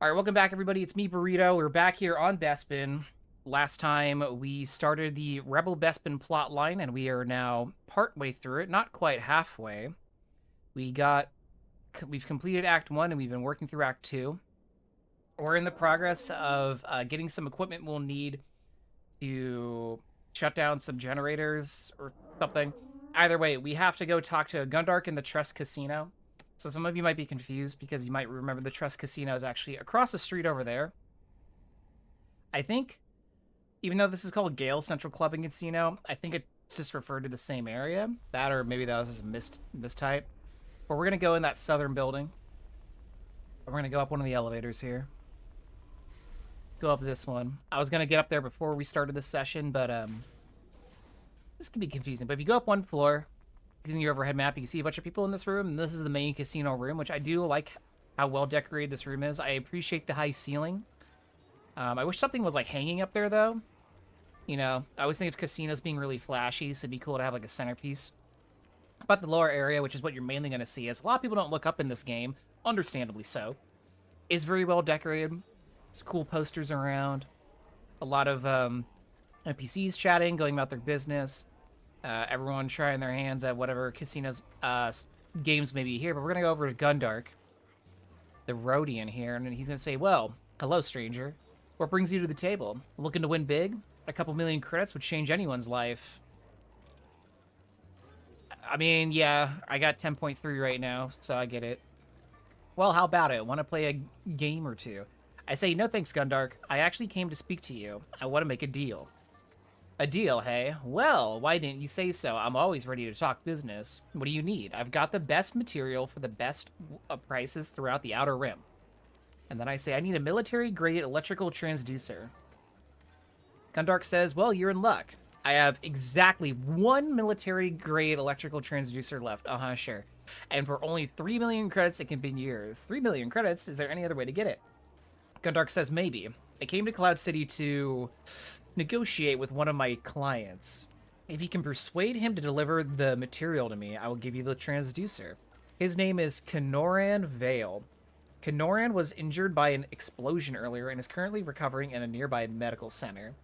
All right, welcome back, everybody. It's me, Burrito. We're back here on Bespin. Last time we started the Rebel Bespin plot line, and we are now partway through it, not quite halfway. We've completed Act 1, and we've been working through Act 2. We're in the progress of getting some equipment we'll need to shut down some generators or something. Either way, we have to go talk to Gundark in the Trust Casino. So some of you might be confused because you might remember the Trust Casino is actually across the street over there. I think, even though this is called Gale Central Club and Casino, I think it's just referred to the same area. That, or maybe that was just a mistype. But we're going to go in that southern building. We're going to go up one of the elevators here. Go up this one. I was going to get up there before we started this session, but this can be confusing. But if you go up one floor, in your overhead map, you can see a bunch of people in this room, and this is the main casino room, which I do like how well decorated this room is. I appreciate the high ceiling. I wish something was like hanging up there, though. You know, I always think of casinos being really flashy, so it'd be cool to have like a centerpiece. But the lower area, which is what you're mainly going to see, is a lot of people don't look up in this game, understandably so, is very well decorated. Some cool posters around. A lot of NPCs chatting, going about their business. Everyone trying their hands at whatever casinos games may be here. But we're going to go over to Gundark, the Rhodian here, and he's going to say, well, hello, stranger. What brings you to the table? Looking to win big? A couple million credits would change anyone's life. I mean, yeah, I got 10.3 right now, so I get it. Well, how about it? Want to play a game or two? I say, no thanks, Gundark. I actually came to speak to you. I want to make a deal. A deal, hey? Well, why didn't you say so? I'm always ready to talk business. What do you need? I've got the best material for the best prices throughout the Outer Rim. And then I say, I need a military-grade electrical transducer. Gundark says, well, you're in luck. I have exactly one military-grade electrical transducer left. Uh-huh, sure. And for only 3 million credits, it can be yours. 3 million credits? Is there any other way to get it? Gundark says, maybe. I came to Cloud City to negotiate with one of my clients. If you can persuade him to deliver the material to me, I will give you the transducer. His name is Kenoran Vale. Kenoran was injured by an explosion earlier and is currently recovering in a nearby medical center.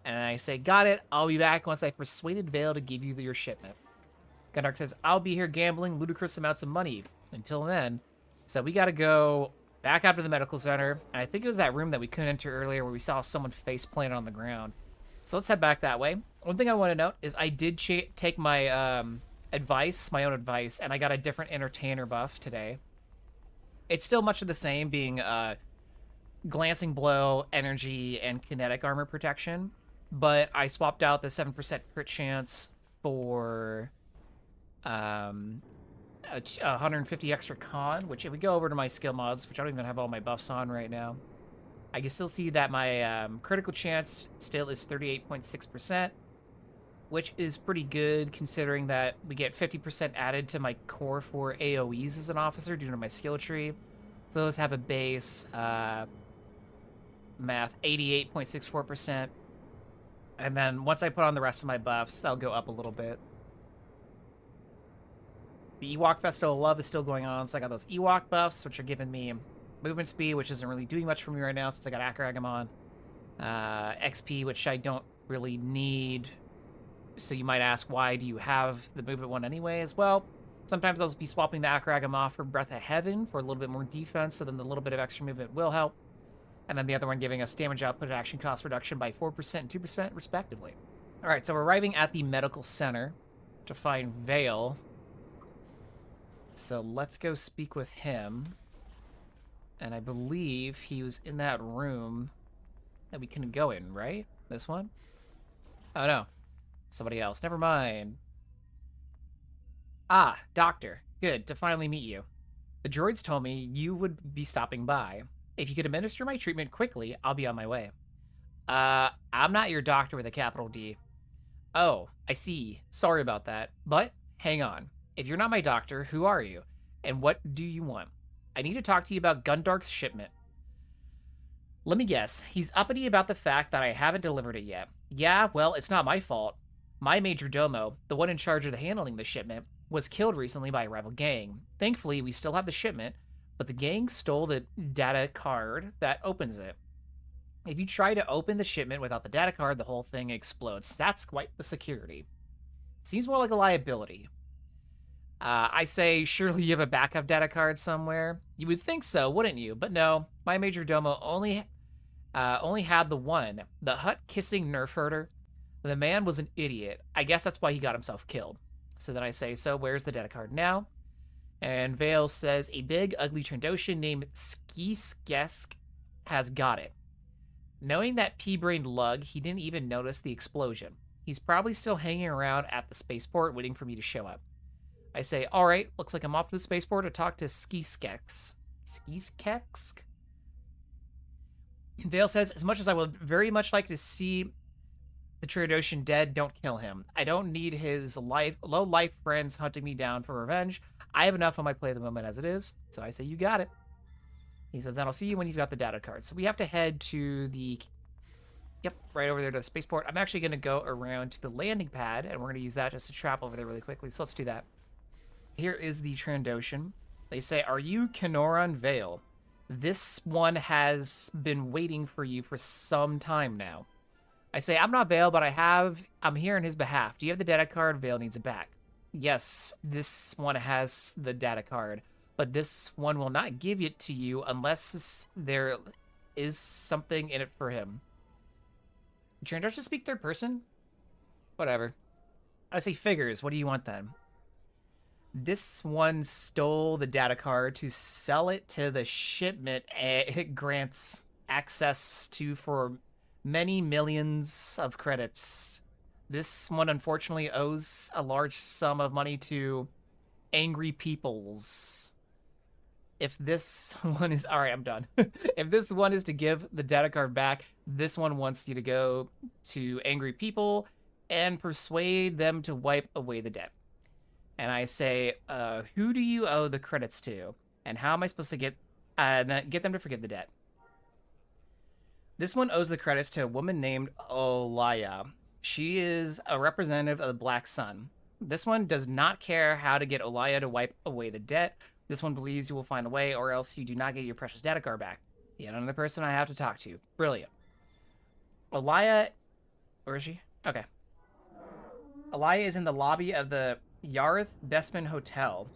And I say, got it. I'll be back once I persuaded Vale to give you your shipment. Gundark says, I'll be here gambling ludicrous amounts of money until then. So we gotta go back up to the medical center, and I think it was that room that we couldn't enter earlier where we saw someone face planted on the ground. So let's head back that way. One thing I want to note is I did take my my own advice, and I got a different entertainer buff today. It's still much of the same, being glancing blow, energy, and kinetic armor protection, but I swapped out the 7% crit chance for 150 extra con, which if we go over to my skill mods, which I don't even have all my buffs on right now, I can still see that my critical chance still is 38.6%, which is pretty good considering that we get 50% added to my core for AoEs as an officer due to my skill tree. So those have a base math 88.64%. And then once I put on the rest of my buffs, that'll go up a little bit. The Ewok Festival of Love is still going on, so I got those Ewok buffs, which are giving me movement speed, which isn't really doing much for me right now since I got Akragamon. XP, which I don't really need. So you might ask, why do you have the movement one anyways? Well, sometimes I'll be swapping the Akragamon for Breath of Heaven for a little bit more defense, so then the little bit of extra movement will help. And then the other one giving us damage output and action cost reduction by 4% and 2% respectively. All right, so we're arriving at the medical center to find Vale. So let's go speak with him. And I believe he was in that room that we couldn't go in, right? This one? Oh, no. Somebody else. Never mind. Ah, doctor. Good to finally meet you. The droids told me you would be stopping by. If you could administer my treatment quickly, I'll be on my way. I'm not your doctor with a capital D. Oh, I see. Sorry about that. But hang on. If you're not my doctor, who are you? And what do you want? I need to talk to you about Gundark's shipment. Let me guess. He's uppity about the fact that I haven't delivered it yet. Yeah, well, it's not my fault. My major domo, the one in charge of handling the shipment, was killed recently by a rival gang. Thankfully, we still have the shipment, but the gang stole the data card that opens it. If you try to open the shipment without the data card, the whole thing explodes. That's quite the security. Seems more like a liability. I say, surely you have a backup data card somewhere. You would think so, wouldn't you? But no, my major domo only had the one, the hut-kissing nerf herder. The man was an idiot. I guess that's why he got himself killed. So then I say, so where's the data card now? And Vale says, a big, ugly Trandoshan named Skiskesk has got it. Knowing that pea-brained lug, he didn't even notice the explosion. He's probably still hanging around at the spaceport waiting for me to show up. I say, all right, looks like I'm off to the spaceport to talk to Skiskesk. Skiskesk? Vale says, as much as I would very much like to see the Trandoshan dead, don't kill him. I don't need his low-life friends hunting me down for revenge. I have enough on my plate at the moment as it is. So I say, you got it. He says, then I'll see you when you've got the data card. So we have to head to the... Yep, right over there to the spaceport. I'm actually going to go around to the landing pad, and we're going to use that just to travel over there really quickly. So let's do that. Here is the Trandoshan. They say, are you Kenoran Vale? This one has been waiting for you for some time now. I say, I'm not Vale, but I'm here on his behalf. Do you have the data card? Vale needs it back. Yes, this one has the data card, but this one will not give it to you unless there is something in it for him. Trandoshan speak third person? Whatever. I say, figures. What do you want then? This one stole the data card to sell it to the shipment it grants access to for many millions of credits. This one unfortunately owes a large sum of money to angry peoples. If this one is... All right, I'm done. If this one is to give the data card back, this one wants you to go to angry people and persuade them to wipe away the debt. And I say, who do you owe the credits to? And how am I supposed to get them to forgive the debt? This one owes the credits to a woman named Olaya. She is a representative of the Black Sun. This one does not care how to get Olaya to wipe away the debt. This one believes you will find a way, or else you do not get your precious data card back. Yet another person I have to talk to. Brilliant. Olaya... Where is she? Okay. Olaya is in the lobby of the Yarth Bespin Hotel.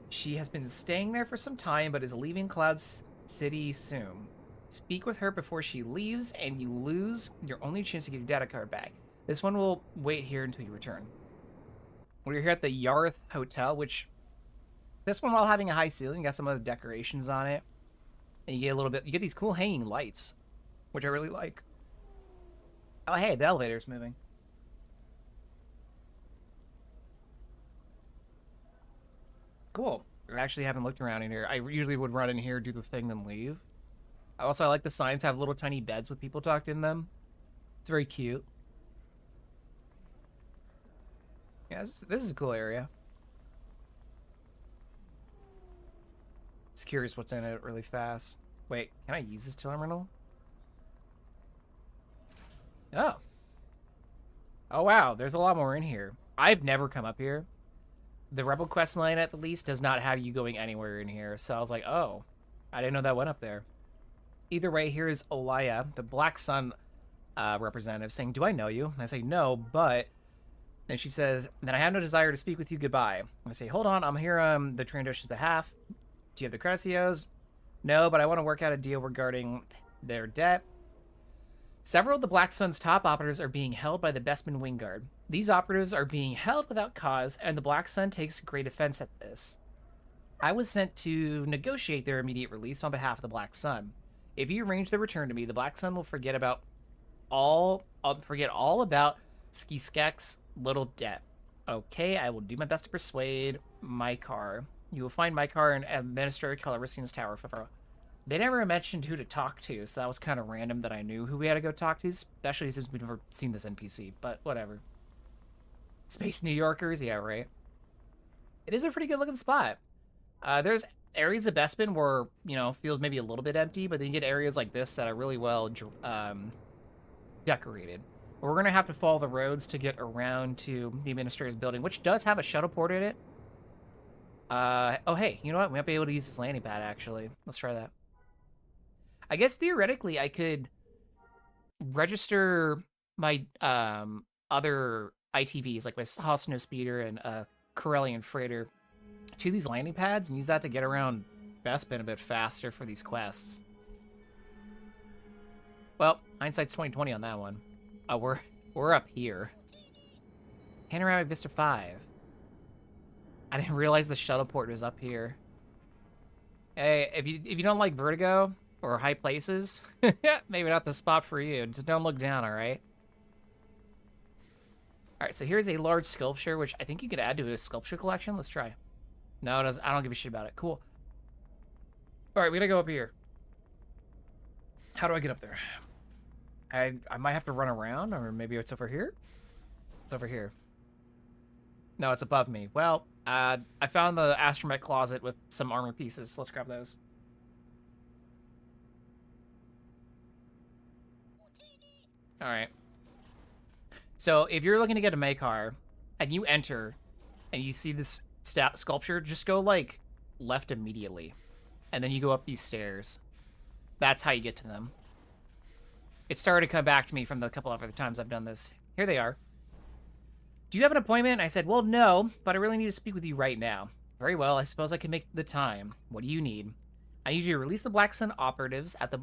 She has been staying there for some time, but is leaving Cloud City soon. Speak with her before she leaves, and you lose your only chance to get your data card back. This one will wait here until you return. We're here at the Yarth Hotel, which... This one, while having a high ceiling, got some other decorations on it. And you get a little bit... You get these cool hanging lights, which I really like. Oh, hey, the elevator's moving. Cool. I actually haven't looked around in here. I usually would run in here, do the thing, then leave. Also, I like the signs have little tiny beds with people tucked in them. It's very cute. Yeah, this is a cool area. Just curious what's in it really fast. Wait, can I use this terminal? Oh. Oh, wow. There's a lot more in here. I've never come up here. The Rebel quest line, at the least, does not have you going anywhere in here. So I was like, oh, I didn't know that went up there. Either way, here is Olaya, the Black Sun representative, saying, do I know you? And I say, no, but... Then she says, then I have no desire to speak with you. Goodbye. I say, hold on. I'm here on the Trandoshan's behalf. Do you have the credits he owes? No, but I want to work out a deal regarding their debt. Several of the Black Sun's top operatives are being held by the Bespin Wingguard. These operatives are being held without cause, and the Black Sun takes great offense at this. I was sent to negotiate their immediate release on behalf of the Black Sun. If you arrange their return to me, the Black Sun will forget all about Skiskek's little debt. Okay, I will do my best to persuade Mykar. You will find Mykar in Administrator Calrissian's tower. They never mentioned who to talk to, so that was kind of random that I knew who we had to go talk to, especially since we've never seen this NPC, but whatever. Space New Yorkers? Yeah, right. It is a pretty good looking spot. There's areas of Bespin where, you know, feels maybe a little bit empty, but then you get areas like this that are really well decorated. We're going to have to follow the roads to get around to the Administrator's building, which does have a shuttle port in it. Oh, hey, you know what? We might be able to use this landing pad, actually. Let's try that. I guess theoretically I could register my other ITVs, like my Haas Snow Speeder and Corellian Freighter, to these landing pads and use that to get around Bespin a bit faster for these quests. Well, hindsight's 2020 on that one. Oh, we're up here. Panoramic Vista 5. I didn't realize the shuttle port was up here. Hey, if you don't like vertigo or high places, maybe not the spot for you. Just don't look down, all right? All right, so here's a large sculpture, which I think you could add to a sculpture collection. Let's try. No, it doesn't. I don't give a shit about it. Cool. All right, we gotta go up here. How do I get up there? I might have to run around, or maybe it's over here? It's over here. No, it's above me. Well, I found the astromech closet with some armor pieces. Let's grab those. All right. So if you're looking to get a Makar, and you enter, and you see this sculpture, just go, like, left immediately. And then you go up these stairs. That's how you get to them. It started to come back to me from the couple of other times I've done this. Here they are. Do you have an appointment? I said, well, no, but I really need to speak with you right now. Very well, I suppose I can make the time. What do you need? I need you to release the Black Sun operatives at the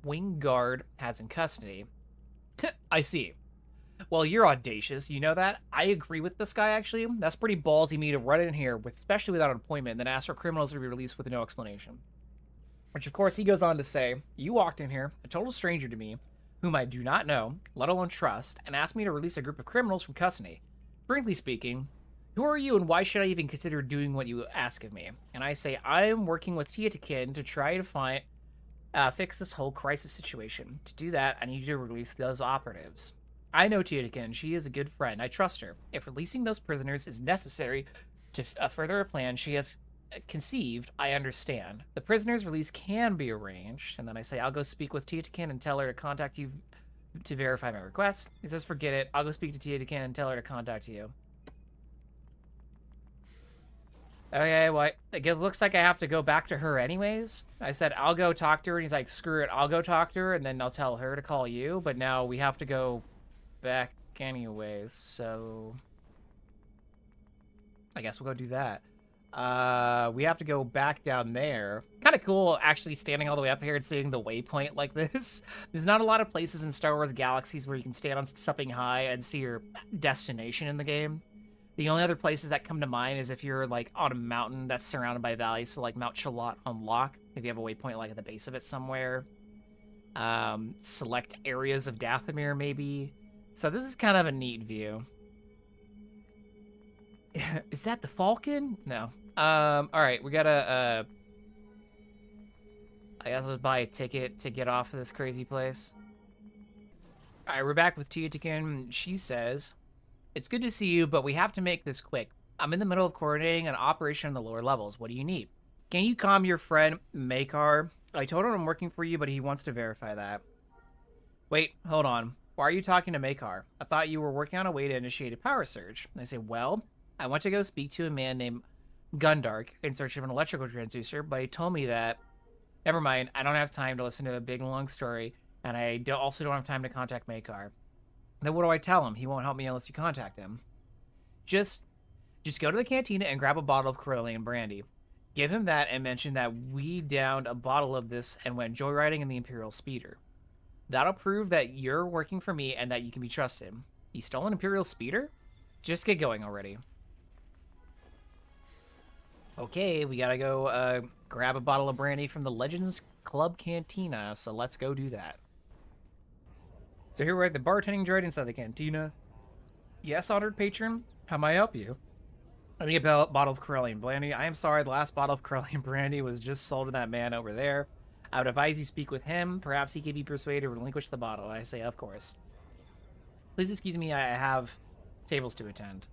Wing Guard has in custody. I see. Well, you're audacious, you know that? I agree with this guy, actually. That's pretty ballsy me to run in here, especially without an appointment, and then ask for criminals to be released with no explanation. Which, of course, he goes on to say, you walked in here, a total stranger to me, whom I do not know, let alone trust, and asked me to release a group of criminals from custody. Frankly speaking, who are you and why should I even consider doing what you ask of me? And I say, I'm working with Tiatikin to try to fix this whole crisis situation. To do that, I need you to release those operatives. I know Tiatikin. She is a good friend. I trust her. If releasing those prisoners is necessary to further a plan she has conceived, I understand. The prisoner's release can be arranged. And then I say, I'll go speak with Tiatikin and tell her to contact you to verify my request. He says, forget it. I'll go speak to Tiatikin and tell her to contact you. Okay, well, it looks like I have to go back to her anyways. I said, I'll go talk to her. And he's like, screw it. I'll go talk to her, and then I'll tell her to call you. But now we have to go back anyways, so I guess we'll go do that. We have to go back down there. Kind of cool, actually, standing all the way up here and seeing the waypoint like this. There's not a lot of places in Star Wars Galaxies where you can stand on something high and see your destination in the game. The only other places that come to mind is if you're, like, on a mountain that's surrounded by valleys, so, like, Mount Shalott on Locke, if you have a waypoint, like, at the base of it somewhere. Select areas of Dathomir, maybe. So this is kind of a neat view. Is that the Falcon? No. All right, we gotta, I guess let's buy a ticket to get off of this crazy place. All right, we're back with Tiatikin. She says, it's good to see you, but we have to make this quick. I'm in the middle of coordinating an operation on the lower levels. What do you need? Can you calm your friend, Makar? I told him I'm working for you, but he wants to verify that. Wait, hold on. Why are you talking to Makar? I thought you were working on a way to initiate a power surge. And I say, well, I want to go speak to a man named Gundark in search of an electrical transducer, but he told me that, never mind, I don't have time to listen to a big long story, and I also don't have time to contact Makar. Then what do I tell him? He won't help me unless you contact him. Just go to the cantina and grab a bottle of Corellian brandy. Give him that and mention that we downed a bottle of this and went joyriding in the Imperial Speeder. That'll prove that you're working for me and that you can be trusted. You stole an Imperial Speeder? Just get going already. Okay, we gotta go grab a bottle of brandy from the Legends Club Cantina, so let's go do that. So here we're at the bartending droid inside the cantina. Yes, honored patron, how may I help you? I need a bottle of Corellian brandy. I am sorry, the last bottle of Corellian brandy was just sold to that man over there. I would advise you speak with him. Perhaps he can be persuaded to relinquish the bottle. I say, of course. Please excuse me, I have tables to attend.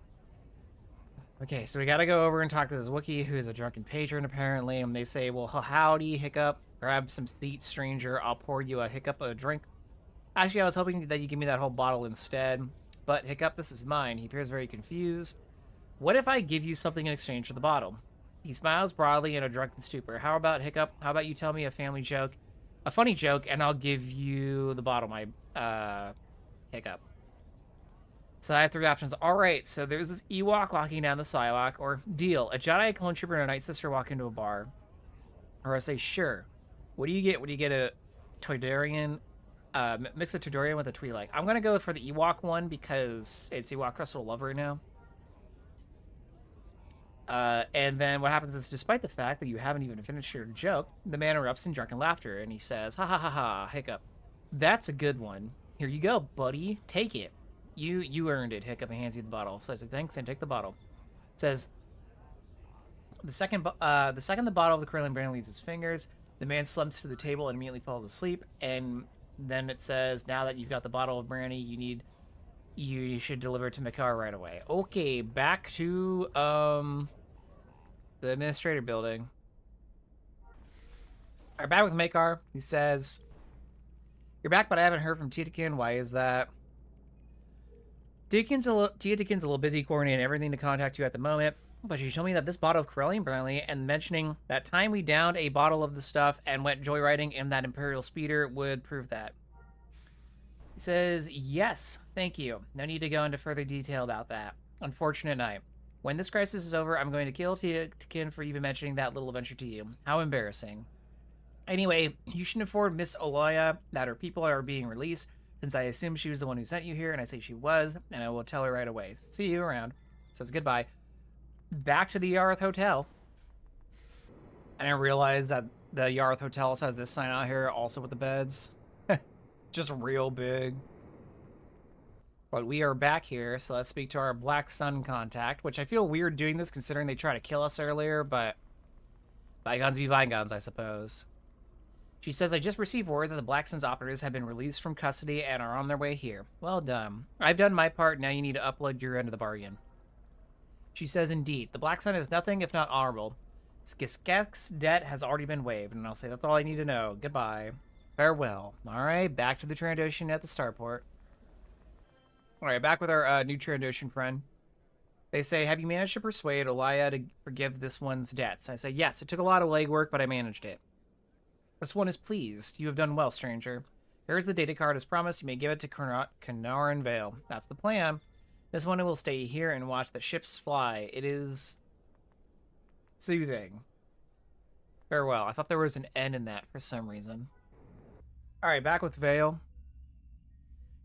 Okay, so we gotta go over and talk to this Wookiee who's a drunken patron, apparently. And they say, well, howdy, Hiccup. Grab some seat, stranger. I'll pour you a Hiccup a drink. Actually, I was hoping that you give me that whole bottle instead. But, Hiccup, this is mine. He appears very confused. What if I give you something in exchange for the bottle? He smiles broadly in a drunken stupor. How about Hiccup? How about you tell me a family joke, a funny joke, and I'll give you the bottle, my Hiccup. So I have 3 options. All right, so there's this Ewok walking down the sidewalk, or deal. A Jedi, a clone trooper, and a Night Sister walk into a bar. Or I say, sure. What do you get? What do you get? A Toydarian, mix a Toydarian with a Twi'lek. I'm gonna go for the Ewok one because it's Ewok Crystal Love right now. And then what happens is, despite the fact that you haven't even finished your joke, the man erupts in drunken laughter, and he says, ha ha ha ha, Hiccup. That's a good one. Here you go, buddy. Take it. You earned it, Hiccup, and hands you the bottle. So I said, thanks, and take the bottle. It says, the second the bottle of the Corellian brand leaves his fingers, the man slumps to the table and immediately falls asleep. And then it says, now that you've got the bottle of brandy, you should deliver it to Makar right away. Okay, back to, the administrator building. All right, back with Makar. He says, you're back, but I haven't heard from Titakin. Why is that? Titakin's a little busy coordinating everything to contact you at the moment, but she told me that this bottle of Corellian brandy and mentioning that time we downed a bottle of the stuff and went joyriding in that Imperial speeder would prove that. He says, yes, thank you. No need to go into further detail about that. Unfortunate night. When this crisis is over, I'm going to kill Titakin for even mentioning that little adventure to you. How embarrassing. Anyway, you should inform Miss Oloya that her people are being released, since I assume she was the one who sent you here, and I say she was, and I will tell her right away. See you around. Says goodbye. Back to the Yarth Hotel. And I realize that the Yarth Hotel has this sign out here, also with the beds. Just real big. But we are back here, so let's speak to our Black Sun contact, which I feel weird doing this considering they tried to kill us earlier, but bygones be bygones, I suppose. She says, I just received word that the Black Sun's operatives have been released from custody and are on their way here. Well done. I've done my part, now you need to upload your end of the bargain. She says, indeed, the Black Sun is nothing if not honorable. Skiskek's debt has already been waived, and I'll say that's all I need to know. Goodbye. Farewell. Alright, back to the Trandoshan at the starport. Alright, back with our new Trandoshan friend. They say, have you managed to persuade Olaya to forgive this one's debts? I say, yes, it took a lot of legwork, but I managed it. This one is pleased. You have done well, stranger. Here's the data card as promised. You may give it to Kanaran Vale. That's the plan. This one will stay here and watch the ships fly. It is soothing. Farewell. I thought there was an N in that for some reason. Alright, back with Vale.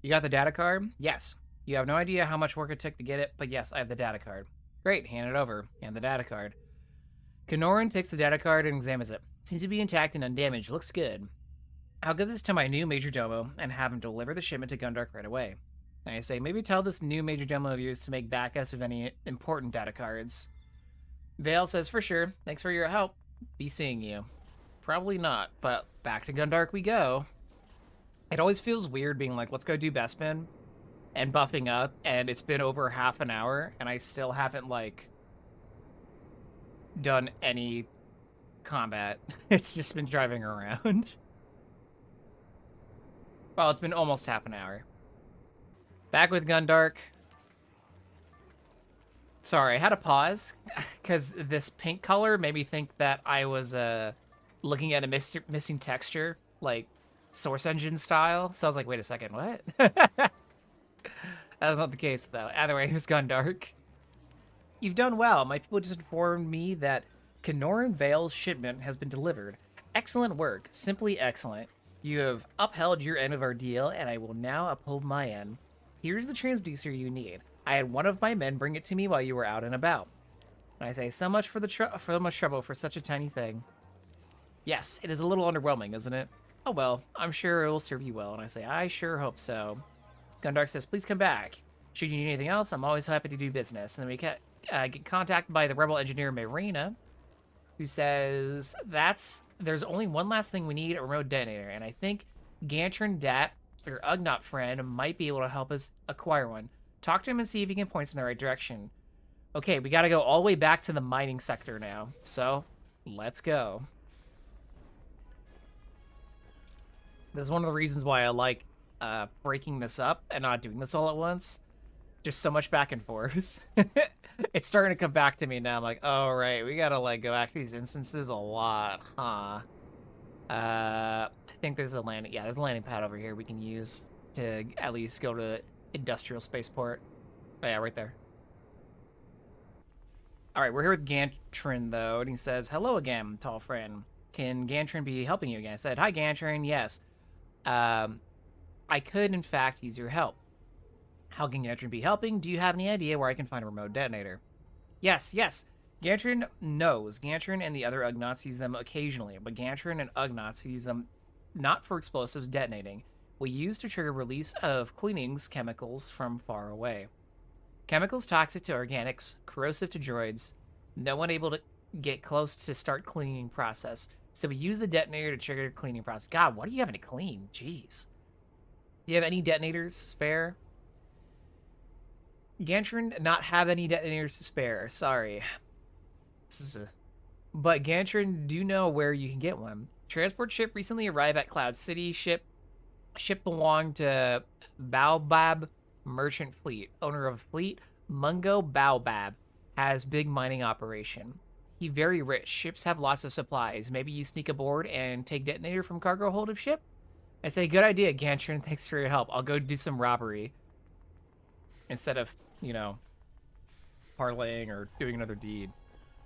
You got the data card? Yes. You have no idea how much work it took to get it, but yes, I have the data card. Great, hand it over. And the data card. Kanoran takes the data card and examines it. Seems to be intact and undamaged. Looks good. I'll give this to my new Major Domo and have him deliver the shipment to Gundark right away. And I say, maybe tell this new Major Domo of yours to make backups of any important data cards. Vale says, for sure. Thanks for your help. Be seeing you. Probably not, but back to Gundark we go. It always feels weird being like, let's go do Bespin and buffing up, and it's been over half an hour, and I still haven't, like, done any combat. It's just been driving around. Well, it's been almost half an hour. Back with Gundark. Sorry, I had to pause, because this pink color made me think that I was looking at a missing texture, like, Source Engine style. So I was like, wait a second, what? That was not the case, though. Either way, it was Gundark. You've done well. My people just informed me that Kanoran Vale's shipment has been delivered. Excellent work. Simply excellent. You have upheld your end of our deal, and I will now uphold my end. Here's the transducer you need. I had one of my men bring it to me while you were out and about. And I say, so much for much trouble for such a tiny thing. Yes, it is a little underwhelming, isn't it? Oh well, I'm sure it will serve you well. And I say, I sure hope so. Gundark says, please come back. Should you need anything else, I'm always happy to do business. And then we get contacted by the rebel engineer Marina, who says, there's only one last thing we need, a remote detonator. And I think Gantron Dat, your Ugnaught friend, might be able to help us acquire one. Talk to him and see if he can point us in the right direction. Okay, we gotta go all the way back to the mining sector now. So, let's go. This is one of the reasons why I like breaking this up and not doing this all at once. Just so much back and forth. It's starting to come back to me now. I'm like, oh, right. We gotta, like, go back to these instances a lot, huh? I think there's a landing. Yeah, there's a landing pad over here we can use to at least go to the industrial spaceport. Oh, yeah, right there. All right, we're here with Gantrin, though, and he says, hello again, tall friend. Can Gantrin be helping you again? I said, hi, Gantrin, yes. Um, I could, in fact, use your help. How can Gantrin be helping? Do you have any idea where I can find a remote detonator? Yes, yes. Gantrin knows. Gantrin and the other Ugnaughts use them occasionally, but Gantrin and Ugnaughts use them not for explosives detonating. We use to trigger release of cleanings chemicals from far away. Chemicals toxic to organics, corrosive to droids. No one able to get close to start cleaning process. So we use the detonator to trigger cleaning process. God, what do you have to clean? Jeez. Do you have any detonators spare? Gantrin not have any detonators to spare. Sorry. But Gantrin do know where you can get one. Transport ship recently arrived at Cloud City. Ship belonged to Baobab Merchant Fleet. Owner of fleet, Mungo Baobab, has big mining operation. He very rich. Ships have lots of supplies. Maybe you sneak aboard and take detonator from cargo hold of ship? I say, good idea, Gantrin. Thanks for your help. I'll go do some robbery. Instead of, parlaying or doing another deed.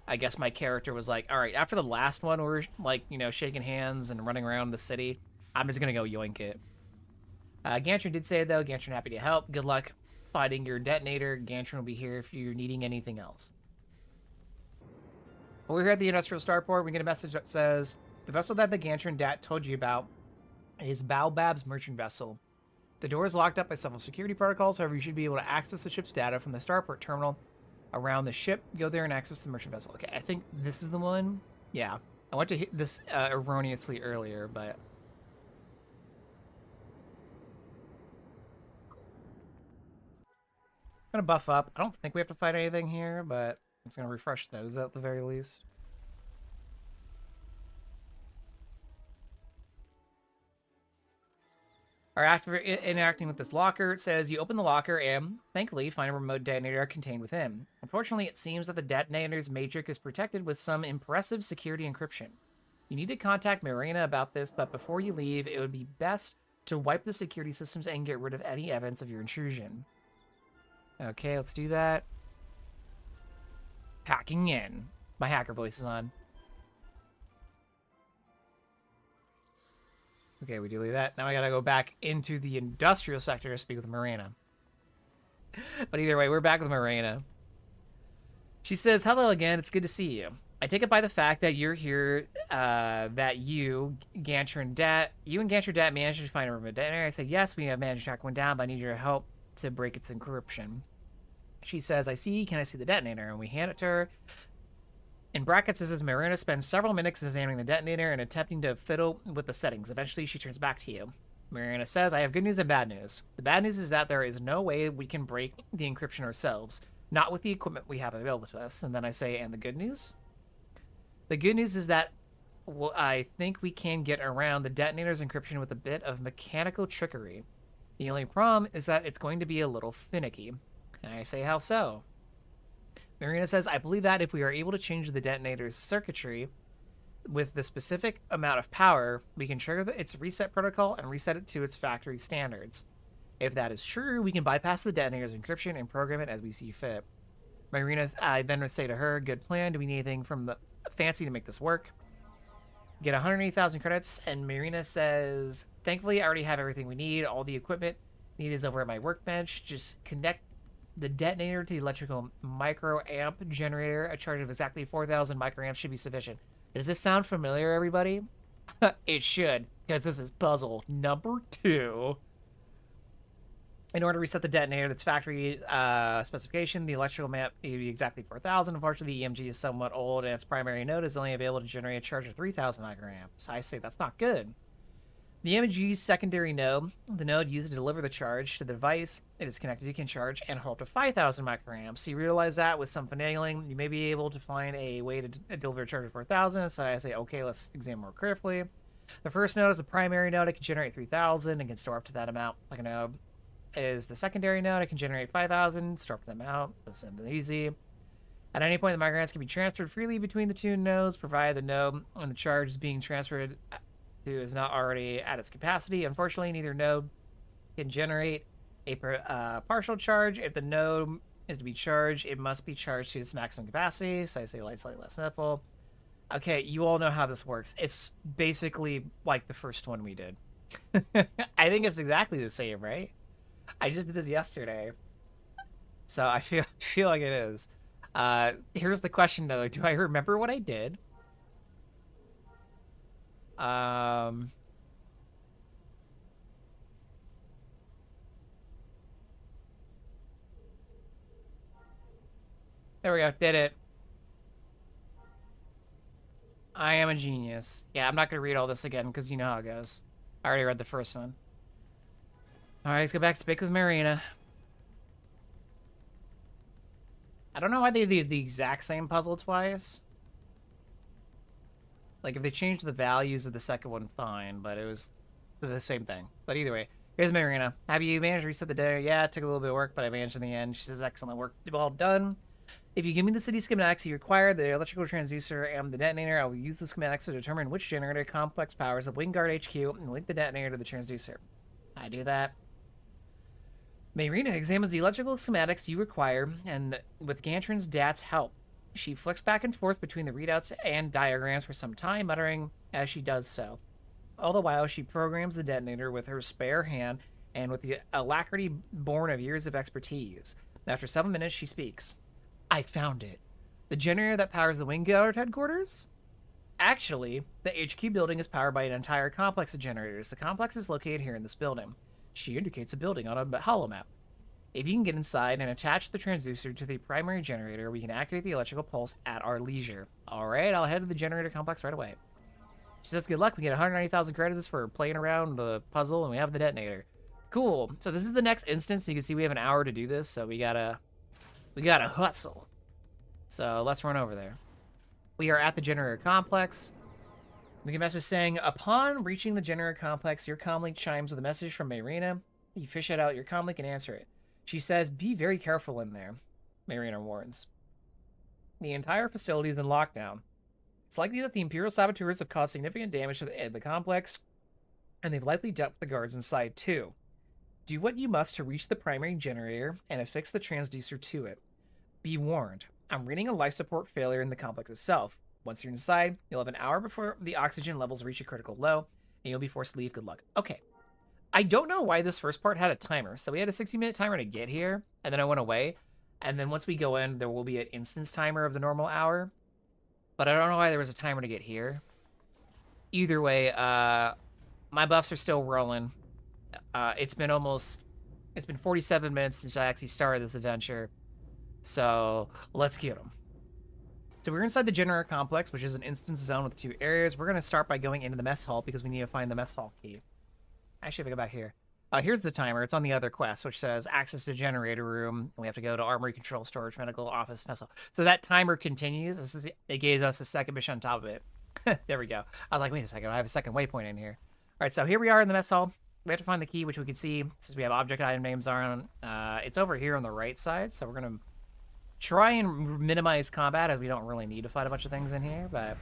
I guess my character was like, all right, after the last one, we're like, shaking hands and running around the city. I'm just going to go yoink it. Gantrin did say, though, Gantrin happy to help. Good luck finding your detonator. Gantrin will be here if you're needing anything else. When we're here at the industrial starport, we get a message that says, the vessel that the Gantrin Dat told you about is Baobab's merchant vessel. The door is locked up by several security protocols, however, you should be able to access the ship's data from the starport terminal around the ship. Go there and access the merchant vessel. Okay, I think this is the one. Yeah, I went to hit this erroneously earlier, but... I'm gonna buff up. I don't think we have to fight anything here, but I'm just gonna refresh those at the very least. After interacting with this locker, it says you open the locker and, thankfully, find a remote detonator contained within. Unfortunately, it seems that the detonator's matrix is protected with some impressive security encryption. You need to contact Marina about this, but before you leave, it would be best to wipe the security systems and get rid of any evidence of your intrusion. Okay, let's do that. Hacking in. My hacker voice is on. Okay, we delete that. Now I gotta go back into the industrial sector to speak with Marina. But either way, we're back with Marina. She says, hello again, it's good to see you. I take it by the fact that you're here, that you and Gantrin Dat managed to find a remote detonator. I say, yes, we have managed to track one down, but I need your help to break its encryption. She says, I see, can I see the detonator? And we hand it to her. In brackets, this is Marina spends several minutes examining the detonator and attempting to fiddle with the settings. Eventually, she turns back to you. Marina says, I have good news and bad news. The bad news is that there is no way we can break the encryption ourselves, not with the equipment we have available to us. And then I say, and the good news? The good news is that I think we can get around the detonator's encryption with a bit of mechanical trickery. The only problem is that it's going to be a little finicky. And I say, how so? Marina says, I believe that if we are able to change the detonator's circuitry with the specific amount of power, we can trigger its reset protocol and reset it to its factory standards. If that is true, we can bypass the detonator's encryption and program it as we see fit. Marina, I then would say to her, good plan. Do we need anything from the fancy to make this work? Get 180,000 credits, and Marina says, thankfully, I already have everything we need. All the equipment needed is over at my workbench. Just connect the detonator to the electrical microamp generator. A charge of exactly 4,000 microamps should be sufficient. Does this sound familiar, everybody? It should, because this is puzzle number 2. In order to reset the detonator that's factory specification, the electrical map would be exactly 4,000. Unfortunately, the EMG is somewhat old, and its primary node is only able to generate a charge of 3,000 microamps. I say that's not good. The EMG's secondary node, the node used to deliver the charge to the device it is connected to, can charge and hold up to 5,000 microamps. So you realize that with some finagling, you may be able to find a way to deliver a charge of 4,000. So I say, okay, let's examine more carefully. The first node is the primary node. It can generate 3,000 and can store up to that amount. Like a node is the secondary node. It can generate 5,000, store up to that amount. That's simple and easy. At any point, the micrograms can be transferred freely between the two nodes, provided the node and the charge is being transferred to is not already at its capacity. Unfortunately, neither node can generate a partial charge. If the node is to be charged, it must be charged to its maximum capacity. So I say light, slightly less simple. Okay, you all know how this works. It's basically like the first one we did. I think it's exactly the same, right? I just did this yesterday. So I feel like it is. Here's the question though. Do I remember what I did? There we go. Did it. I am a genius. Yeah, I'm not going to read all this again because you know how it goes. I already read the first one. All right, let's go back to Speak with Marina. I don't know why they did the exact same puzzle twice. Like, if they changed the values of the second one, fine, but it was the same thing. But either way, here's Marina. Have you managed to reset the day? Yeah, it took a little bit of work, but I managed in the end. She says, excellent work. Well done. If you give me the city schematics you require, the electrical transducer and the detonator, I will use the schematics to determine which generator complex powers the Wingguard HQ and link the detonator to the transducer. I do that. Marina examines the electrical schematics you require, and with Gantron's DAT's help, she flicks back and forth between the readouts and diagrams for some time, muttering as she does so. All the while, she programs the detonator with her spare hand and with the alacrity born of years of expertise. After 7 minutes, she speaks. I found it. The generator that powers the Wingguard headquarters? Actually, the HQ building is powered by an entire complex of generators. The complex is located here in this building. She indicates a building on a holo map. If you can get inside and attach the transducer to the primary generator, we can activate the electrical pulse at our leisure. Alright, I'll head to the generator complex right away. She says, good luck. We get 190,000 credits for playing around the puzzle, and we have the detonator. Cool. So this is the next instance. You can see we have an hour to do this, so we gotta hustle. So let's run over there. We are at the generator complex. We get a message saying, upon reaching the generator complex, your comlink chimes with a message from Marina. You fish it out your comlink and answer it. She says, be very careful in there, Marina warns. The entire facility is in lockdown. It's likely that the Imperial saboteurs have caused significant damage to the complex, and they've likely dumped the guards inside too. Do what you must to reach the primary generator and affix the transducer to it. Be warned, I'm reading a life support failure in the complex itself. Once you're inside, you'll have an hour before the oxygen levels reach a critical low, and you'll be forced to leave. Good luck. Okay. I don't know why this first part had a timer. So we had a 60-minute timer to get here, and then I went away. And then once we go in, there will be an instance timer of the normal hour. But I don't know why there was a timer to get here. Either way, my buffs are still rolling. It's been 47 minutes since I actually started this adventure. So let's get them. So we're inside the generator complex, which is an instance zone with 2 areas. We're going to start by going into the mess hall because we need to find the mess hall key. Actually, if I go back here. Here's the timer. It's on the other quest, which says access to generator room. And we have to go to armory, control, storage, medical, office, mess hall. So that timer continues. It gave us a second mission on top of it. There we go. I was like, wait a second. I have a second waypoint in here. All right, so here we are in the mess hall. We have to find the key, which we can see since we have object item names on. It's over here on the right side. So we're going to try and minimize combat as we don't really need to fight a bunch of things in here, but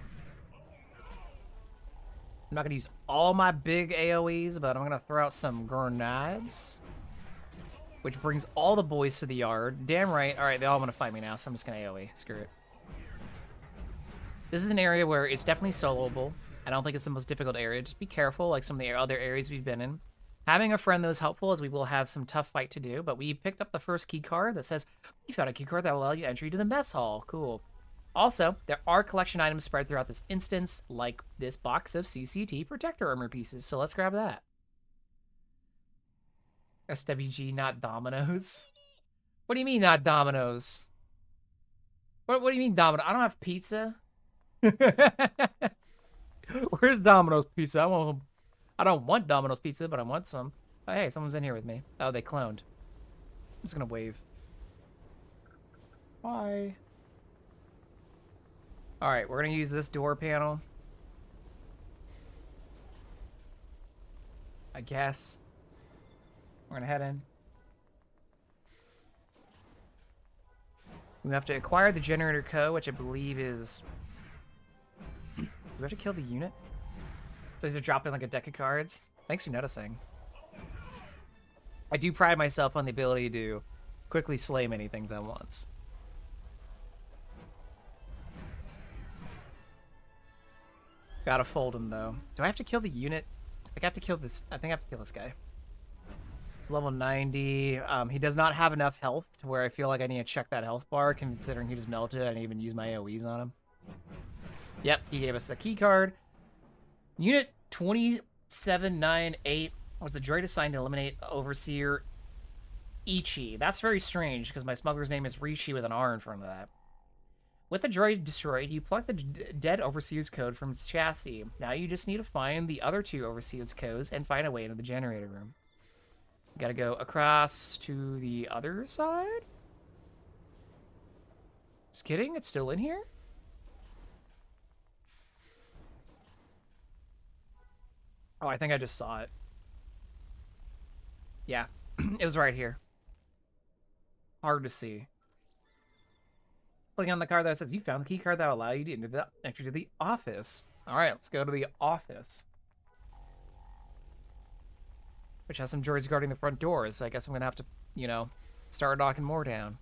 I'm not going to use all my big AoEs, but I'm going to throw out some grenades, which brings all the boys to the yard. Damn right. All right, they all want to fight me now, so I'm just going to AoE. Screw it. This is an area where it's definitely soloable. I don't think it's the most difficult area. Just be careful, like some of the other areas we've been in. Having a friend, though, is helpful, as we will have some tough fight to do, but we picked up the first key card that says, you found a key card that will allow you entry to the mess hall. Cool. Also, there are collection items spread throughout this instance, like this box of CCT protector armor pieces, so let's grab that. SWG, not Domino's. What do you mean, not Domino's? What do you mean, Domino? I don't have pizza. Where's Domino's pizza? I don't want Domino's pizza, but I want some. Oh, hey, someone's in here with me. Oh, they cloned. I'm just gonna wave. Bye. All right, we're gonna use this door panel. I guess. We're gonna head in. We have to acquire the generator code, which I believe is... Do we have to kill the unit? So they're dropping like a deck of cards. Thanks for noticing. I do pride myself on the ability to quickly slay many things at once. Gotta fold him though. Do I have to kill the unit? I think I have to kill this. I think I have to kill this guy. Level 90. He does not have enough health to where I feel like I need to check that health bar, considering he just melted. I didn't even use my AoEs on him. Yep, he gave us the key card. Unit 2798 was the droid assigned to eliminate Overseer Ichi. That's very strange, because my smuggler's name is Rishi with an R in front of that. With the droid destroyed, you pluck the dead Overseer's code from its chassis. Now you just need to find the other two Overseer's codes and find a way into the generator room. Gotta go across to the other side? Just kidding, it's still in here? Oh, I think I just saw it. Yeah, it was right here. Hard to see. Clicking on the card that says you found the key card that will allow you to enter the office. All right, let's go to the office. Which has some droids guarding the front doors. So I guess I'm gonna have to, you know, start knocking more down.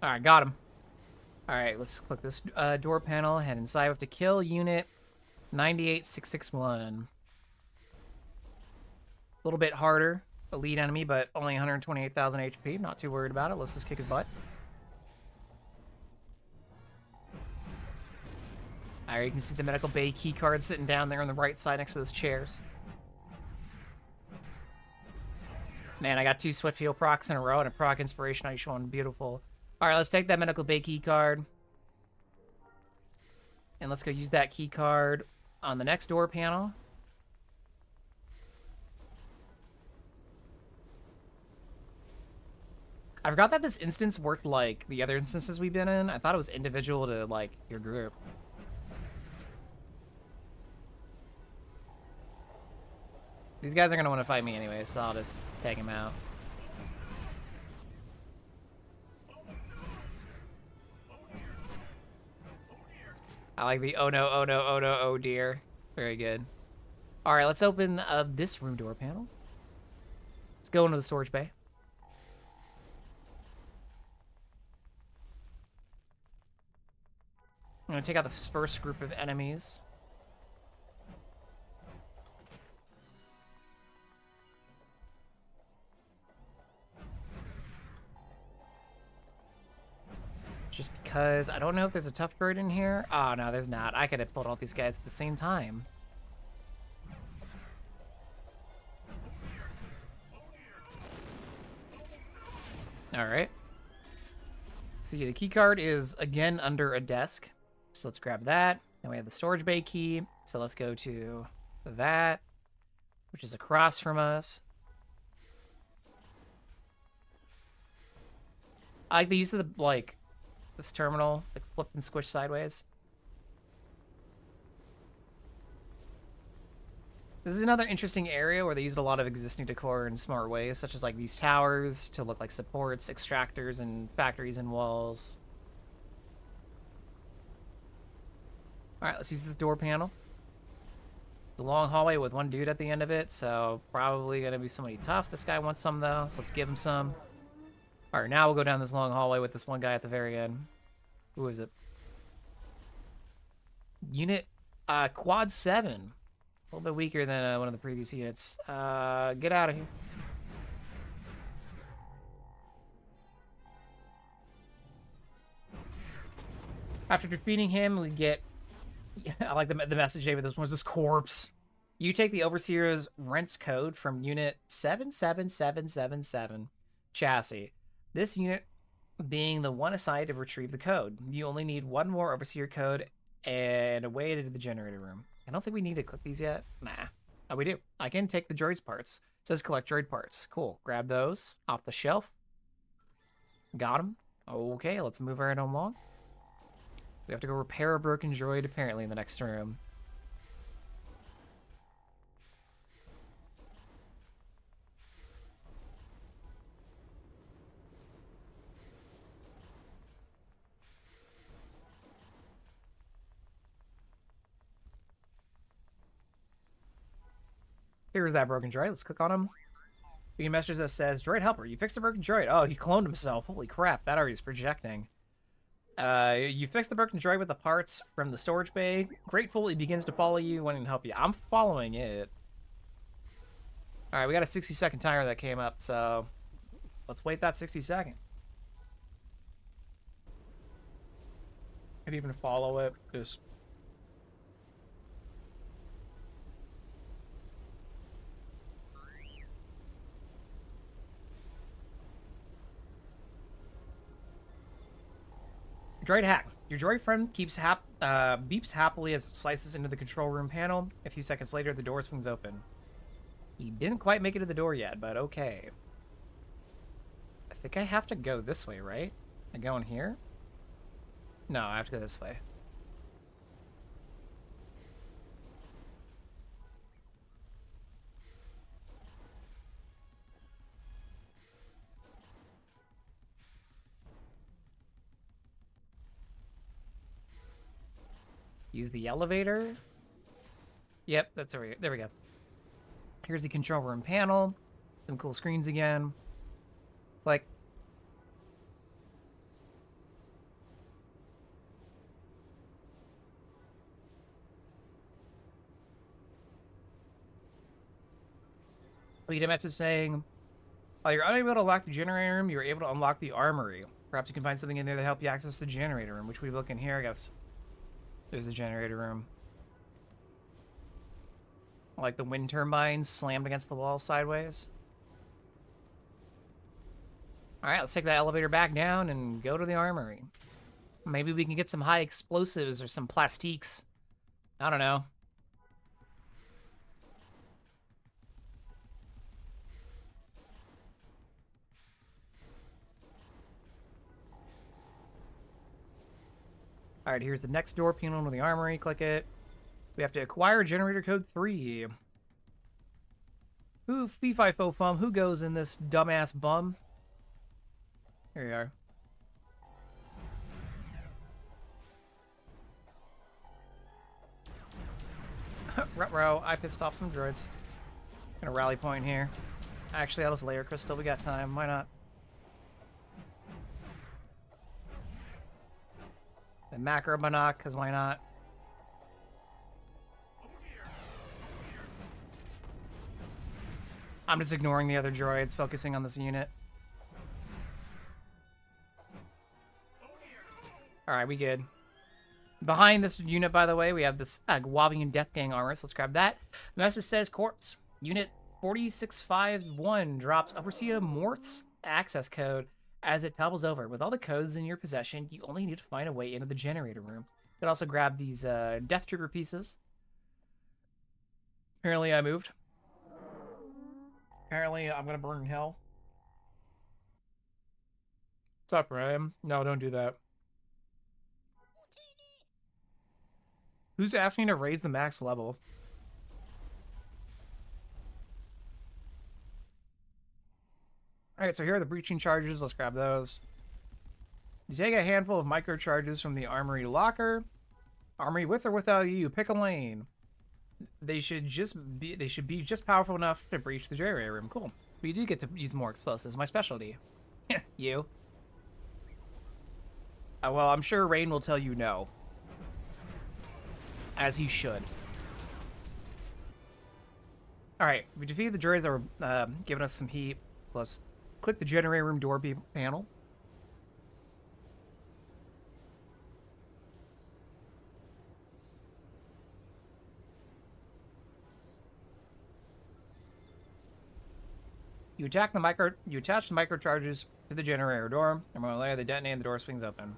All right, got him. All right, let's click this door panel, head inside. We have to kill unit 98661. A little bit harder, a lead enemy, but only 128,000 HP. Not too worried about it. Let's just kick his butt. All right, you can see the medical bay key card sitting down there on the right side next to those chairs. Man, I got 2 Sweatfield procs in a row and a proc inspiration. I one beautiful. All right, let's take that medical bay key card. And let's go use that key card on the next door panel. I forgot that this instance worked like the other instances we've been in. I thought it was individual to, like, your group. These guys are going to want to fight me anyway, so I'll just take them out. I like the oh no, oh no, oh no, oh dear. Very good. All right, let's open this room door panel. Let's go into the storage bay. I'm going to take out the first group of enemies. Just because I don't know if there's a tough droid in here. Oh, no, there's not. I could have pulled all these guys at the same time. All right. See, the key card is again under a desk. So let's grab that. Then we have the storage bay key. So let's go to that, which is across from us. I like the use of the, like, this terminal, like, flipped and squished sideways. This is another interesting area where they used a lot of existing decor in smart ways, such as, like, these towers to look like supports, extractors, and factories and walls. All right, let's use this door panel. It's a long hallway with one dude at the end of it, so probably gonna be somebody tough. This guy wants some, though, so let's give him some. All right, now we'll go down this long hallway with this one guy at the very end. Who is it? Unit Quad 7. A little bit weaker than one of the previous units. Get out of here. After defeating him, we get... I like the message David. This one's this corpse. You take the Overseer's rents code from Unit 77777 chassis. This unit being the one assigned to retrieve the code. You only need one more Overseer code and away to the generator room. I don't think we need to click these yet. Nah. Oh, we do. I can take the droid's parts. It says collect droid parts. Cool. Grab those off the shelf. Got them. Okay, let's move right along. We have to go repair a broken droid, apparently, in the next room. Here's that broken droid. Let's click on him. We get a message that says, Droid Helper, you fixed the broken droid. Oh, he cloned himself. Holy crap, that already is projecting. You fixed the broken droid with the parts from the storage bay. Grateful, it begins to follow you, wanting to help you. I'm following it. Alright, we got a 60-second timer that came up, so let's wait that 60 seconds. Could even follow it. Just... Droid hack. Your droid friend beeps happily as it slices into the control room panel. A few seconds later, the door swings open. He didn't quite make it to the door yet, but okay. I think I have to go this way, right? I go in here? No, I have to go this way. Use the elevator. Yep, that's right. There we go. Here's the control room panel. Some cool screens again. Like, we get a message saying, while you're unable to unlock the generator room, you're able to unlock the armory. Perhaps you can find something in there to help you access the generator room, which we look in here, I guess. There's the generator room. Like the wind turbines slammed against the wall sideways. Alright, let's take that elevator back down and go to the armory. Maybe we can get some high explosives or some plastiques. I don't know. Alright, here's the next door panel to the armory. Click it. We have to acquire generator code 3. Who fee-fi-fo-fum? Who goes in this dumbass bum? Here you are. Ruh-roh, I pissed off some droids. Gonna rally point here. Actually, I'll just layer crystal. We got time. Why not? The macro monoc, because why not? I'm just ignoring the other droids, focusing on this unit. Alright, we good. Behind this unit, by the way, we have this Guavian Death Gang armor, so let's grab that. The message says, Corpse, Unit 4651 drops Overseer Mort's access code as it tumbles over. With all the codes in your possession, you only need to find a way into the generator room. You can also grab these Death Trooper pieces. Apparently I moved. Apparently I'm gonna burn in hell. What's up, Ryan? No, don't do that. Who's asking to raise the max level? Alright, so here are the breaching charges. Let's grab those. You take a handful of micro charges from the armory locker. Armory with or without you, pick a lane. They should be just powerful enough to breach the generator room. Cool. But you do get to use more explosives. My specialty. You. Well, I'm sure Rain will tell you no. As he should. Alright, we defeated the droids that were giving us some heat. Let's click the generator room door panel. You attach the micro charges to the generator door, and when later they detonate and the door swings open.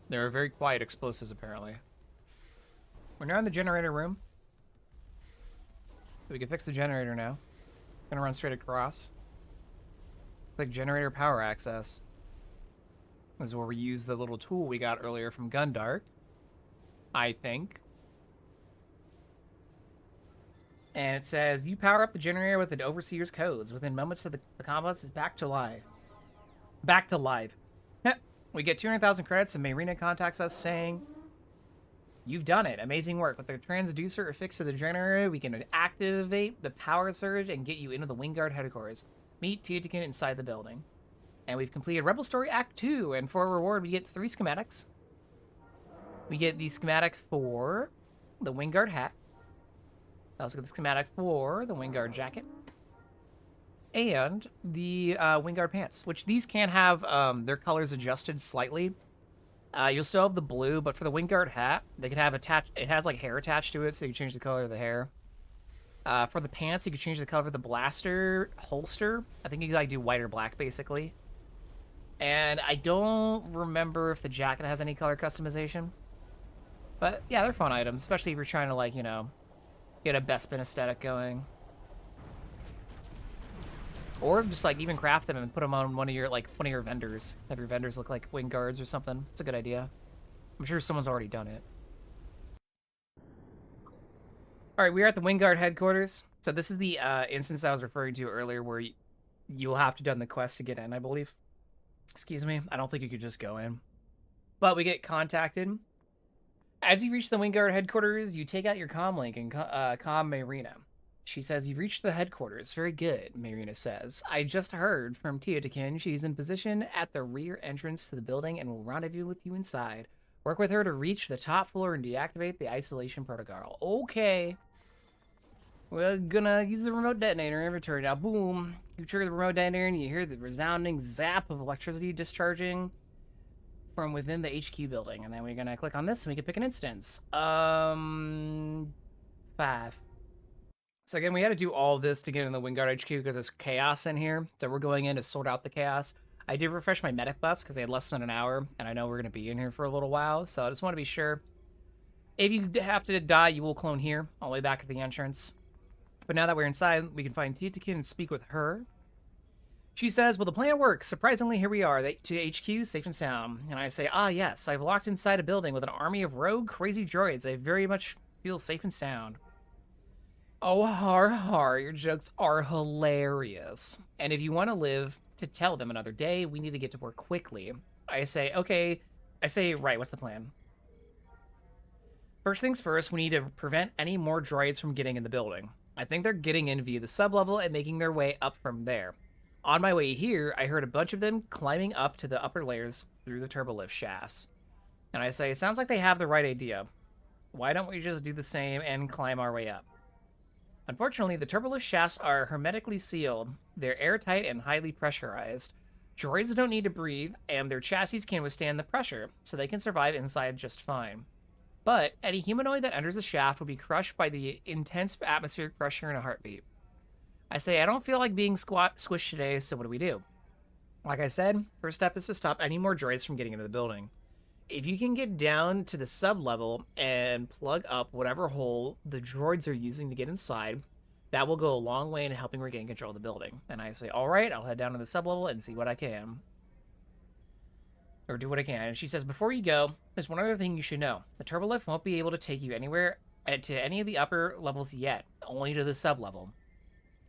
They're very quiet explosives, apparently. We're now in the generator room. So we can fix the generator now. Gonna run straight across. Click generator power access. This is where we use the little tool we got earlier from Gundart, I think. And it says, you power up the generator with an overseer's codes. Within moments of the complex is back to life. Back to life. We get 200,000 credits and Marina contacts us saying, you've done it. Amazing work. With the transducer affixed to the generator, we can activate the power surge and get you into the Wingguard headquarters. Meet Teotihuacan inside the building. And we've completed Rebel Story Act 2, and for a reward, we get 3 schematics. We get the schematic for the Wingguard hat. I also get the schematic for the Wingguard jacket. And the Wingguard pants, which these can have their colors adjusted slightly. You'll still have the blue, but for the Wingguard hat, they could have attached. It has like hair attached to it, so you can change the color of the hair. For the pants, you can change the color of the blaster holster. I think you can like do white or black, basically. And I don't remember if the jacket has any color customization. But yeah, they're fun items, especially if you're trying to like, you know, get a Bespin aesthetic going. Or just like even craft them and put them on one of your vendors. Have your vendors look like wing guards or something. It's a good idea. I'm sure someone's already done it. All right, we're at the Wingguard headquarters. So this is the instance I was referring to earlier where you'll have to done the quest to get in, I believe. Excuse me. I don't think you could just go in. But we get contacted. As you reach the Wingguard headquarters, you take out your comm link and comm Marina. She says, you've reached the headquarters. Very good, Marina says. I just heard from Teotihuacan. She's in position at the rear entrance to the building and will rendezvous with you inside. Work with her to reach the top floor and deactivate the isolation protocol. Okay. We're gonna use the remote detonator inventory. Now, boom. You trigger the remote detonator and you hear the resounding zap of electricity discharging from within the HQ building. And then we're gonna click on this and we can pick an instance. 5. So again, we had to do all this to get in the Wingguard HQ because there's chaos in here. So we're going in to sort out the chaos. I did refresh my medic bus because they had less than an hour, and I know we're going to be in here for a little while. So I just want to be sure. If you have to die, you will clone here, all the way back at the entrance. But now that we're inside, we can find Teotihuacan and speak with her. She says, well, the plan works. Surprisingly, here we are, to HQ, safe and sound. And I say, ah, yes, I've locked inside a building with an army of rogue, crazy droids. I very much feel safe and sound. Oh, har, your jokes are hilarious. And if you want to live to tell them another day, we need to get to work quickly. I say, okay. I say, right, what's the plan? First things first, we need to prevent any more droids from getting in the building. I think they're getting in via the sublevel and making their way up from there. On my way here, I heard a bunch of them climbing up to the upper layers through the turbolift shafts. And I say, it sounds like they have the right idea. Why don't we just do the same and climb our way up? Unfortunately, the turbolift shafts are hermetically sealed. They're airtight and highly pressurized. Droids don't need to breathe, and their chassis can withstand the pressure, so they can survive inside just fine. But any humanoid that enters the shaft will be crushed by the intense atmospheric pressure in a heartbeat. I say, I don't feel like being squished today, so what do we do? Like I said, first step is to stop any more droids from getting into the building. If you can get down to the sub-level and plug up whatever hole the droids are using to get inside, that will go a long way in helping regain control of the building. And I say, all right, I'll head down to the sub-level and see what I can. Or do what I can. And she says, before you go, there's one other thing you should know. The turbolift won't be able to take you anywhere to any of the upper levels yet, only to the sub-level.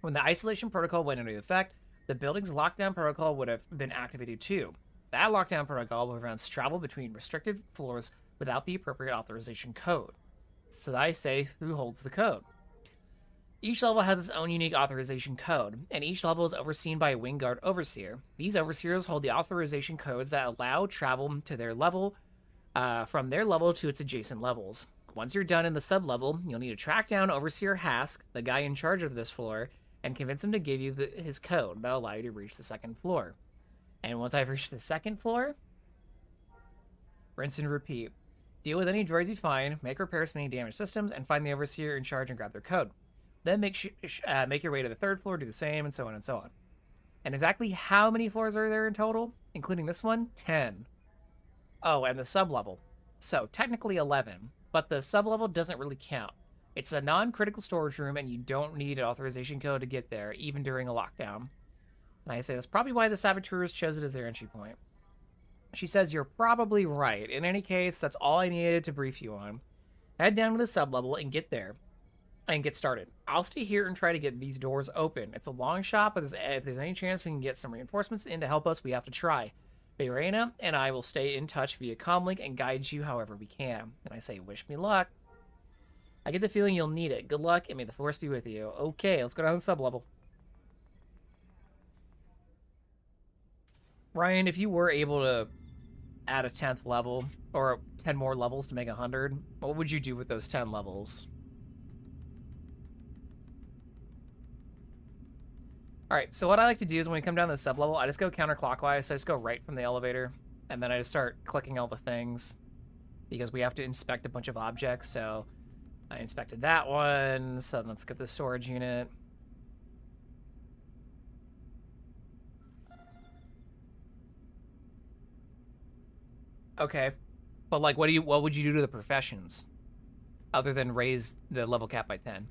When the isolation protocol went into effect, the building's lockdown protocol would have been activated too. That lockdown protocol prevents travel between restricted floors without the appropriate authorization code. So I say, who holds the code? Each level has its own unique authorization code, and each level is overseen by a Wingguard overseer. These overseers hold the authorization codes that allow travel to their level, from their level to its adjacent levels. Once you're done in the sub-level, you'll need to track down Overseer Hask, the guy in charge of this floor, and convince him to give you his code that'll allow you to reach the second floor. And once I've reached the second floor, rinse and repeat. Deal with any droids you find, make repairs to any damaged systems, and find the overseer in charge and grab their code. Then make your way to the third floor, do the same, and so on and so on. And exactly how many floors are there in total, including this one? 10. Oh, and the sub-level. So, technically 11, but the sub-level doesn't really count. It's a non-critical storage room, and you don't need an authorization code to get there, even during a lockdown. And I say that's probably why the saboteurs chose it as their entry point. She says you're probably right. In any case, that's all I needed to brief you on. Head down to the sub-level and get there. And get started. I'll stay here and try to get these doors open. It's a long shot, but if there's any chance we can get some reinforcements in to help us, we have to try. Bayrena and I will stay in touch via comlink and guide you however we can. And I say, wish me luck. I get the feeling you'll need it. Good luck, and may the force be with you. Okay, let's go down to the sub-level. Ryan, if you were able to add a 10th level, or 10 more levels to make 100, what would you do with those 10 levels? Alright, so what I like to do is when we come down to the sub-level, I just go counterclockwise, so I just go right from the elevator, and then I just start clicking all the things, because we have to inspect a bunch of objects, so I inspected that one, so let's get the storage unit. Okay, but like, what would you do to the professions, other than raise the level cap by 10?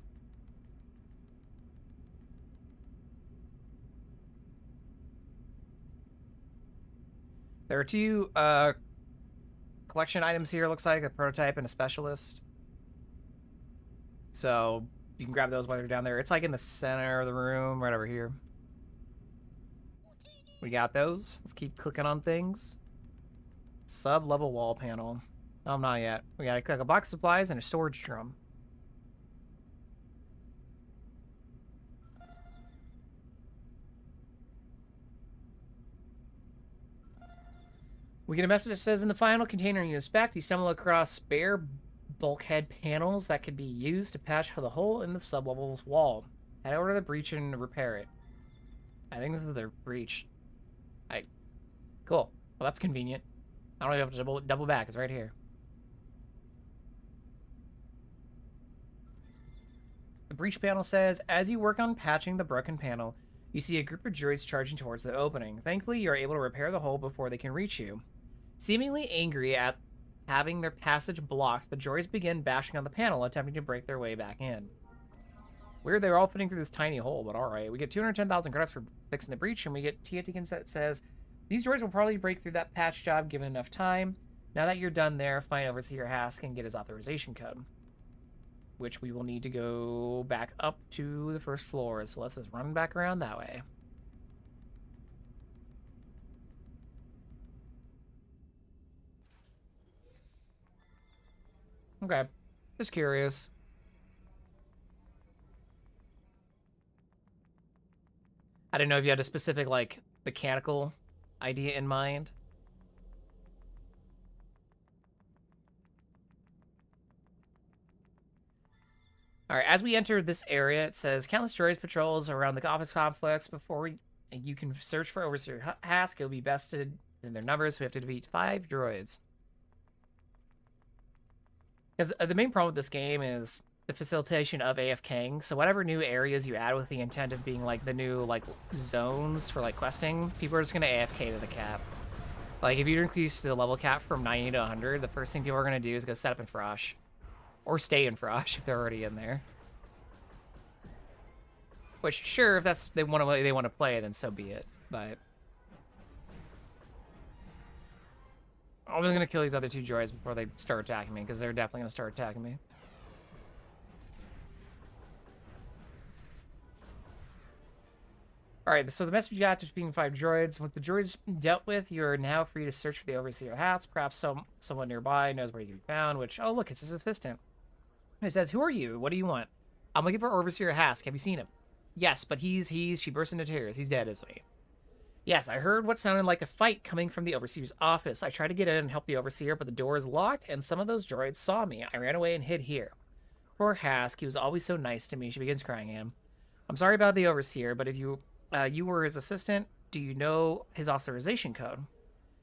There are two collection items here, looks like, a prototype and a specialist. So you can grab those while they're down there. It's like in the center of the room, right over here. We got those. Let's keep clicking on things. Sub-level wall panel. Oh, not yet. We gotta click a box of supplies and a storage drum. We get a message that says, in the final container you inspect, you stumble across spare bulkhead panels that could be used to patch the hole in the sub-level's wall. Head over to the breach and repair it. I think this is their breach. Cool. Well, that's convenient. I don't even have to double back. It's right here. The breach panel says, as you work on patching the broken panel, you see a group of droids charging towards the opening. Thankfully, you are able to repair the hole before they can reach you. Seemingly angry at having their passage blocked, the droids begin bashing on the panel, attempting to break their way back in. Weird, they're all fitting through this tiny hole, but alright. We get 210,000 credits for fixing the breach, and we get Tia Tickens that says, these droids will probably break through that patch job given enough time. Now that you're done there, find Overseer Hask and get his authorization code. Which we will need to go back up to the first floor, so let's just run back around that way. Okay, just curious. I didn't know if you had a specific, like, mechanical idea in mind. Alright, as we enter this area, it says, countless droids patrols around the office complex. Before you can search for Overseer Hask, it'll be bested in their numbers, so we have to defeat 5 droids. Because the main problem with this game is the facilitation of AFKing, so whatever new areas you add with the intent of being, like, the new, like, zones for, like, questing, people are just gonna AFK to the cap. Like, if you increase the level cap from 90 to 100, the first thing people are gonna do is go set up in Frosh. Or stay in Frosh if they're already in there. Which, sure, if that's they want to play, then so be it. But I'm just gonna kill these other 2 droids before they start attacking me, because they're definitely gonna start attacking me. Alright, so the message you got, defeating 5 droids. With the droids dealt with, you're now free to search for the Overseer Hask. Perhaps someone nearby knows where you can be found, which, oh look, it's his assistant. It says, who are you? What do you want? I'm looking for Overseer Hask. Have you seen him? Yes, but she burst into tears. He's dead, isn't he? Yes, I heard what sounded like a fight coming from the Overseer's office. I tried to get in and help the Overseer, but the door is locked, and some of those droids saw me. I ran away and hid here. Poor Hask, he was always so nice to me. She begins crying at him. I'm sorry about the Overseer, but if you were his assistant, do you know his authorization code?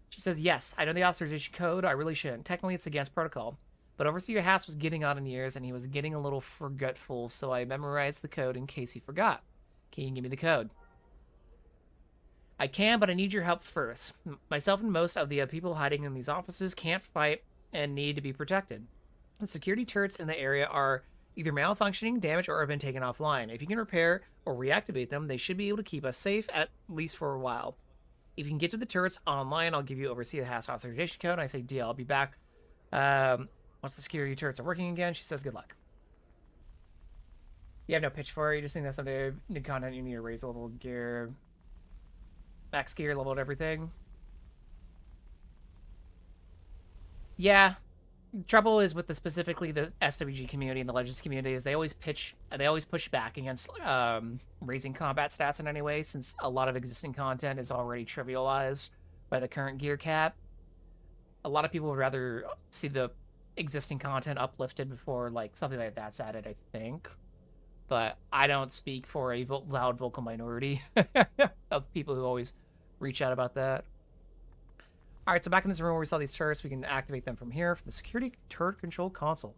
She says, yes, I know the authorization code. I really shouldn't. Technically, it's against protocol. But Overseer Hask was getting on in years, and he was getting a little forgetful, so I memorized the code in case he forgot. Can you give me the code? I can, but I need your help first. Myself and most of the people hiding in these offices can't fight and need to be protected. The security turrets in the area are either malfunctioning, damaged, or have been taken offline. If you can repair or reactivate them, they should be able to keep us safe, at least for a while. If you can get to the turrets online, I'll give you oversee the Hask authorization code. I say, deal, I'll be back. Once the security turrets are working again, she says, good luck. You have no pitch for it. You just think that's someday new content you need to raise a level of gear. Max gear, level and everything. Yeah. Trouble is with specifically the SWG community and the Legends community is they always push back against raising combat stats in any way, since a lot of existing content is already trivialized by the current gear cap. A lot of people would rather see the existing content uplifted before like something like that's added, I think. But I don't speak for a loud vocal minority of people who always reach out about that. All right, so back in this room where we saw these turrets, we can activate them from here, from the security turret control console.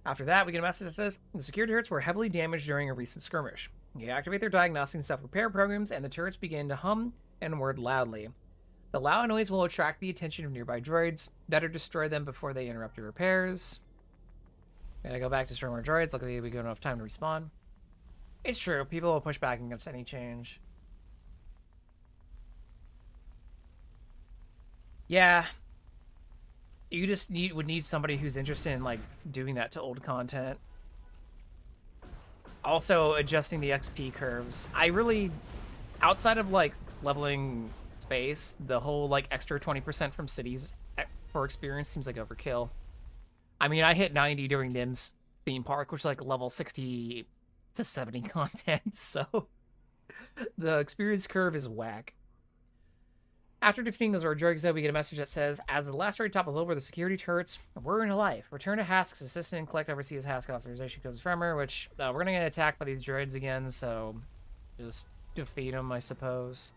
After that, we get a message that says, the security turrets were heavily damaged during a recent skirmish. You activate their diagnostic and self-repair programs, and the turrets begin to hum and whir loudly. The loud noise will attract the attention of nearby droids. Better destroy them before they interrupt your repairs. Gotta go back to destroy more droids. Luckily, we get enough time to respawn. It's true, people will push back against any change. Yeah. You just would need somebody who's interested in, like, doing that to old content. Also, adjusting the XP curves. I really, outside of, like, leveling space, the whole, like, extra 20% from cities for experience seems like overkill. I mean, I hit 90 during NIMS theme park, which is, like, level 60 to 70 content, so the experience curve is whack. After defeating those droids, though, we get a message that says, as the last droid topples over, the security turrets were in life. Return to Hask's assistant and collect overseas Hask authorization codes from her, which we're going to get attacked by these droids again, so just defeat them, I suppose.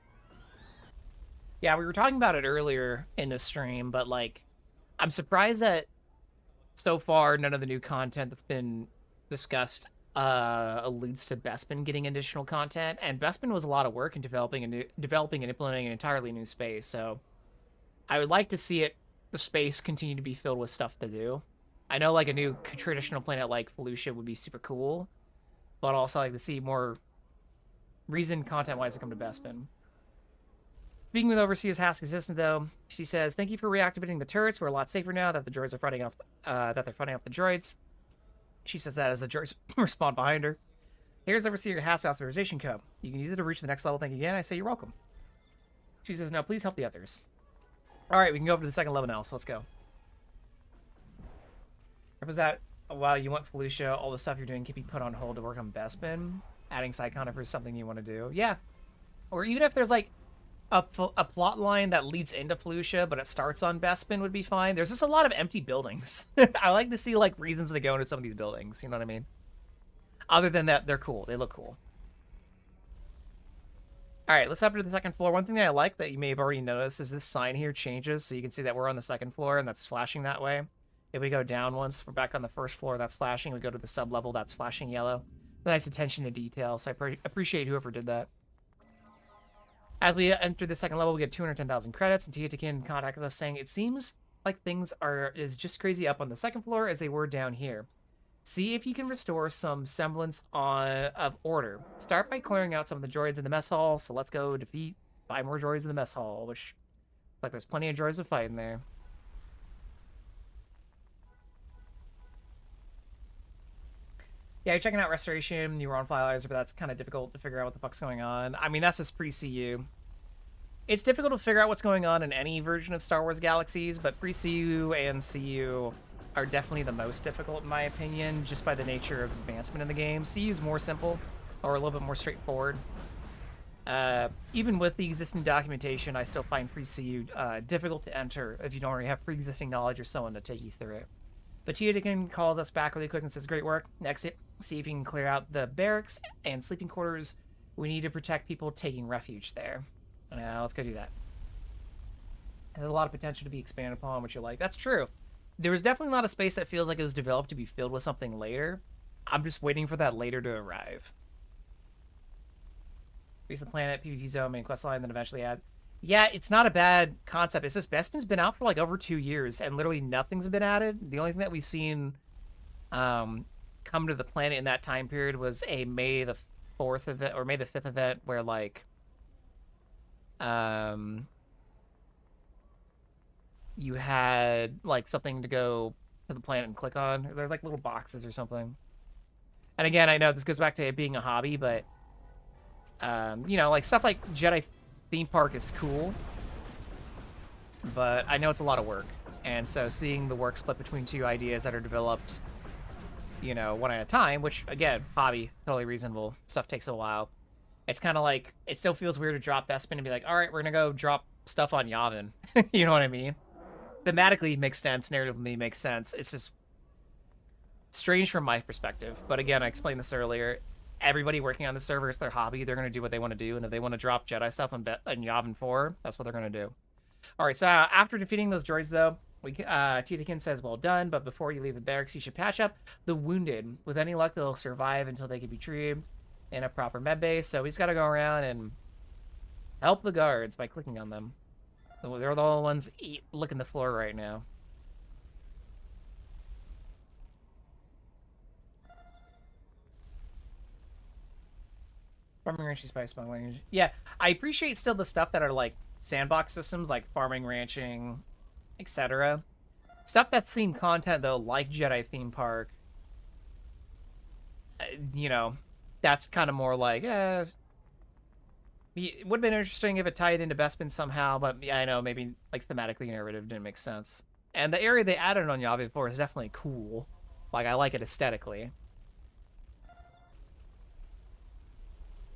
Yeah, we were talking about it earlier in the stream, but, like, I'm surprised that so far none of the new content that's been discussed alludes to Bespin getting additional content, and Bespin was a lot of work in developing and implementing an entirely new space. So I would like to see the space continue to be filled with stuff to do. I know like a new traditional planet like Felucia would be super cool, but also like to see more reason content-wise to come to Bespin. Speaking with Overseer's Hask assistant, though, she says, "Thank you for reactivating the turrets. We're a lot safer now that the droids are fighting off. That they're fighting off the droids." She says that as the droids respond behind her. Here's Overseer Hask authorization code. You can use it to reach the next level. Thank you again. I say you're welcome. She says, "Now please help the others." All right, we can go over to the second level now. So let's go. What was that? While you want Felucia, all the stuff you're doing can be put on hold to work on Bespin. Adding side content for something you want to do. Yeah. Or even if there's like a plot line that leads into Felucia, but it starts on Bespin would be fine. There's just a lot of empty buildings. I like to see like reasons to go into some of these buildings. You know what I mean? Other than that, they're cool. They look cool. All right, let's up to the second floor. One thing that I like that you may have already noticed is this sign here changes. So you can see that we're on the second floor and that's flashing that way. If we go down once, we're back on the first floor, that's flashing. We go to the sub-level, that's flashing yellow. Nice attention to detail, so I appreciate whoever did that. As we enter the second level, we get 210,000 credits, and Tiatikin contacted us saying, "It seems like things is just crazy up on the second floor as they were down here. See if you can restore some semblance of order. Start by clearing out some of the droids in the mess hall, so let's go defeat 5 more droids in the mess hall," which looks like there's plenty of droids to fight in there. Yeah, you're checking out Restoration, you were on Flylizer, but that's kind of difficult to figure out what the fuck's going on. I mean, that's just pre-CU. It's difficult to figure out what's going on in any version of Star Wars Galaxies, but pre-CU and CU are definitely the most difficult, in my opinion, just by the nature of advancement in the game. CU's more simple, or a little bit more straightforward. Even with the existing documentation, I still find pre-CU difficult to enter if you don't already have pre-existing knowledge or someone to take you through it. But Tiatikin calls us back really quick and says, "Great work. Next, see if you can clear out the barracks and sleeping quarters. We need to protect people taking refuge there." Let's go do that. There's a lot of potential to be expanded upon, which you like. That's true. There was definitely a lot of space that feels like it was developed to be filled with something later. I'm just waiting for that later to arrive. Increase the planet, PvP zone, main quest line, then eventually add. Yeah, it's not a bad concept. It's just Bespin's been out for like over 2 years, and literally nothing's been added. The only thing that we've seen come to the planet in that time period was a May the 4th event or May the 5th event where like you had like something to go to the planet and click on. They're like little boxes or something. And again, I know this goes back to it being a hobby, but you know, like stuff like Jedi theme park is cool, but I know it's a lot of work. And so seeing the work split between two ideas that are developed, you know, one at a time, which again, hobby, totally reasonable. Stuff takes a while. It's kind of like, it still feels weird to drop Bespin and be like, all right, we're going to go drop stuff on Yavin. You know what I mean? Thematically makes sense, narratively makes sense. It's just strange from my perspective. But again, I explained this earlier. Everybody working on the server, it's their hobby. They're going to do what they want to do. And if they want to drop Jedi stuff on Yavin 4, that's what they're going to do. All right, so after defeating those droids, though, Titakin says, well done, but before you leave the barracks, you should patch up the wounded. With any luck, they'll survive until they can be treated in a proper med base. So we just got to go around and help the guards by clicking on them. They're the only ones licking the floor right now. Farming ranching, spice smuggling. Yeah, I appreciate still the stuff that are like sandbox systems, like farming, ranching, etc. Stuff that's theme content, though, like Jedi Theme Park, you know, that's kind of more like, it would have been interesting if it tied into Bespin somehow, but yeah, I know, maybe like thematically narrative didn't make sense. And the area they added on Yavin 4 is definitely cool. Like, I like it aesthetically.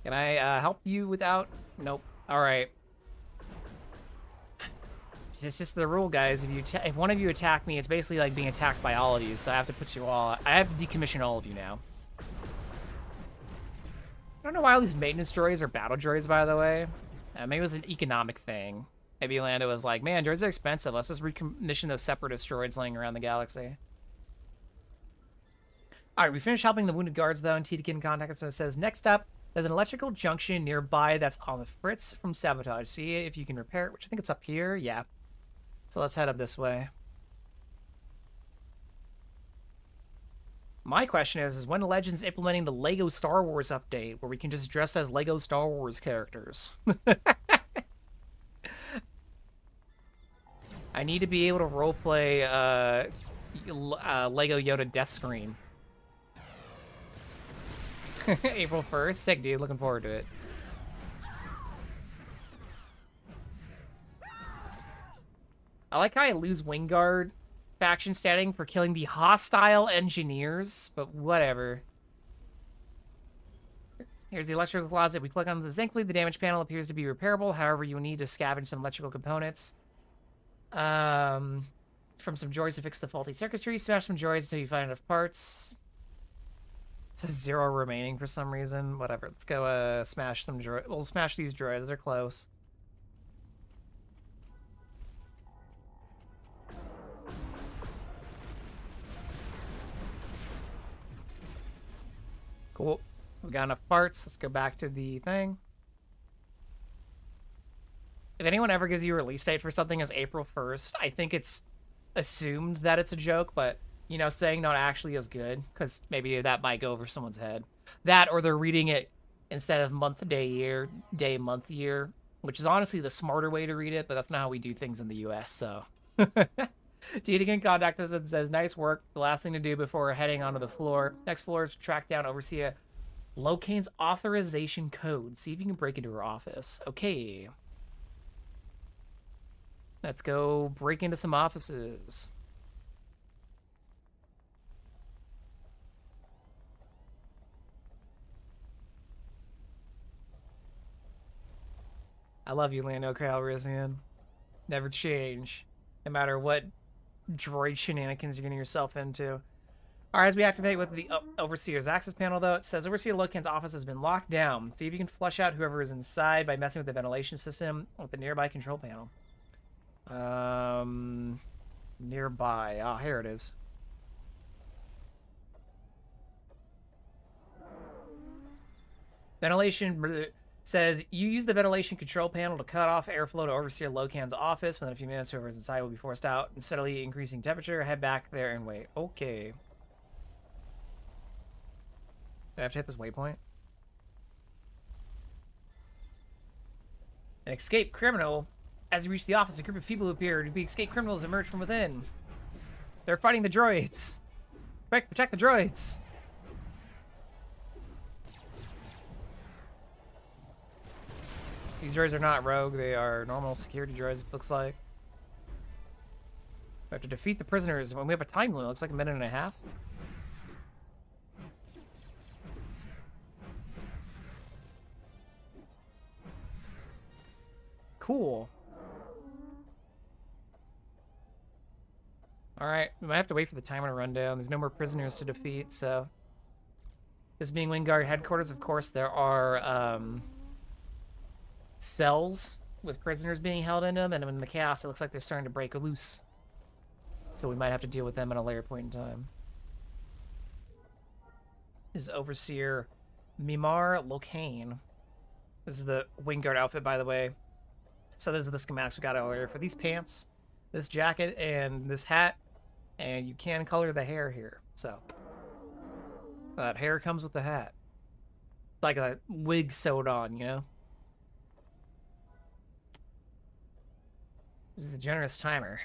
Can I help you without? Nope. All right. It's just the rule, guys. If one of you attack me, it's basically like being attacked by all of you. So I have to put you all. I have to decommission all of you now. I don't know why all these maintenance droids are battle droids, by the way. Maybe it was an economic thing. Maybe Lando was like, man, droids are expensive. Let's just recommission those separatist droids laying around the galaxy. All right, we finished helping the wounded guards, though, and Titakin contacts us and says, next up, there's an electrical junction nearby that's on the fritz from sabotage. See if you can repair it, which I think it's up here. Yeah. So let's head up this way. My question is when Legends implementing the Lego Star Wars update where we can just dress as Lego Star Wars characters? I need to be able to roleplay Lego Yoda death screen. April 1st? Sick, dude. Looking forward to it. I like how I lose Wingguard faction standing for killing the hostile engineers, but whatever. Here's the electrical closet. We click on this. Thankfully, the damage panel appears to be repairable. However, you will need to scavenge some electrical components. From some droids to fix the faulty circuitry. Smash some droids until you find enough parts. It says 0 remaining for some reason. Whatever. Let's go smash some droids. We'll smash these droids. They're close. Cool. We got enough parts. Let's go back to the thing. If anyone ever gives you a release date for something as April 1st, I think it's assumed that it's a joke, but, you know, saying not actually is good, because maybe that might go over someone's head. That, or they're reading it instead of month, day, year, day, month, year, which is honestly the smarter way to read it, but that's not how we do things in the US, so. Titakin contacts us and says, nice work. The last thing to do before heading onto the floor. Next floor is to track down Overseer Locane's authorization code. See if you can break into her office. Okay. Let's go break into some offices. I love you, Lando Calrissian. Never change. No matter what droid shenanigans you're getting yourself into. Alright, as we activate with the Overseer's access panel, though, it says Overseer Locane's office has been locked down. See if you can flush out whoever is inside by messing with the ventilation system with the nearby control panel. Nearby. Ah, here it is. Ventilation Says, you use the ventilation control panel to cut off airflow to Overseer Locan's office. Within a few minutes, whoever's inside will be forced out and steadily increasing temperature. Head back there and wait. Okay. Do I have to hit this waypoint? An escaped criminal. As you reach the office, a group of people appear to be escaped criminals emerge from within. They're fighting the droids. Quick, protect the droids. These droids are not rogue, they are normal security droids, it looks like. We have to defeat the prisoners when we have a time limit. Looks like a minute and a half. Cool. Alright, we might have to wait for the timer to run down. There's no more prisoners to defeat, so... This being Wingguard headquarters, of course, there are, cells with prisoners being held in them, and in the chaos, it looks like they're starting to break loose. So we might have to deal with them at a later point in time. This is Overseer Mimar Locane. This is the Wingguard outfit, by the way. So those are the schematics we got earlier for these pants, this jacket, and this hat. And you can color the hair here. So that hair comes with the hat. It's like a wig sewed on, you know? This is a generous timer.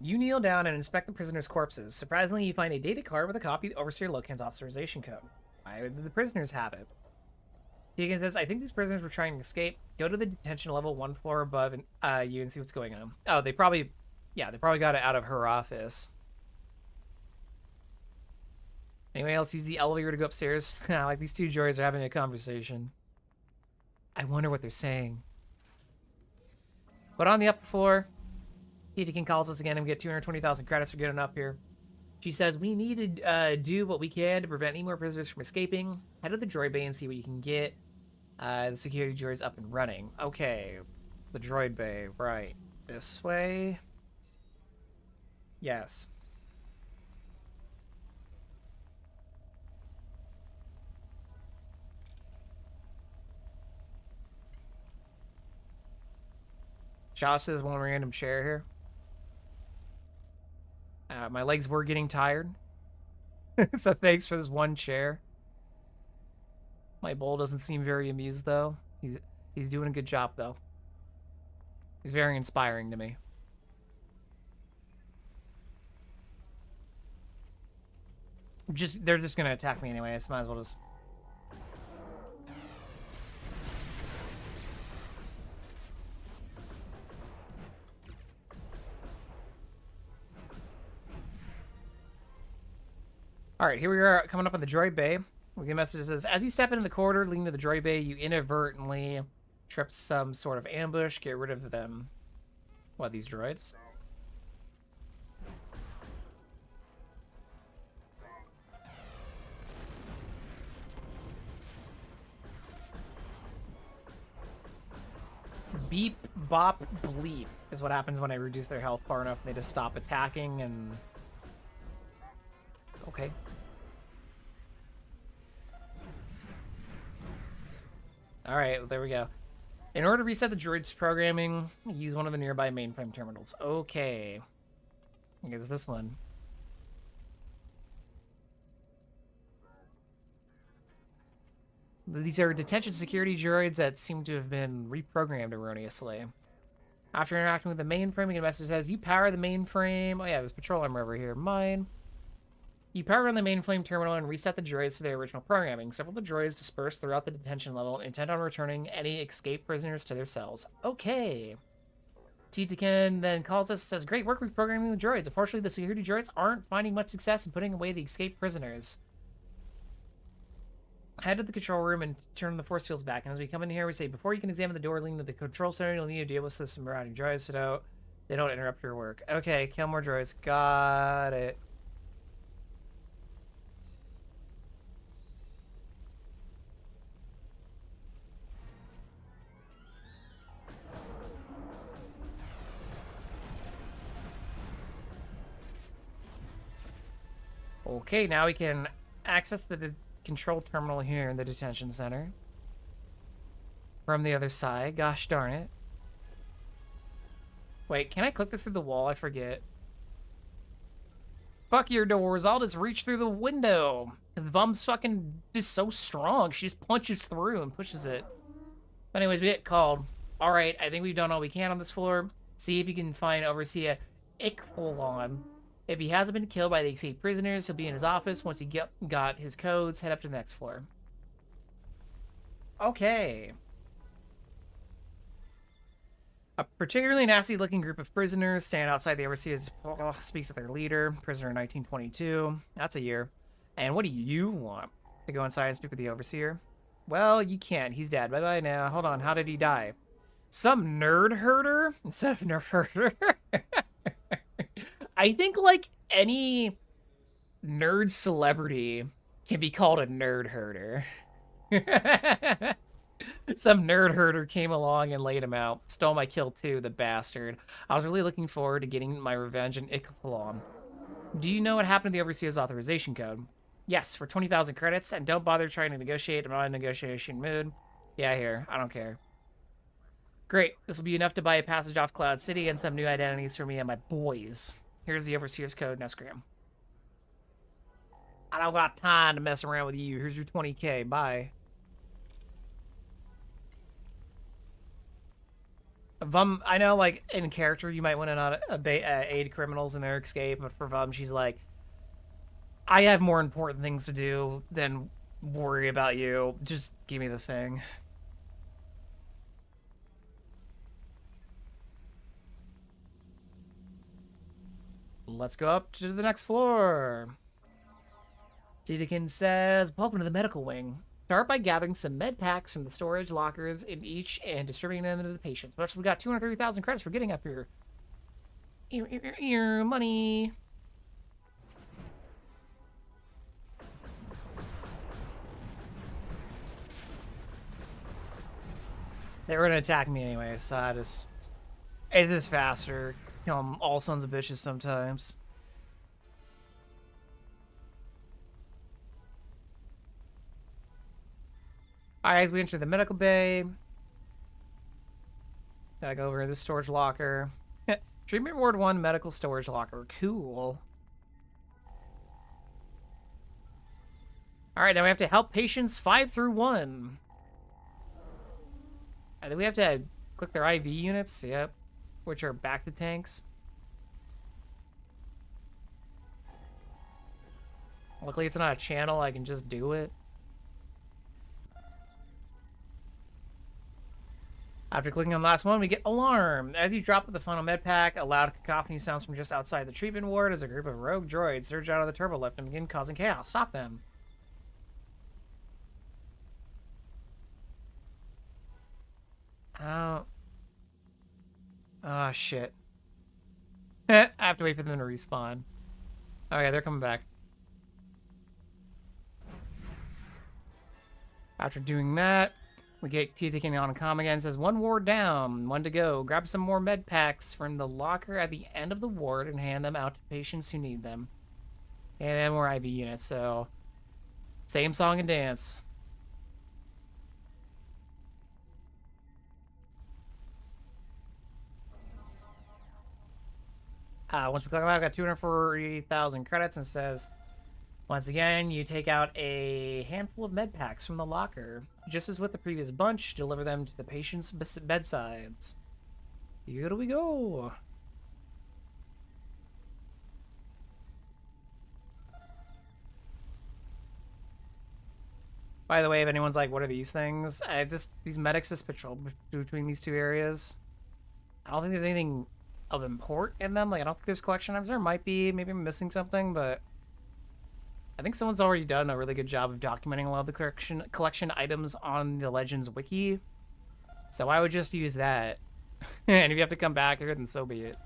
You kneel down and inspect the prisoners' corpses. Surprisingly, you find a data card with a copy of Overseer Locan's authorization code. Why would the prisoners have it? Deacon says, I think these prisoners were trying to escape. Go to the detention level 1 floor above and you and see what's going on. Oh, they probably got it out of her office. Anyone else use the elevator to go upstairs? Like these two droids are having a conversation. I wonder what they're saying. But on the upper floor, Deacon calls us again and we get 220,000 credits for getting up here. She says, we need to do what we can to prevent any more prisoners from escaping. Head to the droid bay and see what you can get. The security droid's up and running. Okay, the droid bay, right. This way? Yes. Josh says one random chair here. My legs were getting tired. So thanks for this one chair. My bull doesn't seem very amused, though. He's doing a good job, though. He's very inspiring to me. They're just gonna attack me anyway, so might as well just... Alright, here we are coming up on the droid bay. We get a message that says, as you step into the corridor leading to the droid bay, you inadvertently trip some sort of ambush. Get rid of them. What, these droids? Beep, bop, bleep is what happens when I reduce their health far enough and they just stop attacking and... Okay. Alright, well, there we go. In order to reset the droid's programming, use one of the nearby mainframe terminals. Okay. I guess this one. These are detention security droids that seem to have been reprogrammed erroneously. After interacting with the mainframe, you get a message that says, you power the mainframe. Oh yeah, there's patrol armor over here. Mine. You power on the mainframe terminal and reset the droids to their original programming. Several of the droids dispersed throughout the detention level, intent on returning any escaped prisoners to their cells. Okay. Titakin then calls us and says, great work reprogramming the droids. Unfortunately, the security droids aren't finding much success in putting away the escaped prisoners. Head to the control room and turn the force fields back. And as we come in here, we say, before you can examine the door leading to the control center, you'll need to deal with some marauding droids so they don't interrupt your work. Okay, kill more droids. Got it. Okay, now we can access the control terminal here in the detention center. From the other side. Gosh darn it. Wait, can I click this through the wall? I forget. Fuck your doors. I'll just reach through the window. Because Vum's fucking just so strong. She just punches through and pushes it. But anyways, we get called. Alright, I think we've done all we can on this floor. See if you can find Overseer Ichthlon. If he hasn't been killed by the escaped prisoners, he'll be in his office. Once he got his codes, head up to the next floor. Okay. A particularly nasty-looking group of prisoners stand outside the Overseer's speak to their leader, prisoner 1922. That's a year. And what do you want? To go inside and speak with the Overseer? Well, you can't. He's dead. Bye-bye now. Hold on. How did he die? Some nerd herder? Instead of nerf herder. I think, like, any nerd celebrity can be called a nerd herder. Some nerd herder came along and laid him out. Stole my kill too, the bastard. I was really looking forward to getting my revenge in Ichthlon. Do you know what happened to the Overseer's authorization code? Yes, for 20,000 credits, and don't bother trying to negotiate. I'm not in negotiation mood. Yeah, here. I don't care. Great. This will be enough to buy a passage off Cloud City and some new identities for me and my boys. Here's the Overseer's code, Nesgram. I don't got time to mess around with you. Here's your 20K. Bye. Vum, I know, like, in character, you might want to not aid criminals in their escape, but for Vum, she's like, I have more important things to do than worry about you. Just give me the thing. Let's go up to the next floor. Dedekin says, welcome to the medical wing. Start by gathering some med packs from the storage lockers in each and distributing them to the patients. But we got 230,000 credits for getting up here. Money. They were gonna attack me anyway, so I just... It's just faster. Kill them all sons of bitches sometimes. Alright, as we enter the medical bay. Gotta go over to the storage locker. Treatment Ward 1 medical storage locker. Cool. Alright, then we have to help patients 5 through 1. And then we have to click their IV units. Yep. Which are back to tanks. Luckily, it's not a channel. I can just do it. After clicking on the last one, we get alarm. As you drop the final med pack, a loud cacophony sounds from just outside the treatment ward as a group of rogue droids surge out of the turbo lift and begin causing chaos. Stop them. Oh. Oh, shit. I have to wait for them to respawn. Oh, yeah, they're coming back. After doing that, we get Tia taking on comm again. Says, 1 ward down, 1 to go. Grab some more med packs from the locker at the end of the ward and hand them out to patients who need them. And then more IV units, so... Same song and dance. Once we click on that, I've got 240,000 credits and says, once again, you take out a handful of med packs from the locker. Just as with the previous bunch, deliver them to the patient's bedsides. Here we go. By the way, if anyone's like, what are these things? These medics just patrol between these two areas. I don't think there's anything of import in them. Like, I don't think there's collection items. There might be. Maybe I'm missing something, but I think someone's already done a really good job of documenting a lot of the collection items on the Legends wiki. So I would just use that. And if you have to come back here, then so be it.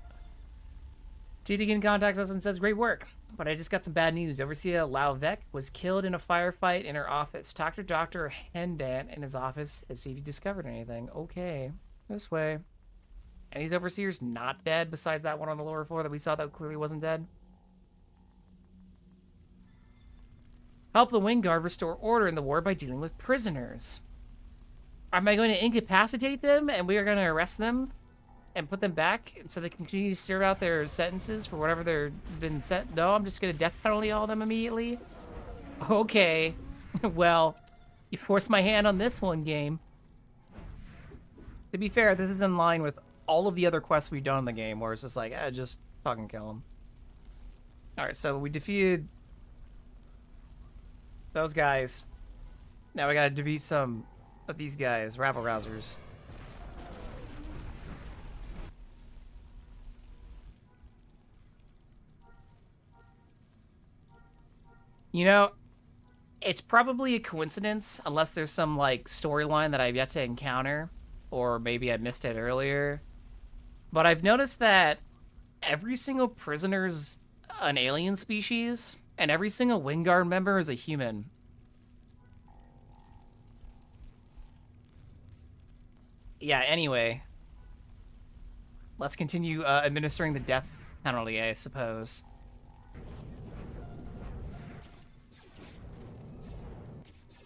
Titigan contacts us and says, great work. But I just got some bad news. Overseer Lauvek was killed in a firefight in her office. Talk to Dr. Hendan in his office and see if he discovered anything. Okay, this way. And these overseers not dead besides that one on the lower floor that we saw that clearly wasn't dead? Help the Wingguard restore order in the ward by dealing with prisoners. Am I going to incapacitate them and we are going to arrest them and put them back so they can continue to serve out their sentences for whatever they've been sent? No, I'm just going to death penalty all of them immediately. Okay. Well, you forced my hand on this one, game. To be fair, this is in line with all of the other quests we've done in the game, where it's just like, just fucking kill them. Alright, so we defeated those guys. Now we gotta defeat some of these guys, rabble-rousers. You know, it's probably a coincidence, unless there's some, like, storyline that I've yet to encounter, or maybe I missed it earlier. But I've noticed that every single prisoner's an alien species, and every single Wingguard member is a human. Yeah, anyway. Let's continue administering the death penalty, I suppose.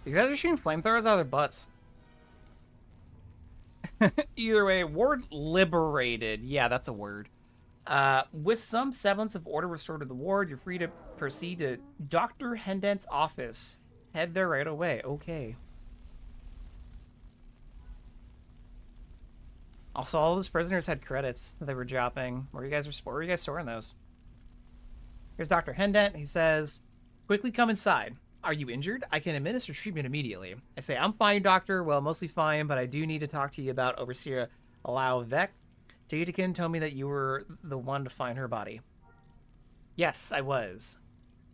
These guys are shooting flamethrowers out of their butts. Either way, ward liberated. Yeah, that's a word. With some semblance of order restored to the ward, you're free to proceed to Dr. Hendent's office. Head there right away. Okay. Also, all those prisoners had credits that they were dropping. Where are you guys storing those? Here's Dr. Hendent. He says, quickly come inside. Are you injured? I can administer treatment immediately. I say, I'm fine, doctor. Well, mostly fine, but I do need to talk to you about Overseer Alao Vec. Taytikin told me that you were the one to find her body. Yes, I was.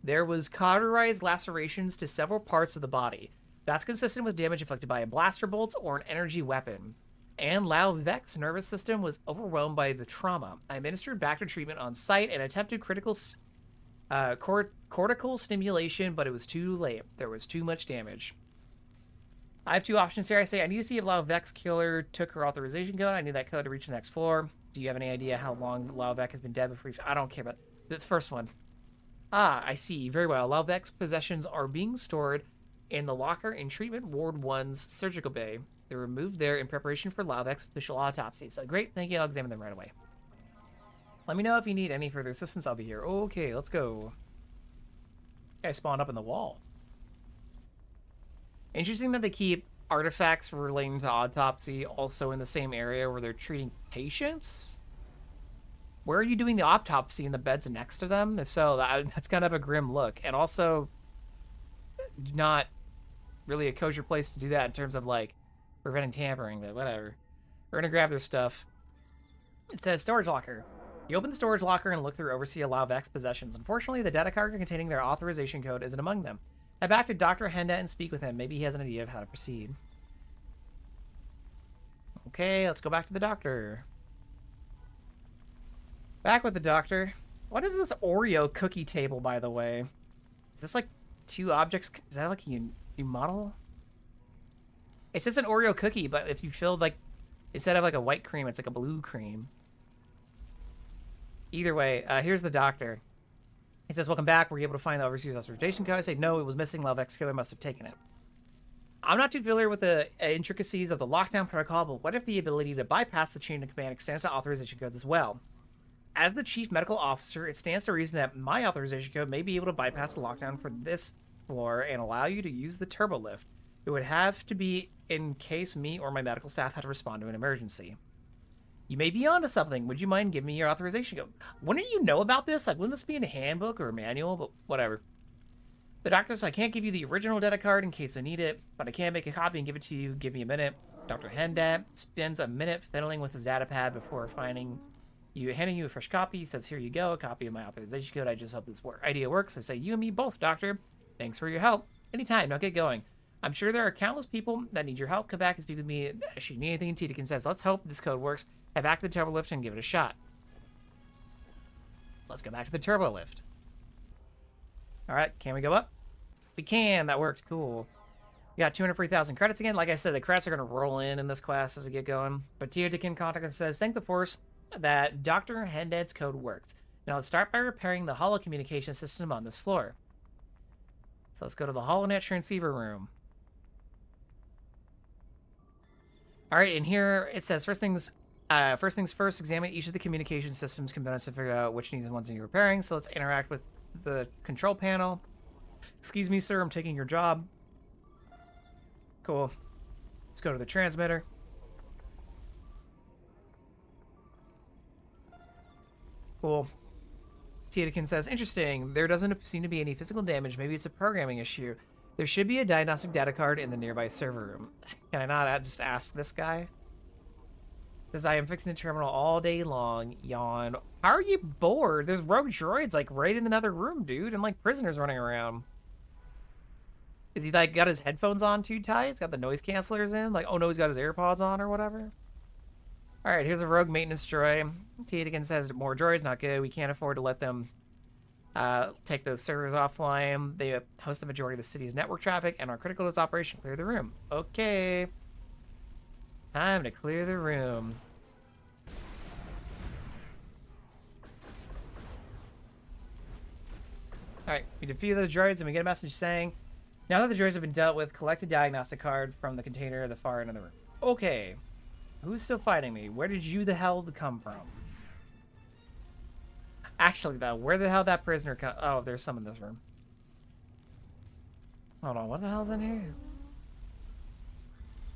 There was cauterized lacerations to several parts of the body. That's consistent with damage inflicted by a blaster bolt or an energy weapon. And Lao Vec's nervous system was overwhelmed by the trauma. I administered Bacter treatment on site and attempted cortical stimulation, but it was too late. There was too much damage. I have two options here. I say, I need to see if Lao Vec's killer took her authorization code. I need that code to reach the next floor. Do you have any idea how long Lao Vec has been dead before I don't care about this first one. Ah, I see. Very well. Lao Vec's possessions are being stored in the locker in Treatment Ward 1's surgical bay. They were moved there in preparation for Lao Vec's official autopsy. So great, thank you. I'll examine them right away. Let me know if you need any further assistance. I'll be here. Okay, let's go. Guy spawned up in the wall. Interesting that they keep artifacts relating to autopsy also in the same area where they're treating patients. Where are you doing the autopsy? In the beds next to them? If so, that's kind of a grim look. And also, not really a kosher place to do that in terms of, like, preventing tampering, but whatever. We're gonna grab their stuff. It says storage locker. You open the storage locker and look through Overseer Lao Vec's possessions. Unfortunately, the data card containing their authorization code isn't among them. Head back to Dr. Hendent and speak with him. Maybe he has an idea of how to proceed. Okay, let's go back to the doctor. Back with the doctor. What is this Oreo cookie table, by the way? Is this like two objects? Is that like a new model? It's just an Oreo cookie, but if you filled like, instead of like a white cream, it's like a blue cream. Either way, here's the doctor. He says, welcome back. Were you able to find the Overseer's authorization code? I say, no, it was missing. Lao Vec's killer must have taken it. I'm not too familiar with the intricacies of the lockdown protocol, but what if the ability to bypass the chain of command extends to authorization codes as well? As the chief medical officer, it stands to reason that my authorization code may be able to bypass the lockdown for this floor and allow you to use the turbo lift. It would have to be in case me or my medical staff had to respond to an emergency. You may be onto something. Would you mind giving me your authorization code? Wouldn't you know about this? Like, wouldn't this be in a handbook or a manual? But whatever. The doctor says, I can't give you the original data card in case I need it, but I can make a copy and give it to you. Give me a minute. Dr. Hendent spends a minute fiddling with his data pad before handing you a fresh copy. He says, here you go, a copy of my authorization code. I just hope this idea works. I say, you and me both, doctor. Thanks for your help. Anytime, now get going. I'm sure there are countless people that need your help. Come back and speak with me should you need anything. Taytikin says, let's hope this code works. Head back to the turbo lift and give it a shot. Let's go back to the turbo lift. All right, can we go up? We can. That worked. Cool. We got 240,000 credits again. Like I said, the credits are going to roll in this class as we get going. But Taytikin contacts and says, thank the Force that Dr. Hendent's code works. Now let's start by repairing the holo communication system on this floor. So let's go to the HoloNet transceiver room. All right, and here it says first things first, examine each of the communication systems components to figure out which needs and ones you're repairing. So let's interact with the control panel. Excuse me, sir, I'm taking your job. Cool. Let's go to the transmitter. Cool. Tietikin says, interesting. There doesn't seem to be any physical damage. Maybe it's a programming issue. There should be a diagnostic data card in the nearby server room. Can I not just ask this guy? Says, I am fixing the terminal all day long. Yawn. How are you bored? There's rogue droids, like, right in another room, dude, and, like, prisoners running around. Is he, like, got his headphones on too tight? He's got the noise cancelers in? Like, oh no, he's got his AirPods on or whatever? Alright, here's a rogue maintenance droid. Tietikin says, more droids, not good. We can't afford to let them take those servers offline. They host the majority of the city's network traffic and are critical to its operation. Clear the room. Okay. Time to clear the room. Alright, we defeat those droids and we get a message saying, now that the droids have been dealt with, collect a diagnostic card from the container at the far end of the room. Okay. Who's still fighting me? Where did you the hell come from? Actually, though, where the hell that prisoner come? Oh, there's some in this room. Hold on, what the hell's in here?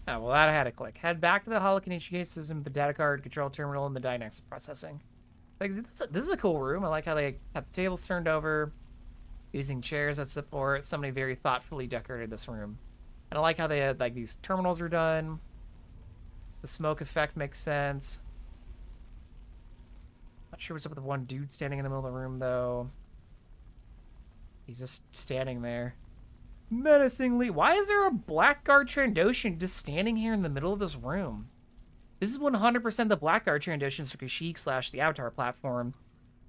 Oh, well, that I had to click. Head back to the holo-communication system, the data card, control terminal, and the diagnostic processing. Like, this is a cool room. I like how they have the tables turned over, using chairs that support. Somebody very thoughtfully decorated this room. And I like how they had, like, these terminals are done. The smoke effect makes sense. Not sure what's up with the one dude standing in the middle of the room, though. He's just standing there. Menacingly. Why is there a Blackguard Trandoshan just standing here in the middle of this room? This is 100% the Blackguard Trandoshans for Kashyyyk / the Avatar platform.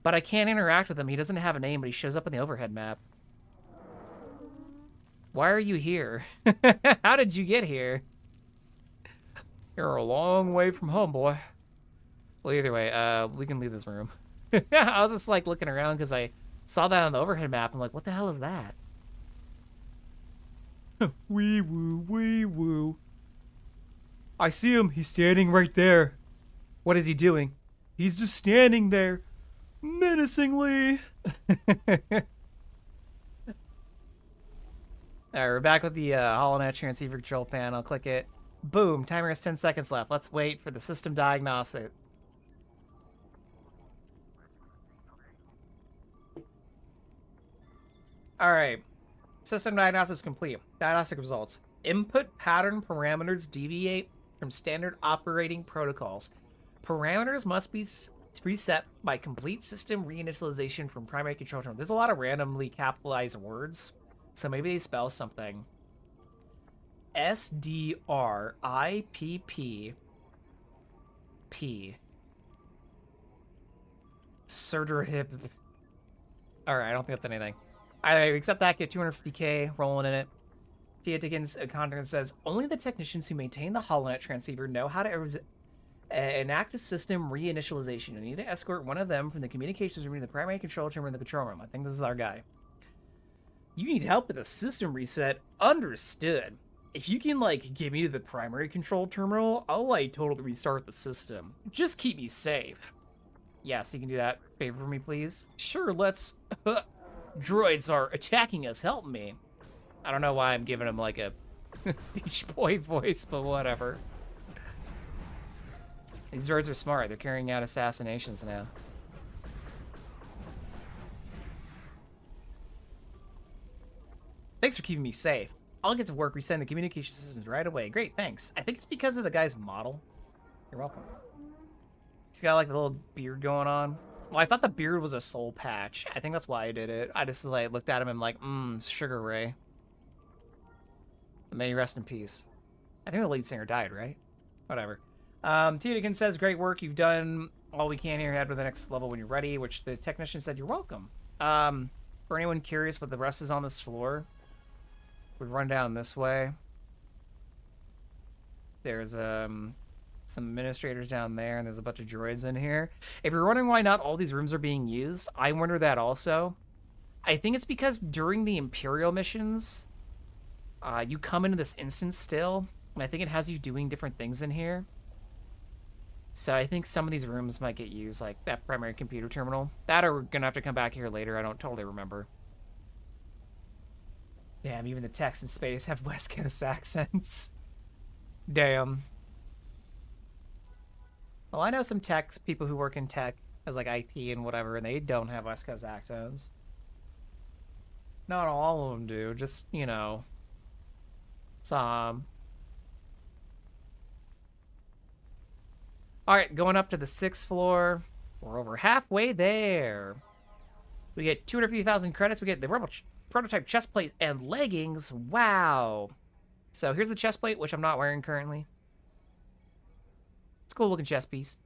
But I can't interact with him. He doesn't have a name, but he shows up in the overhead map. Why are you here? How did you get here? You're a long way from home, boy. Well, either way, we can leave this room. I was just, like, looking around because I saw that on the overhead map. I'm like, what the hell is that? Wee woo, wee woo. I see him. He's standing right there. What is he doing? He's just standing there. Menacingly. Alright, we're back with the HoloNet transceiver control panel. Click it. Boom. Timer has 10 seconds left. Let's wait for the system diagnostic. Alright. System diagnosis complete. Diagnostic results. Input pattern parameters deviate from standard operating protocols. Parameters must be reset by complete system reinitialization from primary control terminal. There's a lot of randomly capitalized words, so maybe they spell something. SDRIPP P. Surderhip. Alright, I don't think that's anything. Alright, accept that, get 250k rolling in it. Tietikin's content says, only the technicians who maintain the HoloNet transceiver know how to enact a system reinitialization. You need to escort one of them from the communications room to the primary control terminal in the control room. I think this is our guy. You need help with a system reset? Understood. If you can, like, get me to the primary control terminal, I'll, like, totally restart the system. Just keep me safe. Yes, you can do that. Favor for me, please? Sure, let's... Droids are attacking us. Help me. I don't know why I'm giving him, like, a Beach Boy voice, but whatever. These droids are smart. They're carrying out assassinations now. Thanks for keeping me safe. I'll get to work resetting the communication systems right away. Great, thanks. I think it's because of the guy's model. You're welcome. He's got, like, a little beard going on. Well, I thought the beard was a soul patch. I think that's why I did it. I just, like, looked at him and like, Sugar Ray. May he rest in peace. I think the lead singer died, right? Whatever. Tietikin says, great work. You've done all we can here. Head to the next level when you're ready, which the technician said, you're welcome. For anyone curious what the rest is on this floor, we run down this way. There's some administrators down there, and there's a bunch of droids in here. If you're wondering why not all these rooms are being used, I wonder that also. I think it's because during the Imperial missions, you come into this instance still, and I think it has you doing different things in here. So I think some of these rooms might get used, like that primary computer terminal. That or we're gonna have to come back here later. I don't totally remember. Damn, even the techs in space have West Coast accents. Damn. Well, I know some techs, people who work in tech as like IT and whatever, and they don't have West Coast accents. Not all of them do, just, you know, some. All right, going up to the 6th floor. We're over halfway there. We get 250,000 credits. We get the Rebel prototype chest plate and leggings. Wow. So here's the chest plate, which I'm not wearing currently. It's a cool looking chest piece.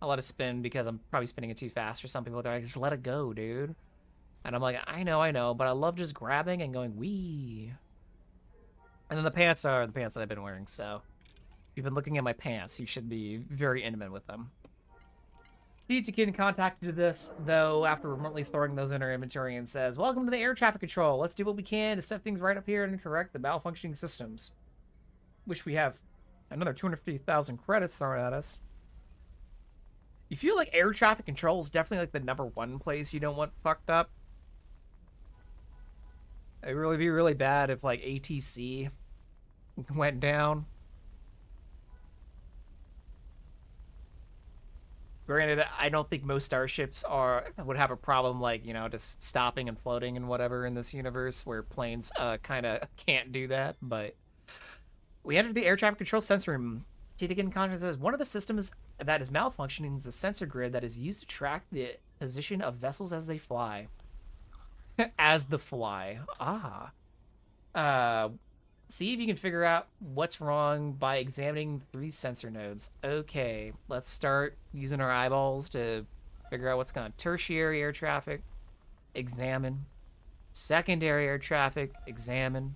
I'll let it spin because I'm probably spinning it too fast or some people. They're like, just let it go, dude. And I'm like, I know, but I love just grabbing and going, wee. And then the pants are the pants that I've been wearing, so if you've been looking at my pants, you should be very intimate with them. Need to get in contact to this, though, after remotely throwing those in our inventory and says, welcome to the air traffic control. Let's do what we can to set things right up here and correct the malfunctioning systems. Wish we have another 250,000 credits thrown at us. You feel like air traffic control is definitely like the #1 place you don't want fucked up. It'd really be really bad if like ATC went down. Granted, I don't think most starships would have a problem like, you know, just stopping and floating and whatever in this universe where planes kind of can't do that. But we entered the air traffic control sensor room. Titigan Contra says one of the systems that is malfunctioning is the sensor grid that is used to track the position of vessels as they fly. As the fly. Ah. See if you can figure out what's wrong by examining 3 sensor nodes. Okay, let's start using our eyeballs to figure out what's going on. Tertiary air traffic, examine. Secondary air traffic, examine.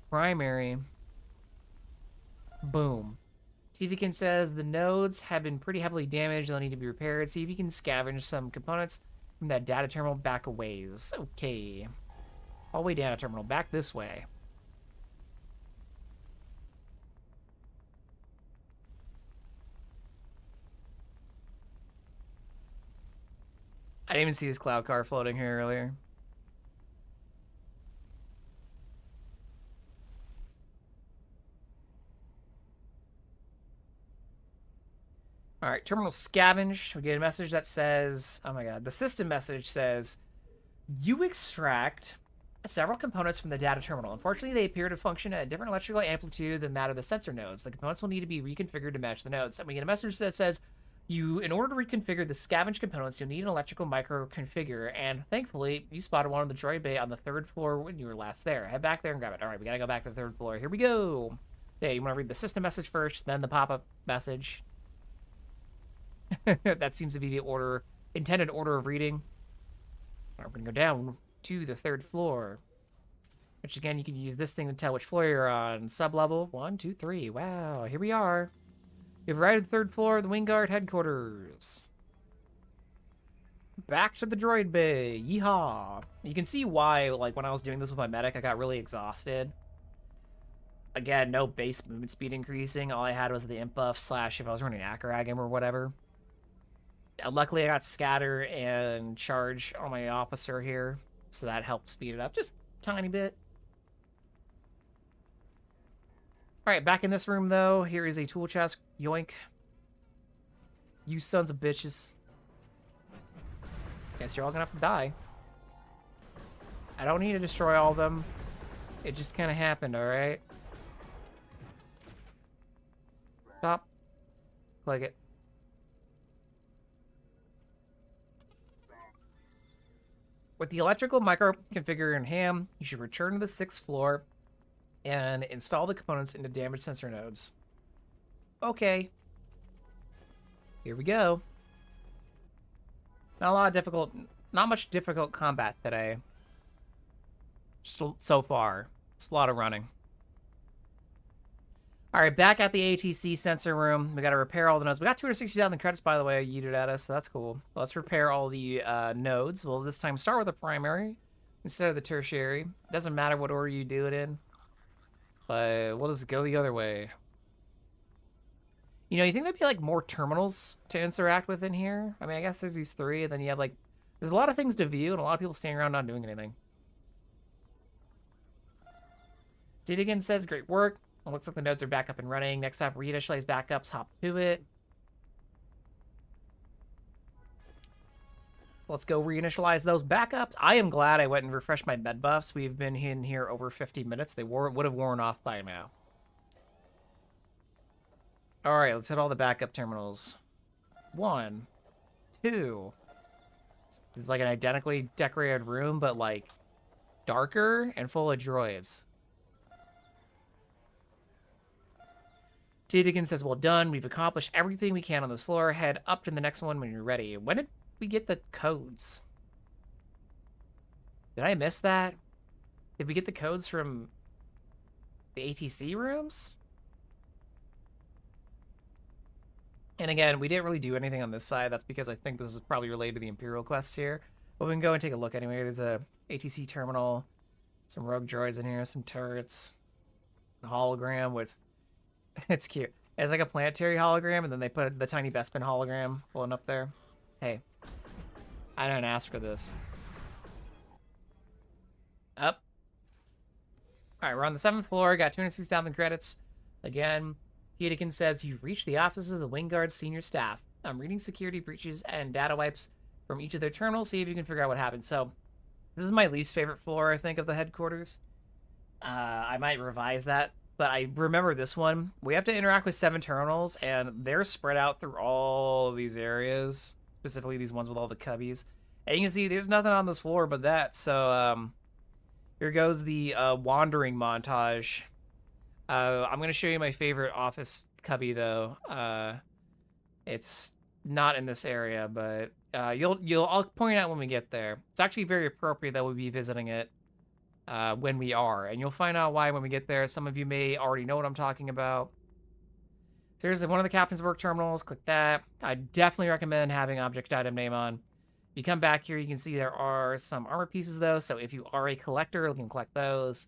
Primary. Boom. Tizikin says the nodes have been pretty heavily damaged. They'll need to be repaired. See if you can scavenge some components from that data terminal back a ways. Okay. Hallway data terminal. Back this way. I didn't even see this cloud car floating here earlier. All right, terminal scavenged. We get a message that says, oh my god, the system message says, you extract several components from the data terminal. Unfortunately, they appear to function at a different electrical amplitude than that of the sensor nodes. The components will need to be reconfigured to match the nodes. And we get a message that says, in order to reconfigure the scavenged components, you'll need an electrical micro configure. And thankfully, you spotted one on the droid bay on the 3rd floor when you were last there. Head back there and grab it. All right, we gotta go back to the 3rd floor. Here we go. Okay, you want to read the system message first, then the pop-up message. That seems to be the intended order of reading. Right, we're gonna go down to the 3rd floor. Which again, you can use this thing to tell which floor you're on. Sub-level 1, 2, 3. Wow, here we are. You've arrived at the 3rd floor of the Wingguard headquarters. Back to the droid bay. Yeehaw. You can see why, like, when I was doing this with my medic, I got really exhausted. Again, no base movement speed increasing. All I had was the imp buff / if I was running Akragam or whatever. Luckily, I got scatter and charge on my officer here, so that helped speed it up just a tiny bit. All right, back in this room, though. Here is a tool chest. Yoink. You sons of bitches. Guess you're all gonna have to die. I don't need to destroy all of them. It just kind of happened, all right? Stop. Click it. With the electrical micro configure in hand, you should return to the 6th floor and install the components into damaged sensor nodes. Okay. Here we go. Not much difficult combat today. Just so far. It's a lot of running. All right, back at the ATC sensor room. We got to repair all the nodes. We got 260,000 credits, by the way, yeeted at us, so that's cool. Let's repair all the nodes. We'll this time start with the primary instead of the tertiary. Doesn't matter what order you do it in, but we'll just go the other way. You know, you think there'd be like more terminals to interact with in here? I mean, I guess there's these three, and then you have like, there's a lot of things to view, and a lot of people standing around not doing anything. Didigan says, great work. It looks like the nodes are back up and running. Next up, reinitialize backups, hop to it. Let's go reinitialize those backups. I am glad I went and refreshed my med buffs. We've been in here over 50 minutes. They would have worn off by now. All right, let's hit all the backup terminals. 1, 2. This is like an identically decorated room, but like darker and full of droids. Didigan says, well done. We've accomplished everything we can on this floor. Head up to the next one when you're ready. When did we get the codes? Did I miss that? Did we get the codes from the ATC rooms? And again, we didn't really do anything on this side. That's because I think this is probably related to the Imperial quests here. But we can go and take a look anyway. There's a ATC terminal, some rogue droids in here, some turrets, a hologram with... It's cute. It's like a planetary hologram, and then they put the tiny Bespin hologram floating up there. Hey, I didn't ask for this. Up. All right, we're on the 7th floor. Got 260,000 credits. Again, Tiedikin says, you've reached the offices of the Wingguard senior staff. I'm reading security breaches and data wipes from each of their terminals. See if you can figure out what happened. So, this is my least favorite floor, I think, of the headquarters. I might revise that. But I remember this one. We have to interact with 7 terminals, and they're spread out through all of these areas, specifically these ones with all the cubbies. And you can see there's nothing on this floor but that. So here goes the wandering montage. I'm going to show you my favorite office cubby, though. It's not in this area, but I'll point out when we get there. It's actually very appropriate that we'll be visiting it. When we are, and you'll find out why when we get there. Some of you may already know what I'm talking about. So here's one of the captain's work terminals. Click that. I definitely recommend having object item name on. If you come back here, you can see there are some armor pieces though, so if you are a collector, you can collect those.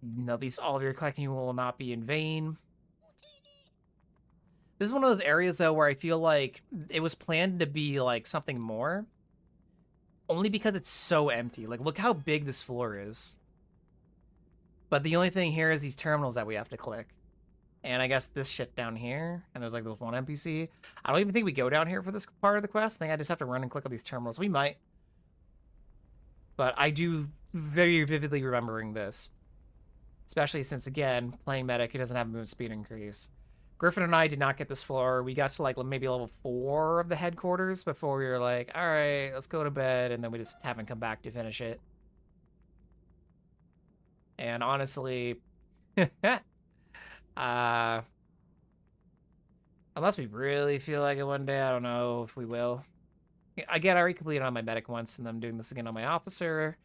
No, these all of your collecting will not be in vain. This is one of those areas though where I feel like it was planned to be like something more. Only because it's so empty. Like, look how big this floor is. But the only thing here is these terminals that we have to click. And I guess this shit down here. And there's like this one NPC. I don't even think we go down here for this part of the quest. I think I just have to run and click on these terminals. We might. But I do very vividly remembering this. Especially since, again, playing medic, it doesn't have movement speed increase. Griffin and I did not get this floor. We got to like maybe level 4 of the headquarters before we were like, all right, let's go to bed. And then we just haven't come back to finish it. And honestly, unless we really feel like it one day, I don't know if we will. Again, I already completed on my medic once, and I'm doing this again on my officer.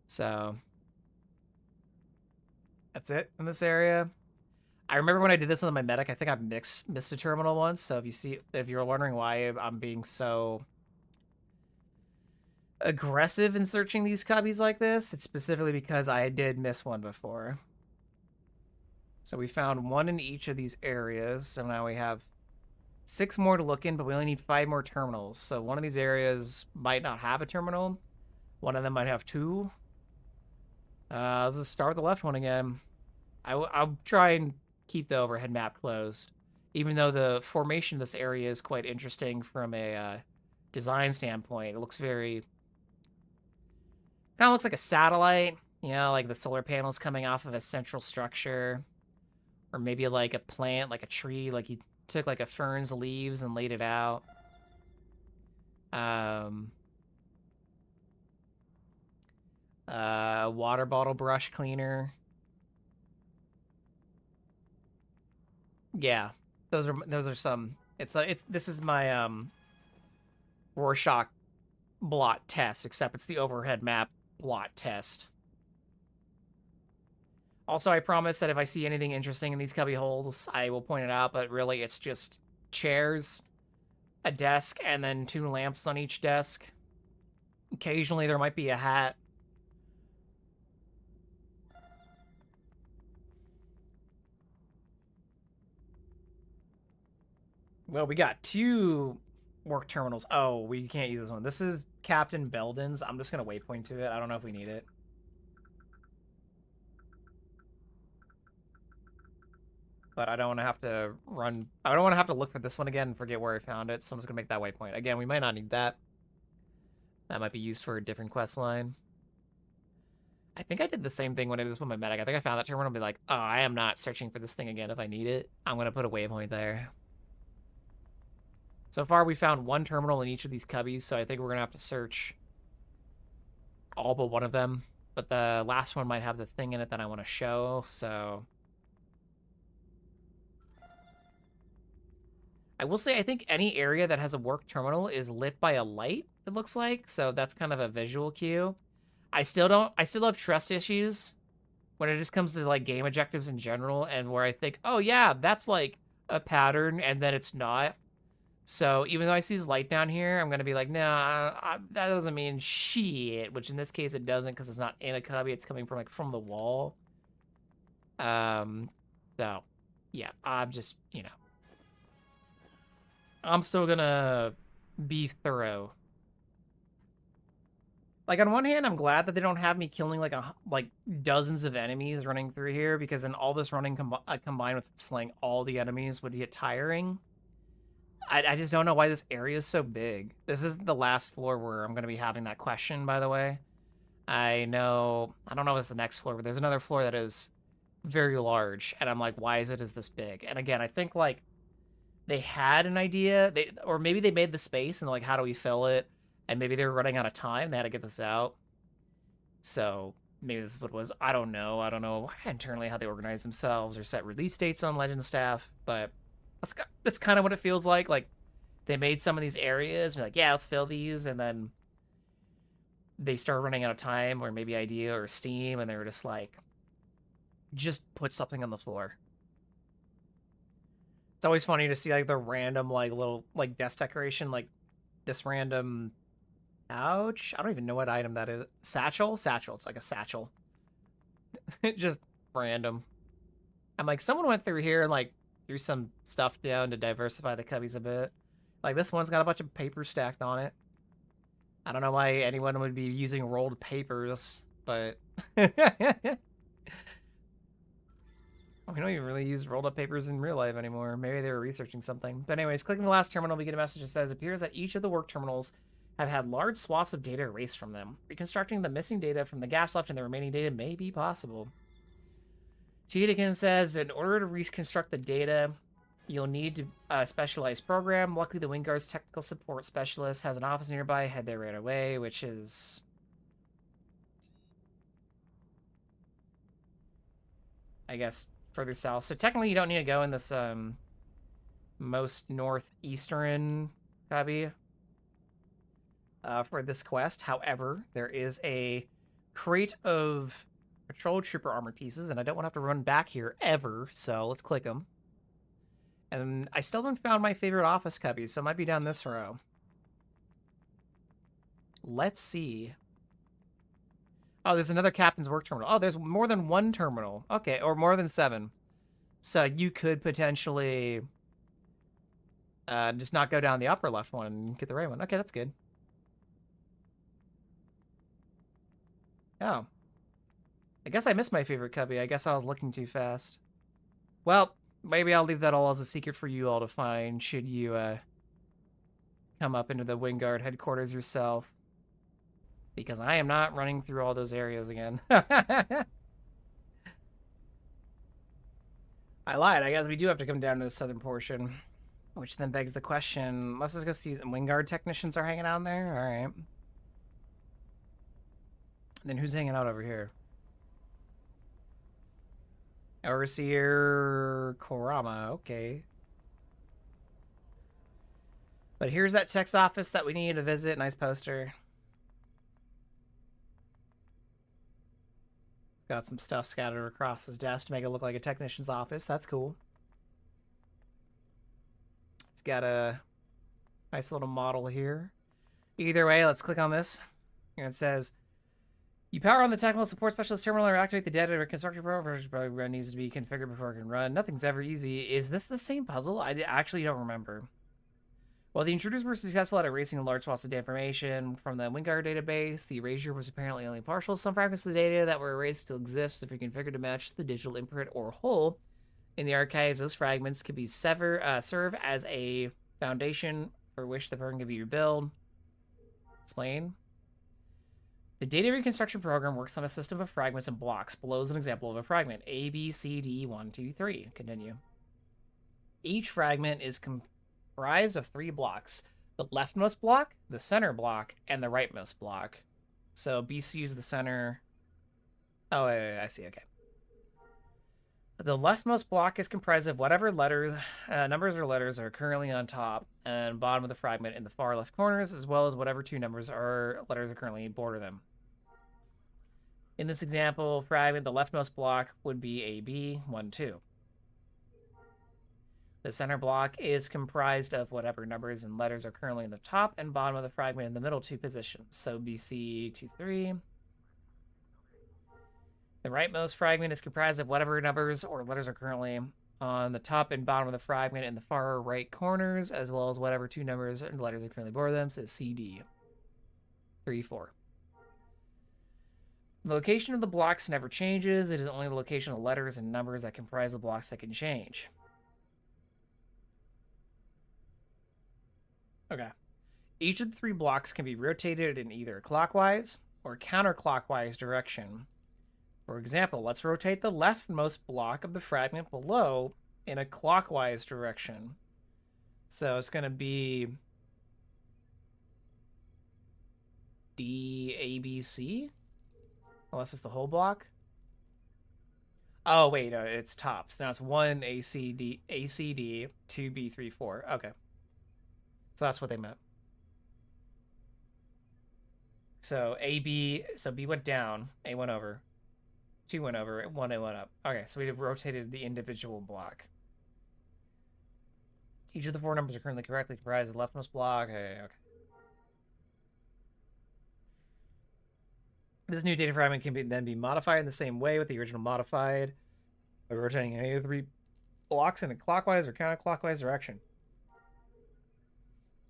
So that's it in this area. I remember when I did this on my medic, I think I missed a terminal once. So if you're wondering why I'm being so aggressive in searching these cubbies like this, it's specifically because I did miss one before. So we found 1 in each of these areas. So now we have 6 more to look in, but we only need 5 more terminals. So one of these areas might not have a terminal. One of them might have 2. Let's just start with the left one again. I'll try and keep the overhead map closed, even though the formation of this area is quite interesting from a design standpoint. It looks very... kind of looks like a satellite, you know, like the solar panels coming off of a central structure. Or maybe like a plant, like a tree, like you took like a fern's leaves and laid it out. Water bottle brush cleaner. Yeah, those are some. This is my Rorschach blot test, except it's the overhead map blot test. Also, I promise that if I see anything interesting in these cubby holes, I will point it out, but really it's just chairs, a desk, and then 2 lamps on each desk. Occasionally there might be a hat. Well, we got 2 work terminals. Oh, we can't use this one. This is Captain Belden's. I'm just going to waypoint to it. I don't know if we need it. But I don't want to have to run. I don't want to have to look for this one again and forget where I found it. So I'm just going to make that waypoint. Again, we might not need that. That might be used for a different quest line. I think I did the same thing when I did this with my medic. I think I found that terminal and be like, oh, I am not searching for this thing again if I need it. I'm going to put a waypoint there. So far, we found 1 terminal in each of these cubbies, so I think we're going to have to search all but one of them. But the last one might have the thing in it that I want to show, so... I will say, I think any area that has a work terminal is lit by a light, it looks like, so that's kind of a visual cue. I still have trust issues when it just comes to, like, game objectives in general, and where I think, oh yeah, that's, like, a pattern, and then it's not. So even though I see this light down here, I'm going to be like, nah, that doesn't mean shit, which in this case it doesn't because it's not in a cubby. It's coming from, like, from the wall. So, yeah, I'm just, you know. I'm still going to be thorough. Like, on one hand, I'm glad that they don't have me killing, like dozens of enemies running through here, because in all this running combined with slaying all the enemies would get tiring. I just don't know why this area is so big. This is the last floor where I'm going to be having that question, by the way. I don't know if it's the next floor, but there's another floor that is very large, and I'm like, why is it this big? And again, I think, like, they had an idea, or maybe they made the space, and they're like, how do we fill it? And maybe they were running out of time, they had to get this out. So, maybe this is what it was. I don't know internally how they organize themselves or set release dates on Legend staff, but... That's kind of what it feels like. Like, they made some of these areas, and be like, yeah, let's fill these, and then they start running out of time, or maybe idea or steam, and they were just like, just put something on the floor. It's always funny to see, like, the random, like, little, like, desk decoration, like, this random pouch. I don't even know what item that is. Satchel? Satchel. It's like a satchel. Just random. I'm like, someone went through here and, like, threw some stuff down to diversify the cubbies a bit. Like, this one's got a bunch of paper stacked on it. I don't know why anyone would be using rolled papers, but... We don't even really use rolled up papers in real life anymore. Maybe they were researching something. But anyways, clicking the last terminal, we get a message that says, appears that each of the work terminals have had large swaths of data erased from them. Reconstructing the missing data from the gaps left in the remaining data may be possible. Cheetakin says, in order to reconstruct the data, you'll need a specialized program. Luckily, the Wingard's technical support specialist has an office nearby. Head there right away, which is... I guess further south. So technically, you don't need to go in this most northeastern cubby for this quest. However, there is a crate of patrol trooper armor pieces, and I don't want to have to run back here ever, so let's click them. And I still haven't found my favorite office cubby, so it might be down this row. Let's see. Oh, there's another captain's work terminal. Oh, there's more than 1 terminal. Okay, or more than 7. So you could potentially just not go down the upper left one and get the right one. Okay, that's good. Oh. I guess I missed my favorite cubby. I guess I was looking too fast. Well, maybe I'll leave that all as a secret for you all to find, should you come up into the Wingard headquarters yourself. Because I am not running through all those areas again. I lied. I guess we do have to come down to the southern portion. Which then begs the question, let's just go see some Wingard technicians are hanging out in there? Alright. Then who's hanging out over here? Overseer Korama, okay. But here's that tech's office that we need to visit. Nice poster. Got some stuff scattered across his desk to make it look like a technician's office. That's cool. It's got a nice little model here. Either way, let's click on this. And it says, you power on the technical support specialist terminal or activate the data reconstruction program needs to be configured before it can run. Nothing's ever easy. Is this the same puzzle? I actually don't remember. While the intruders were successful at erasing large swaths of information from the WinGuard database, the erasure was apparently only partial. Some fragments of the data that were erased still exist if reconfigured to match the digital imprint or hole in the archives. Those fragments could be serve as a foundation for which the program can be rebuilt. Explain. The data reconstruction program works on a system of fragments and blocks. Below is an example of a fragment. A, B, C, D, 1, 2, 3. Continue. Each fragment is comprised of 3 blocks. The leftmost block, the center block, and the rightmost block. So BC is the center. Oh, wait, I see. Okay. The leftmost block is comprised of whatever numbers or letters are currently on top and bottom of the fragment in the far left corners, as well as whatever 2 numbers or letters are currently border them. In this example fragment, the leftmost block would be AB, 1, 2. The center block is comprised of whatever numbers and letters are currently in the top and bottom of the fragment in the middle 2 positions. So BC 2, 3. The rightmost fragment is comprised of whatever numbers or letters are currently on the top and bottom of the fragment in the far right corners, as well as whatever 2 numbers and letters are currently border them. So CD 3, 4. The location of the blocks never changes. It is only the location of letters and numbers that comprise the blocks that can change. Okay. Each of the 3 blocks can be rotated in either a clockwise or counterclockwise direction. For example, let's rotate the leftmost block of the fragment below in a clockwise direction. So it's going to be DABC, unless it's the whole block. Oh, wait, no, it's tops. Now it's 1 ACD, 2 B3, 4. Okay. So that's what they meant. So B went down, A went over, 2 went over, 1 went up. Okay, so we rotated the individual block. Each of the 4 numbers are currently correctly comprised of the leftmost block. Okay. This new data fragment can then be modified in the same way with the original modified by rotating any of the 3 blocks in a clockwise or counterclockwise direction.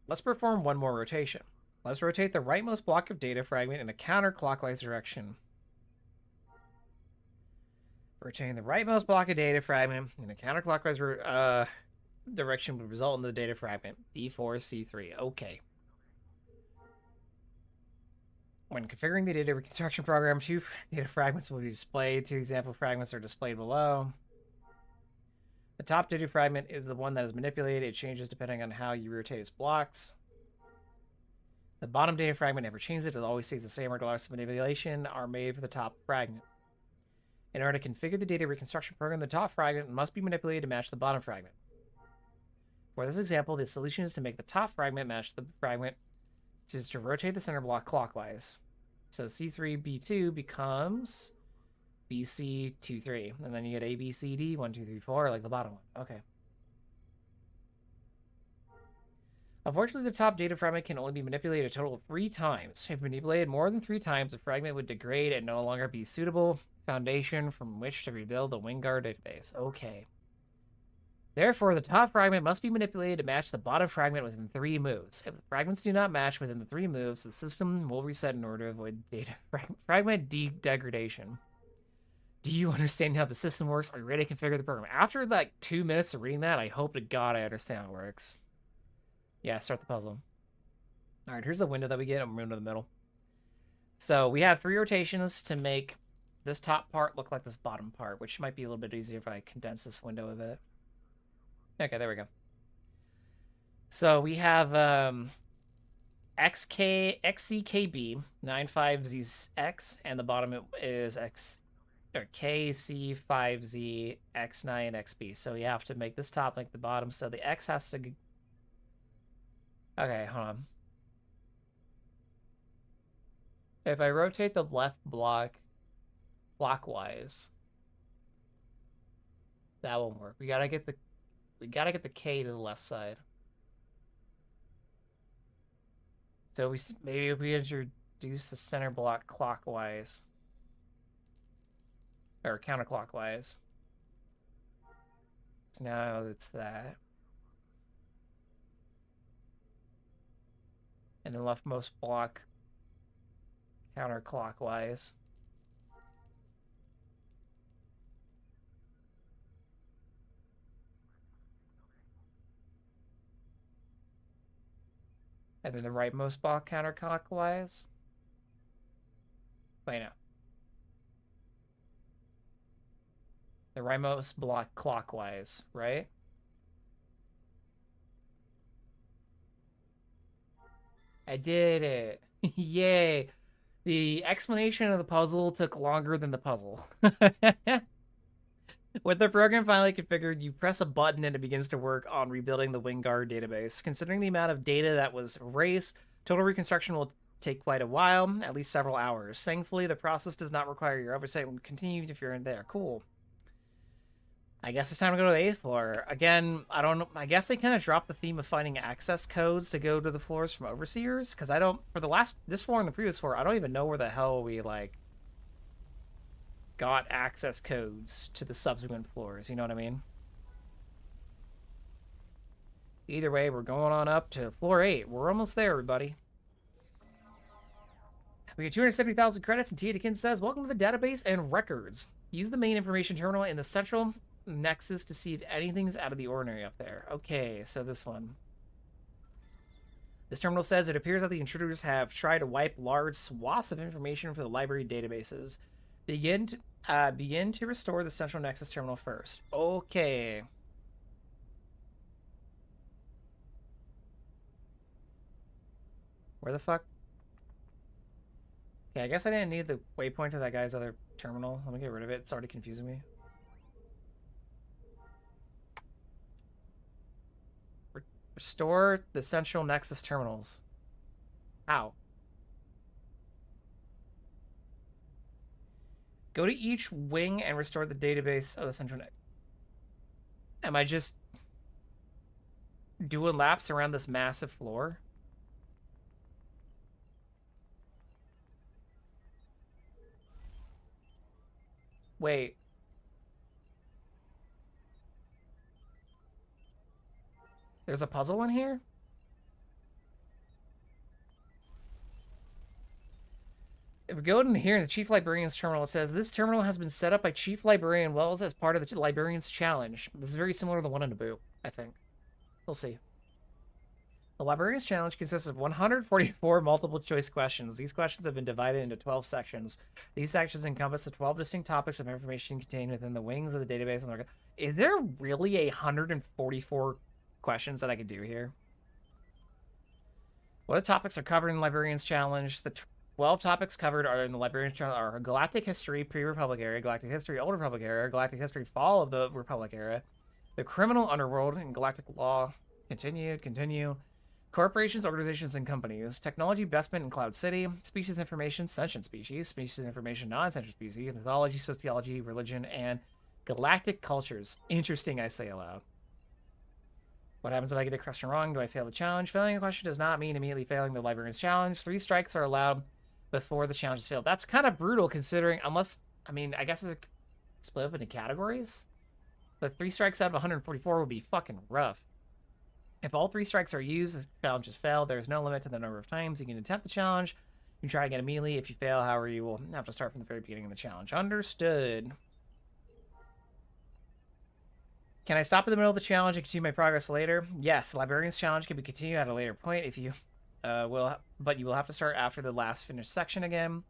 Let's perform one more rotation. Let's rotate the rightmost block of data fragment in a counterclockwise direction. Rotating the rightmost block of data fragment in a counterclockwise direction would result in the data fragment D4C3. Okay. When configuring the data reconstruction program, 2 data fragments will be displayed. 2 example fragments are displayed below. The top data fragment is the one that is manipulated. It changes depending on how you rotate its blocks. The bottom data fragment never changes. It always stays the same regardless of manipulation are made for the top fragment. In order to configure the data reconstruction program, the top fragment must be manipulated to match the bottom fragment. For this example, the solution is to make the top fragment match the fragment, which is to rotate the center block clockwise. So C3B2 becomes BC23, and then you get ABCD 1, 2, 3, 4, like the bottom one. Okay. Unfortunately, the top data fragment can only be manipulated a total of 3 times. If manipulated more than 3 times, the fragment would degrade and no longer be suitable foundation from which to rebuild the WinGuard database. Okay. Therefore, the top fragment must be manipulated to match the bottom fragment within 3 moves. If the fragments do not match within the 3 moves, the system will reset in order to avoid data fragment degradation. Do you understand how the system works? Are you ready to configure the program? After like 2 minutes of reading that, I hope to God I understand how it works. Yeah, start the puzzle. All right, here's the window that we get. I'm moving to the middle. So we have 3 rotations to make this top part look like this bottom part, which might be a little bit easier if I condense this window a bit. Okay, there we go. So we have XCKB 95ZX, and the bottom is KC5Z X9 XB. So we have to make this top like the bottom. So the X has to. Okay, hold on. If I rotate the left block clockwise. That won't work. We gotta get the K to the left side. So maybe if we introduce the center block clockwise or counterclockwise. So now it's that. And then leftmost block counterclockwise. And then the rightmost block counterclockwise. Wait, no. The rightmost block clockwise, right? I did it. Yay. The explanation of the puzzle took longer than the puzzle. With the program finally configured, you press a button and it begins to work on rebuilding the Wingard database. Considering the amount of data that was erased, total reconstruction will take quite a while, at least several hours. Thankfully, the process does not require your oversight and will continue if you're in there. Cool. I guess it's time to go to the 8th floor. Again, I don't know. I guess they kind of dropped the theme of finding access codes to go to the floors from overseers. Because I don't, for this floor and the previous floor, I don't even know where the hell we, like, got access codes to the subsequent floors. You know what I mean? Either way, we're going on up to floor 8. We're almost there, everybody. We get 270,000 credits, and Tiatikin says, welcome to the database and records. Use the main information terminal in the central nexus to see if anything's out of the ordinary up there. Okay, so this one. This terminal says it appears that the intruders have tried to wipe large swaths of information from the library databases. Begin to restore the central nexus terminal first. Okay. Where the fuck? Okay, I guess I didn't need the waypoint to that guy's other terminal. Let me get rid of it. It's already confusing me. Restore the central nexus terminals. How? Go to each wing and restore the database of the central nexus. Am I just doing laps around this massive floor? Wait. There's a puzzle in here? If we go in here in the Chief Librarian's terminal, it says, this terminal has been set up by Chief Librarian Wells as part of the Librarian's Challenge. This is very similar to the one in Naboo, I think. We'll see. The Librarian's Challenge consists of 144 multiple-choice questions. These questions have been divided into 12 sections. These sections encompass the 12 distinct topics of information contained within the wings of the database. Is there really 144 questions that I could do here? What topics are covered in the Librarian's Challenge? The 12 topics covered are in the Librarian's Challenge are Galactic History, Pre-Republic Era, Galactic History, Old Republic Era, Galactic History, Fall of the Republic Era, the Criminal Underworld, and Galactic Law. Continue. Corporations, organizations, and companies. Technology, Bespin, and Cloud City. Species information, sentient species. Species information, non-sentient species. Mythology, sociology, religion, and galactic cultures. Interesting, I say aloud. What happens if I get a question wrong? Do I fail the challenge? Failing a question does not mean immediately failing the Librarian's Challenge. 3 strikes are allowed before the challenge is failed. That's kind of brutal considering, unless, I mean, I guess it's split up into categories. But 3 strikes out of 144 would be fucking rough. If all 3 strikes are used, the challenge is failed. There's no limit to the number of times you can attempt the challenge. You can try again immediately. If you fail, however, you will have to start from the very beginning of the challenge. Understood. Can I stop in the middle of the challenge and continue my progress later? Yes, the Librarian's Challenge can be continued at a later point if you but you will have to start after the last finished section again.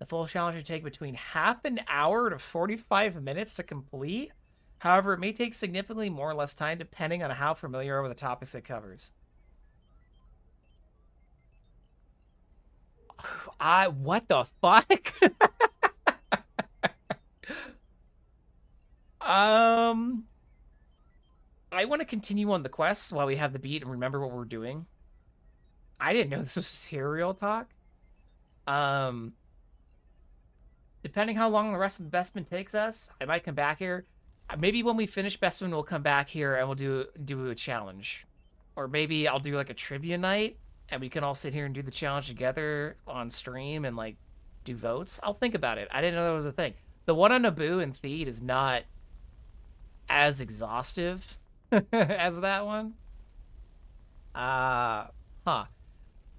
The full challenge will take between half an hour to 45 minutes to complete. However, it may take significantly more or less time depending on how familiar you are with the topics it covers. What the fuck? I want to continue on the quests while we have the beat and remember what we're doing. I didn't know this was serial talk. Depending how long the rest of Bespin takes us, I might come back here. Maybe when we finish Bespin, we'll come back here and we'll do a challenge. Or maybe I'll do like a trivia night and we can all sit here and do the challenge together on stream and like do votes. I'll think about it. I didn't know that was a thing. The one on Naboo and Theed is not as exhaustive as that one. Huh.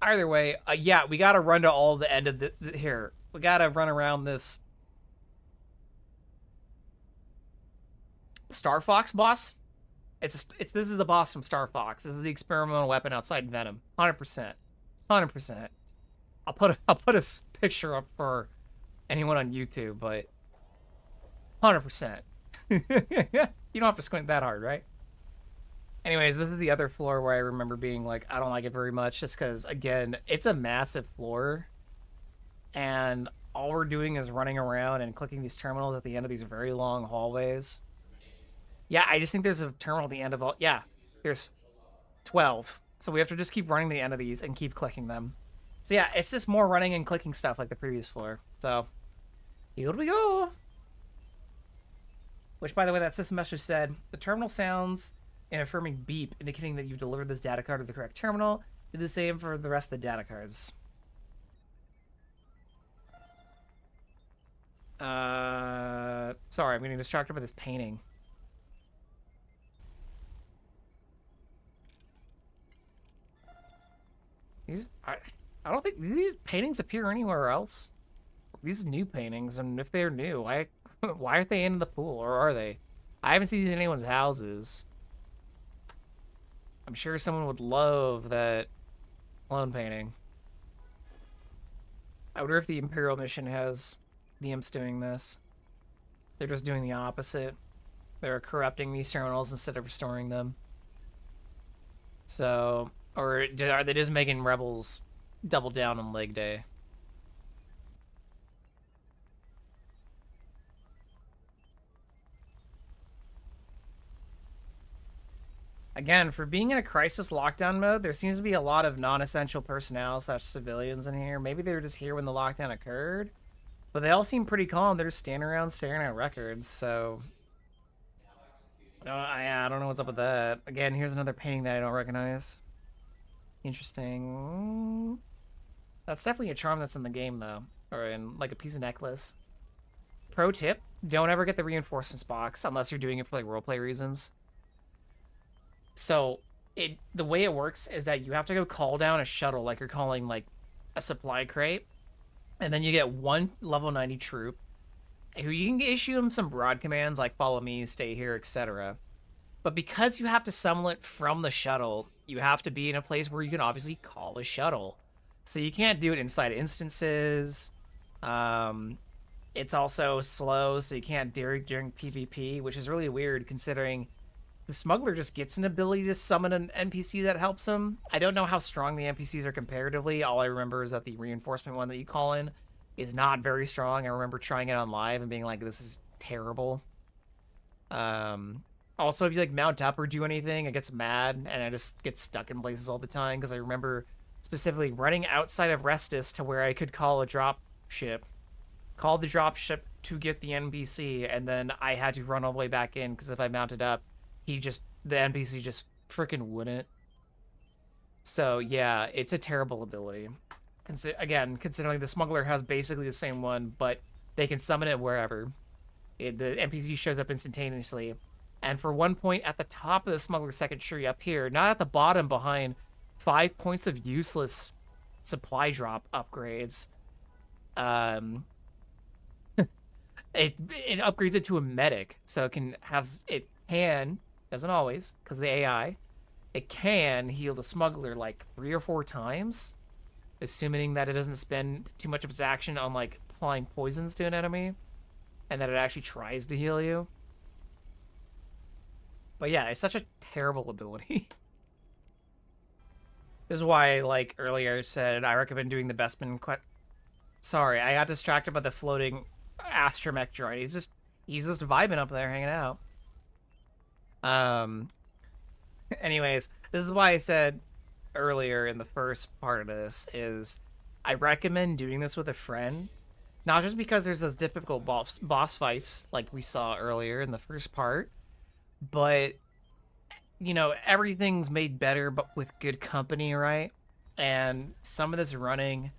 Either way, yeah, we gotta run to all the end of the here. We gotta run around this Star Fox boss. This is the boss from Star Fox. This is the experimental weapon outside Venom. 100%. 100%. I'll put a picture up for anyone on YouTube, but 100%. You don't have to squint that hard, right? Anyways, this is the other floor where I remember being like, I don't like it very much, just because, again, it's a massive floor, and all we're doing is running around and clicking these terminals at the end of these very long hallways. Yeah, I just think there's a terminal at the end of all. Yeah, there's 12. So we have to just keep running the end of these and keep clicking them. So yeah, it's just more running and clicking stuff like the previous floor. So here we go. Which, by the way, that system message said, the terminal sounds an affirming beep indicating that you've delivered this data card to the correct terminal. Do the same for the rest of the data cards. Sorry, I'm getting distracted by this painting. I don't think these paintings appear anywhere else. These new paintings, and if they're new, why aren't they in the pool, or are they? I haven't seen these in anyone's houses. I'm sure someone would love that clone painting. I wonder if the Imperial mission has the imps doing this. They're just doing the opposite. They're corrupting these terminals instead of restoring them. So, or are they just making rebels double down on leg day? Again, for being in a crisis lockdown mode, there seems to be a lot of non-essential personnel / civilians in here. Maybe they were just here when the lockdown occurred, but they all seem pretty calm. They're just standing around staring at records, so I don't know what's up with that. Again, here's another painting that I don't recognize. Interesting. That's definitely a charm that's in the game, though, or in like a piece of necklace. Pro tip: don't ever get the reinforcements box unless you're doing it for like roleplay reasons. So the way it works is that you have to go call down a shuttle like you're calling like a supply crate, and then you get one level 90 troop who you can issue them some broad commands like follow me, stay here, etc. But because you have to summon it from the shuttle, you have to be in a place where you can obviously call a shuttle. So you can't do it inside instances. It's also slow, so you can't do it during PvP, which is really weird considering the smuggler just gets an ability to summon an NPC that helps him. I don't know how strong the NPCs are comparatively. All I remember is that the reinforcement one that you call in is not very strong. I remember trying it on live and being like, this is terrible. Also, if you like mount up or do anything, it gets mad and I just get stuck in places all the time because I remember specifically running outside of Restus to where I could call a drop ship. Call the drop ship to get the NPC, and then I had to run all the way back in because if I mounted up, the NPC just freaking wouldn't. So yeah, it's a terrible ability. Again, considering the smuggler has basically the same one, but they can summon it wherever. The NPC shows up instantaneously. And for 1 point at the top of the smuggler's second tree up here, not at the bottom behind 5 points of useless supply drop upgrades. It upgrades it to a medic, so it can doesn't always, because the AI, it can heal the smuggler like 3 or 4 times, assuming that it doesn't spend too much of its action on like applying poisons to an enemy, and that it actually tries to heal you. But yeah, it's such a terrible ability. This is why, like earlier I said, I recommend doing the Bespin Sorry, I got distracted by the floating astromech droid. He's just vibing up there, hanging out. Anyways, this is why I said earlier in the first part of this is I recommend doing this with a friend Not just because there's those difficult boss fights like we saw earlier in the first part, but you know, everything's made better but with good company, right? And some of this running,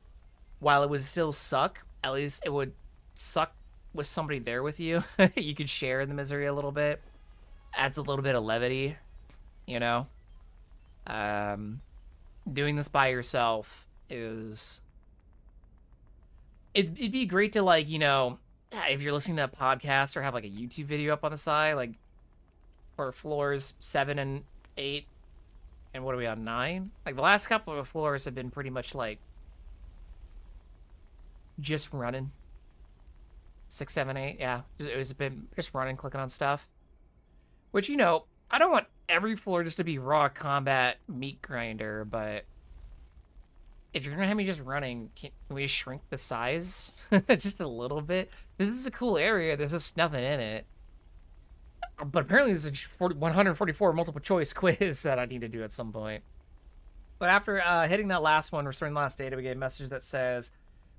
while it would still suck, at least it would suck with somebody there with you. You could share in the misery a little bit. Adds a little bit of levity, you know? Um, Doing this by yourself is it'd be great to, like, you know, if you're listening to a podcast or have like a YouTube video up on the side, like for floors 7 and 8, and what are we on, 9? Like the last couple of floors have been pretty much like just running. 6, 7, 8, yeah. It was been just running, clicking on stuff. Which, you know, I don't want every floor just to be raw combat meat grinder, but if you're gonna have me just running, can we shrink the size just a little bit? This is a cool area. There's just nothing in it. But apparently there's a 144 multiple choice quiz that I need to do at some point. But after hitting that last one, restoring the last data, we get a message that says,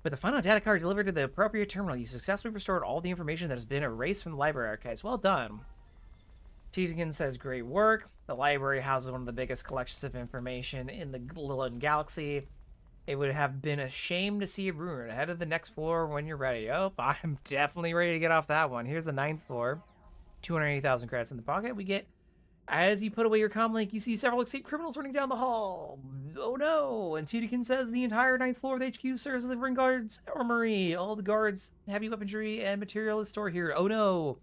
with the final data card delivered to the appropriate terminal, you successfully restored all the information that has been erased from the library archives. Well done. Tegan says, great work. The library houses one of the biggest collections of information in the Lillian Galaxy. It would have been a shame to see it ruined. Ahead of the next floor when you're ready. Oh, I'm definitely ready to get off that one. Here's the 9th floor. 280,000 credits in the pocket. We get, as you put away your comlink, you see several escaped criminals running down the hall. Oh no! And Tutikin says the entire 9th floor of the HQ serves as the Ring Guard's armory. All the guards, heavy weaponry, and material is stored here. Oh no!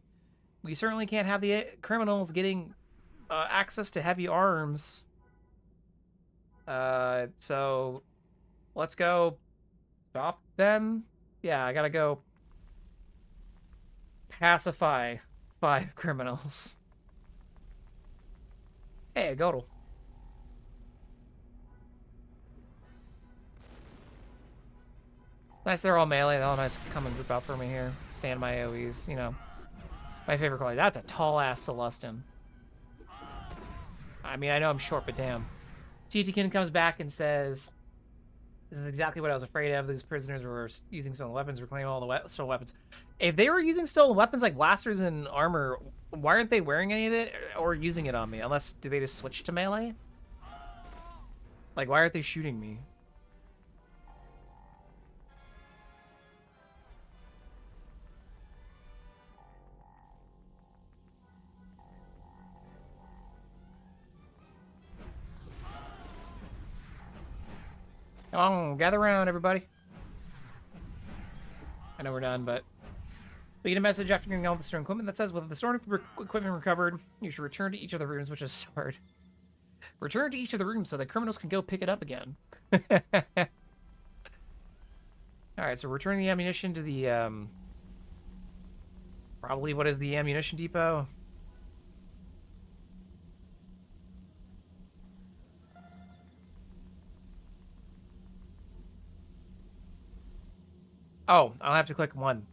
We certainly can't have the criminals getting access to heavy arms. So let's go stop them. Yeah, I gotta go pacify 5 criminals. Hey, Godel. Nice, they're all melee. They're all nice. Come and group out for me here. Stand my AoEs, you know. My favorite quality. That's a tall-ass Celestin. I mean, I know I'm short, but damn. Titikin comes back and says, this is exactly what I was afraid of. These prisoners were using stolen weapons, reclaiming all the stolen weapons. If they were using stolen weapons like blasters and armor, why aren't they wearing any of it or using it on me? Unless, do they just switch to melee? Like, why aren't they shooting me? Come on, gather around, everybody. I know we're done, but we get a message after getting all the stolen equipment that says, with the stolen equipment recovered, you should return to each of the rooms, which is stored. Return to each of the rooms so the criminals can go pick it up again. Alright, so return the ammunition to the, probably what is the ammunition depot? Oh, I'll have to click 1.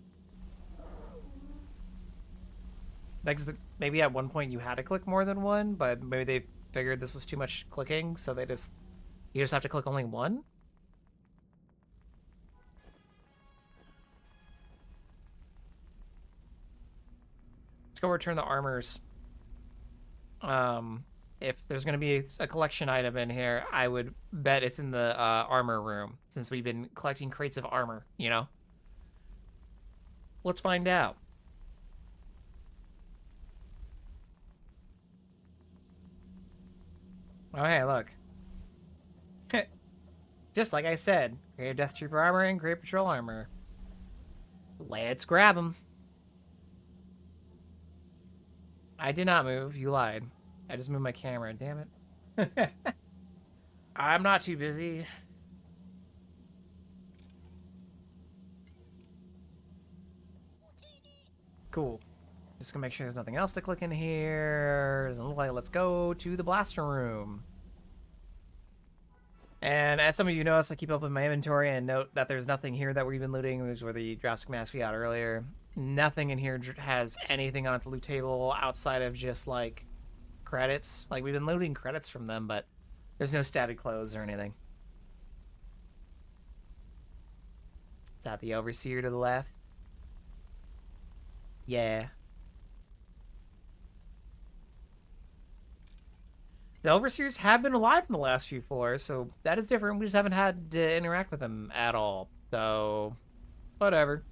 Because maybe at one point you had to click more than 1, but maybe they figured this was too much clicking, so you just have to click only 1? Let's go return the armors. If there's going to be a collection item in here, I would bet it's in the armor room, since we've been collecting crates of armor, you know? Let's find out. Oh, hey, look. Just like I said, great Death Trooper armor and great patrol armor. Let's grab them. I did not move. You lied. I just moved my camera. Damn it. I'm not too busy. Cool. Just gonna make sure there's nothing else to click in here. Doesn't look like. Let's go to the blaster room. And as some of you notice, I keep up with my inventory and note that there's nothing here that we're even looting. There's where the Jurassic Mask we got earlier. Nothing in here has anything on its loot table outside of just, like, credits. Like, we've been looting credits from them, but there's no static clothes or anything. Is that the overseer to the left? Yeah. The overseers have been alive in the last few floors, so that is different. We just haven't had to interact with them at all. So, whatever.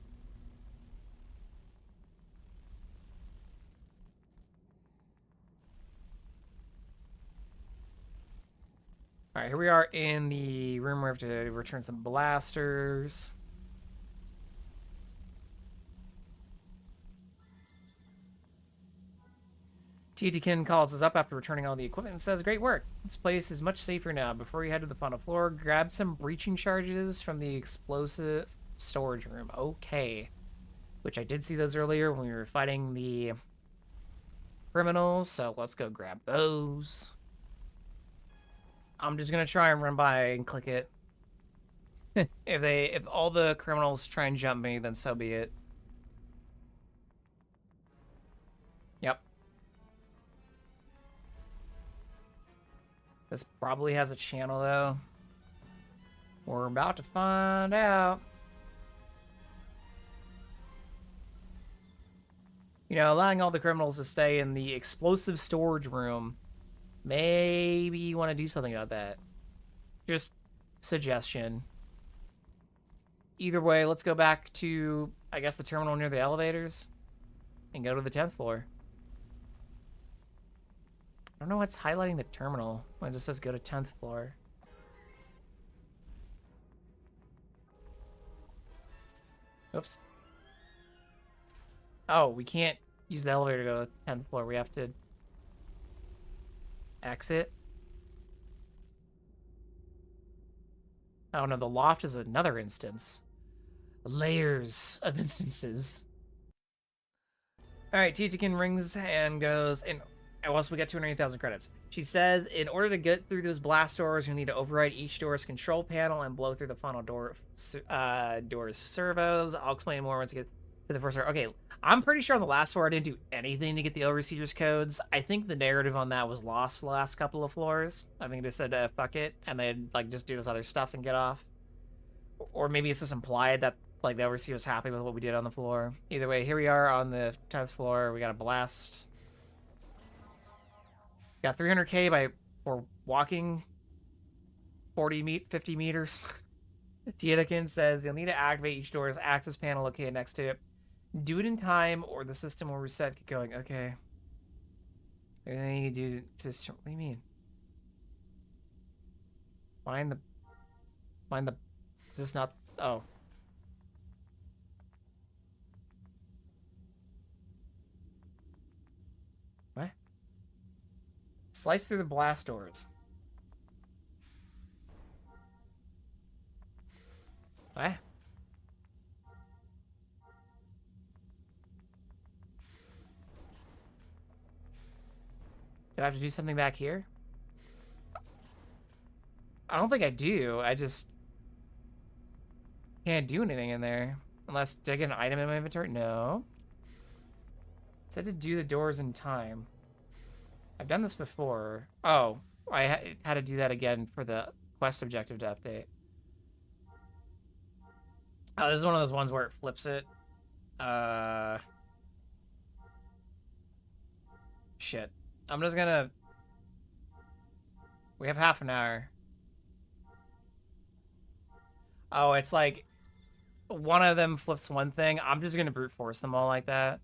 All right, here we are in the room where we have to return some blasters. Titikin calls us up after returning all the equipment and says, "Great work. This place is much safer now. Before you head to the final floor, grab some breaching charges from the explosive storage room." Okay. Which I did see those earlier when we were fighting the criminals, so let's go grab those. I'm just gonna try and run by and click it. If all the criminals try and jump me, then so be it. Yep. This probably has a channel though. We're about to find out. You know, allowing all the criminals to stay in the explosive storage room. Maybe you want to do something about that. Just suggestion. Either way, let's go back to, I guess, the terminal near the elevators and go to the 10th floor. I don't know what's highlighting the terminal when it just says go to 10th floor. Oops. Oh, we can't use the elevator to go to the 10th floor. We have to exit. Oh no, the loft is another instance. Layers of instances. Alright, Titikin rings and goes, and once we get 280,000 credits. She says, in order to get through those blast doors, you'll need to override each door's control panel and blow through the final door's servos. I'll explain more once we get to the first door. Okay, I'm pretty sure on the last floor I didn't do anything to get the overseer's codes. I think the narrative on that was lost for the last couple of floors. I think they said, fuck it, and they'd, like, just do this other stuff and get off. Or maybe it's just implied that, like, the overseer was happy with what we did on the floor. Either way, here we are on the 10th floor. We got a blast. Got 300k for walking 50 meters. Titikin says you'll need to activate each door's access panel located next to it. Do it in time or the system will reset. Get going. Okay. Everything you do to... What do you mean? Find the... Is this not... Oh. What? Slice through the blast doors. What? Do I have to do something back here? I don't think I do. I just can't do anything in there. Unless, did I get an item in my inventory? No. It said to do the doors in time. I've done this before. Oh, I had to do that again for the quest objective to update. Oh, this is one of those ones where it flips it. Shit. I'm just gonna... We have half an hour. Oh, it's like... One of them flips one thing. I'm just gonna brute force them all like that.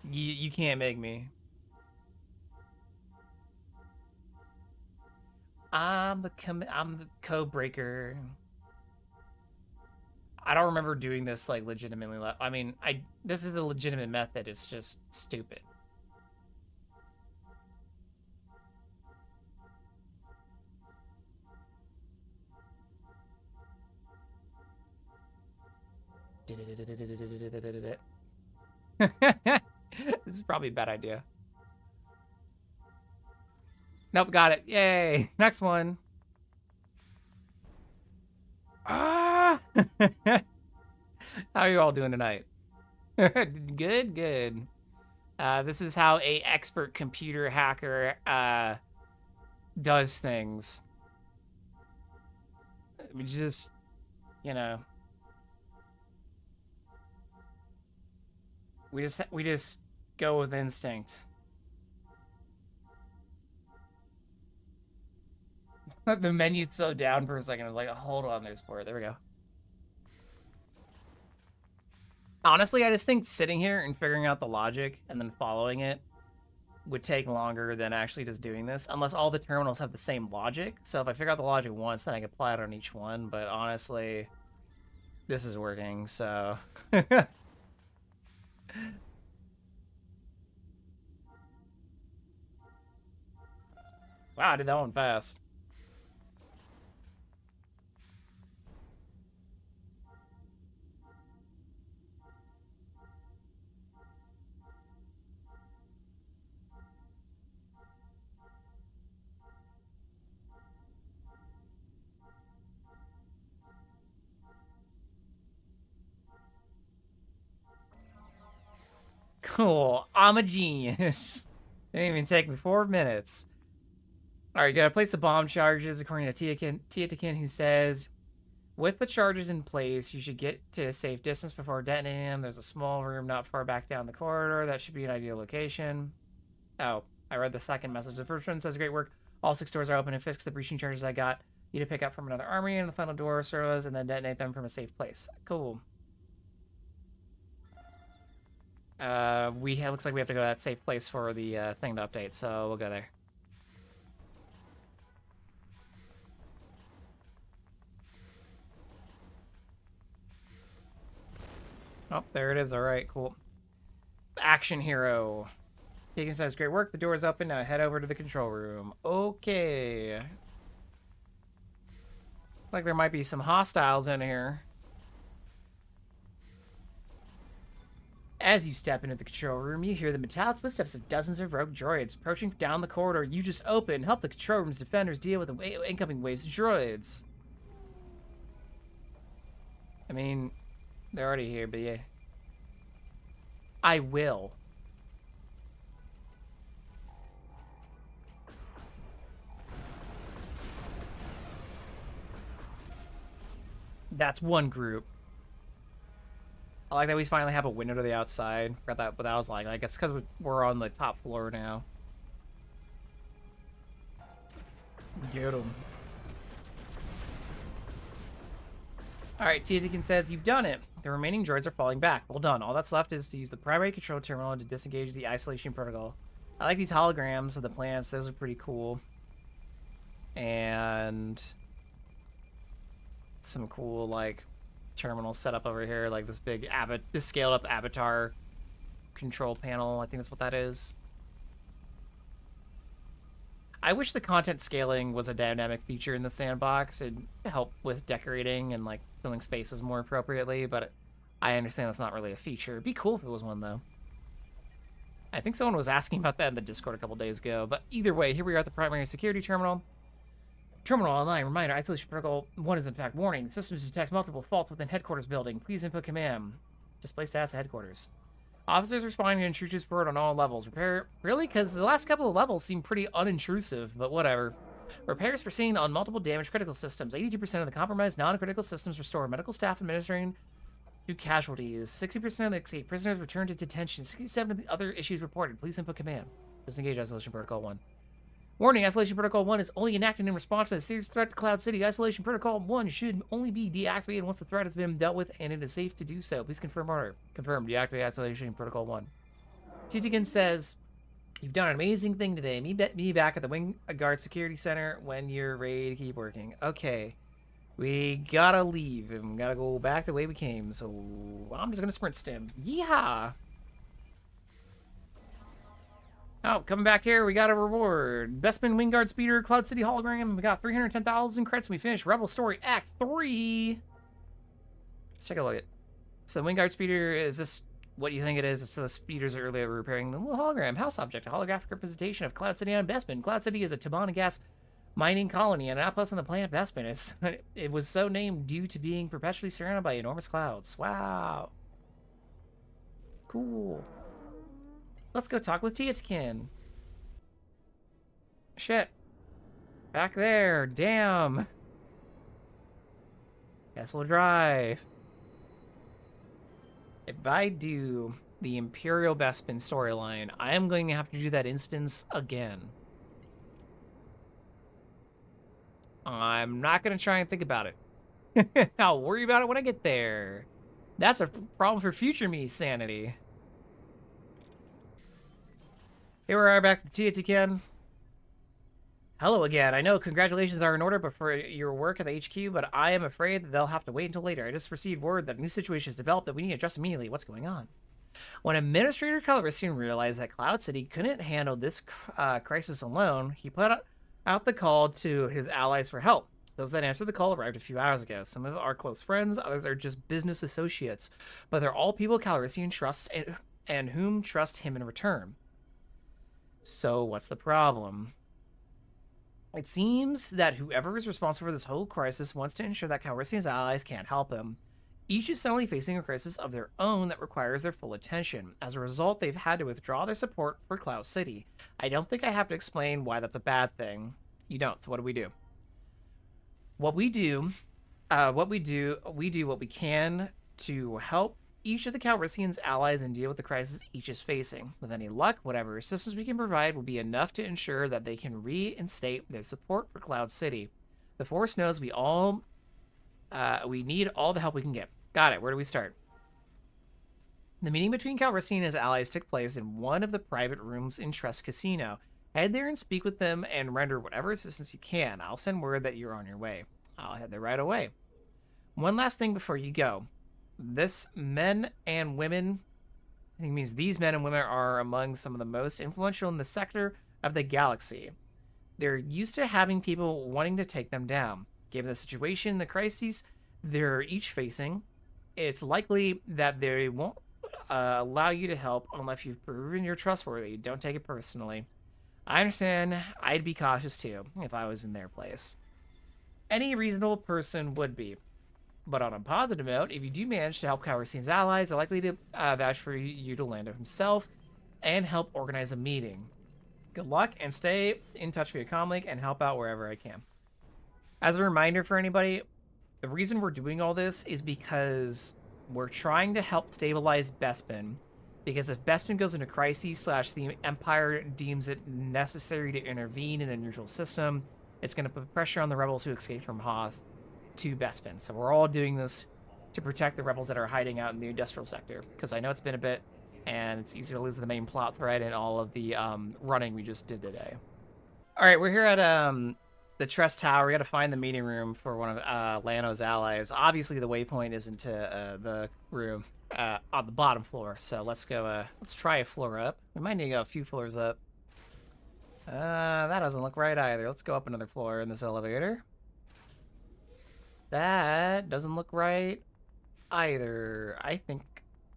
You can't make me. I'm the code breaker. I don't remember doing this like legitimately. I mean, this is a legitimate method. It's just stupid. This is probably a bad idea. Nope, got it. Yay. Next one. Ah! How are you all doing tonight? Good, good. This is how a expert computer hacker does things. We just you know, we just go with instinct. The menu's so down for a second. I was like, hold on, there's support. There we go. Honestly, I just think sitting here and figuring out the logic and then following it would take longer than actually just doing this, unless all the terminals have the same logic. So if I figure out the logic once, then I can apply it on each one. But honestly, this is working, so... Wow, I did that one fast. Cool. I'm a genius. Didn't even take me 4 minutes. All right, you gotta place the bomb charges according to Tiatikin, who says, with the charges in place, you should get to a safe distance before detonating them. There's a small room not far back down the corridor. That should be an ideal location. Oh, I read the second message. The first one says, great work. All 6 doors are open and fix the breaching charges I got you to pick up from another army, and the final door servos, and then detonate them from a safe place. Cool. Looks like we have to go to that safe place for the thing to update, so we'll go there. Oh, there it is. All right, cool. Action hero. Taking says, great work. The door is open. Now head over to the control room. Okay. Like there might be some hostiles in here. As you step into the control room, you hear the metallic footsteps of dozens of rogue droids approaching down the corridor you just opened. Help the control room's defenders deal with the incoming waves of droids. I mean, they're already here, but yeah. I will. That's one group. I like that we finally have a window to the outside. Forgot that, but that was like, I guess because we're on the top floor now. Get him. Alright, Tiatikin says, you've done it. The remaining droids are falling back. Well done. All that's left is to use the primary control terminal to disengage the isolation protocol. I like these holograms of the planets. Those are pretty cool. And some cool, like, terminal setup over here. Like this big, this scaled-up avatar control panel. I think that's what that is. I wish the content scaling was a dynamic feature in the sandbox. It'd help with decorating and like filling spaces more appropriately, but I understand that's not really a feature. It'd be cool if it was one, though. I think someone was asking about that in the Discord a couple days ago, but either way, here we are at the primary security terminal. Terminal online. Reminder, Isolation Protocol 1 is in fact warning. The system detects multiple faults within headquarters building. Please input command. Display stats at headquarters. Officers responding to intrusive support on all levels. Repair... Really? Because the last couple of levels seem pretty unintrusive, but whatever. Repairs proceeding on multiple damaged critical systems. 82% of the compromised non-critical systems restore. Medical staff administering to casualties. 60% of the escaped prisoners returned to detention. 67% of the other issues reported. Please input command. Disengage Isolation Protocol 1. Warning, Isolation Protocol 1 is only enacted in response to a serious threat to Cloud City. Isolation Protocol 1 should only be deactivated once the threat has been dealt with and it is safe to do so. Please confirm order. Confirm. Deactivate Isolation Protocol 1. Titigan says, you've done an amazing thing today. Meet me back at the Wing Guard Security Center when you're ready to keep working. Okay. We gotta leave and gotta go back the way we came, so I'm just gonna sprint stim. Yeah! Oh, coming back here, we got a reward. Bespin Wingguard Speeder, Cloud City Hologram. We got 310,000 credits and we finished Rebel Story Act 3. Let's take a look at it. So Wingguard Speeder, is this what you think it is? It's the speeders earlier repairing the little hologram house object, a holographic representation of Cloud City on Bespin. Cloud City is a Tiban gas mining colony and an outpost on the planet Bespin. It was so named due to being perpetually surrounded by enormous clouds. Wow. Cool. Let's go talk with Tiatikin. Shit. Back there. Damn. Guess we'll drive. If I do the Imperial Bespin storyline, I am going to have to do that instance again. I'm not going to try and think about it. I'll worry about it when I get there. That's a problem for future me, sanity. Here we are back at the TATKN. Hello again. I know congratulations are in order but for your work at the HQ, but I am afraid that they'll have to wait until later. I just received word that a new situation has developed that we need to address immediately. What's going on? When Administrator Calrissian realized that Cloud City couldn't handle this crisis alone, he put out the call to his allies for help. Those that answered the call arrived a few hours ago. Some of our close friends, others are just business associates, but they're all people Calrissian trusts and whom trust him in return. So what's the problem? It seems that whoever is responsible for this whole crisis wants to ensure that Calrissian's allies can't help him. Each is suddenly facing a crisis of their own that requires their full attention. As a result, they've had to withdraw their support for Cloud City. I don't think I have to explain why that's a bad thing. You don't, so what do? We do what we can to help each of the Calrissian's allies and deal with the crisis each is facing. With any luck, whatever assistance we can provide will be enough to ensure that they can reinstate their support for Cloud City. The Force knows we need all the help we can get. Got it. Where do we start? The meeting between Calrissian and his allies took place in one of the private rooms in Trust Casino. Head there and speak with them and render whatever assistance you can. I'll send word that you're on your way. I'll head there right away. One last thing before you go. These men and women are among some of the most influential in the sector of the galaxy. They're used to having people wanting to take them down. Given the situation, the crises they're each facing, it's likely that they won't allow you to help unless you've proven you're trustworthy. Don't take it personally. I understand. I'd be cautious too if I was in their place. Any reasonable person would be. But on a positive note, if you do manage to help Calrissian's allies, are likely to vouch for you to Lando himself and help organize a meeting. Good luck and stay in touch via comlink and help out wherever I can. As a reminder for anybody, the reason we're doing all this is because we're trying to help stabilize Bespin. Because if Bespin goes into crisis / the Empire deems it necessary to intervene in a neutral system, it's going to put pressure on the rebels who escaped from Hoth to Bespin. So we're all doing this to protect the rebels that are hiding out in the industrial sector. Because I know it's been a bit, and it's easy to lose the main plot thread and all of the running we just did today. All right, we're here at the Trust Tower. We got to find the meeting room for one of Lano's allies. Obviously, the waypoint is into the room on the bottom floor. So let's go. Let's try a floor up. We might need to go a few floors up. That doesn't look right either. Let's go up another floor in this elevator. That doesn't look right either. I think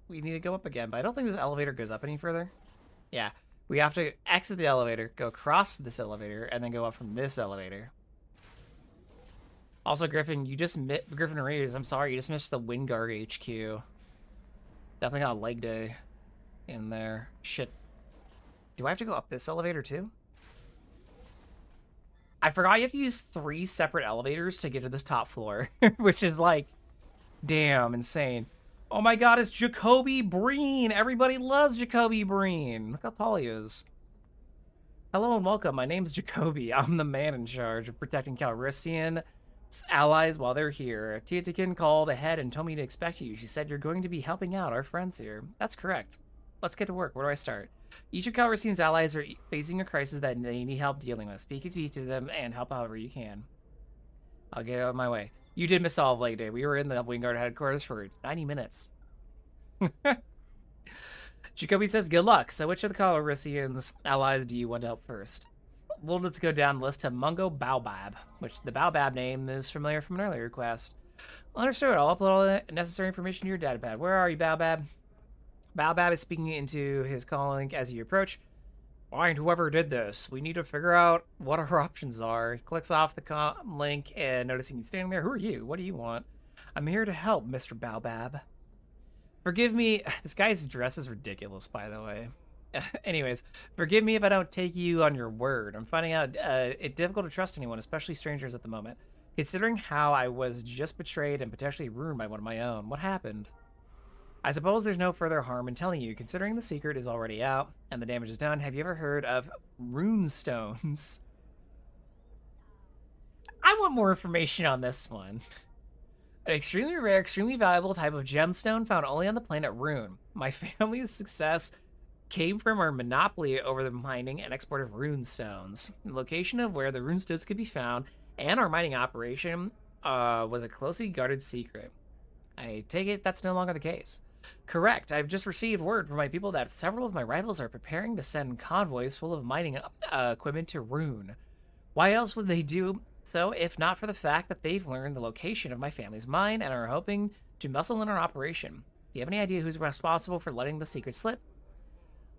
we need to go up again, but I don't think this elevator goes up any further. Yeah, we have to exit the elevator, go across this elevator, and then go up from this elevator. Also, Griffin, Griffin Reeves, I'm sorry, you just missed the Wingard HQ. Definitely got a leg day in there. Shit. Do I have to go up this elevator too? I forgot you have to use 3 separate elevators to get to this top floor, which is like, damn, insane. Oh my god, it's Jacoby Breen! Everybody loves Jacoby Breen! Look how tall he is. Hello and welcome, my name's Jacoby. I'm the man in charge of protecting Calrissian's allies while they're here. Tiatikin called ahead and told me to expect you. She said you're going to be helping out our friends here. That's correct. Let's get to work. Where do I start? Each of Calrissian's allies are facing a crisis that they need help dealing with. Speak to each of them and help however you can. I'll get out of my way. You did miss all of Leg Day. We were in the Wingard headquarters for 90 minutes. Jacoby says, good luck. So which of the Calrissian's allies do you want to help first? Well, let's go down the list to Mungo Baobab, which the Baobab name is familiar from an earlier quest. Understood. I'll upload all the necessary information to your datapad. Where are you, Baobab? Baobab is speaking into his call link as you approach. Find whoever did this. We need to figure out what our options are. He clicks off the link and noticing he's standing there. Who are you? What do you want? I'm here to help, Mr. Baobab. Forgive me. This guy's dress is ridiculous, by the way. Anyways, forgive me if I don't take you on your word. I'm finding out it's difficult to trust anyone, especially strangers at the moment. Considering how I was just betrayed and potentially ruined by one of my own, what happened? I suppose there's no further harm in telling you, considering the secret is already out and the damage is done. Have you ever heard of rune stones? I want more information on this one. An extremely rare, extremely valuable type of gemstone found only on the planet Rune. My family's success came from our monopoly over the mining and export of rune stones. The location of where the rune stones could be found and our mining operation was a closely guarded secret. I take it that's no longer the case. Correct. I've just received word from my people that several of my rivals are preparing to send convoys full of mining equipment to Rune. Why else would they do so if not for the fact that they've learned the location of my family's mine and are hoping to muscle in our operation? Do you have any idea who's responsible for letting the secret slip?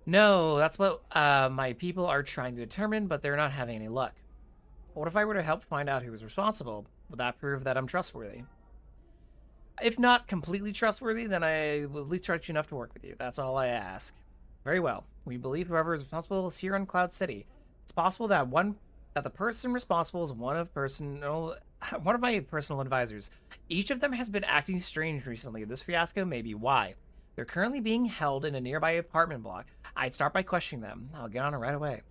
No, that's what my people are trying to determine, but they're not having any luck. What if I were to help find out who was responsible? Would that prove that I'm trustworthy? If not completely trustworthy, then I will at least trust you enough to work with you. That's all I ask. Very well. We believe whoever is responsible is here in Cloud City. It's possible that the person responsible is one of my personal advisors. Each of them has been acting strange recently. This fiasco may be why. They're currently being held in a nearby apartment block. I'd start by questioning them. I'll get on it right away.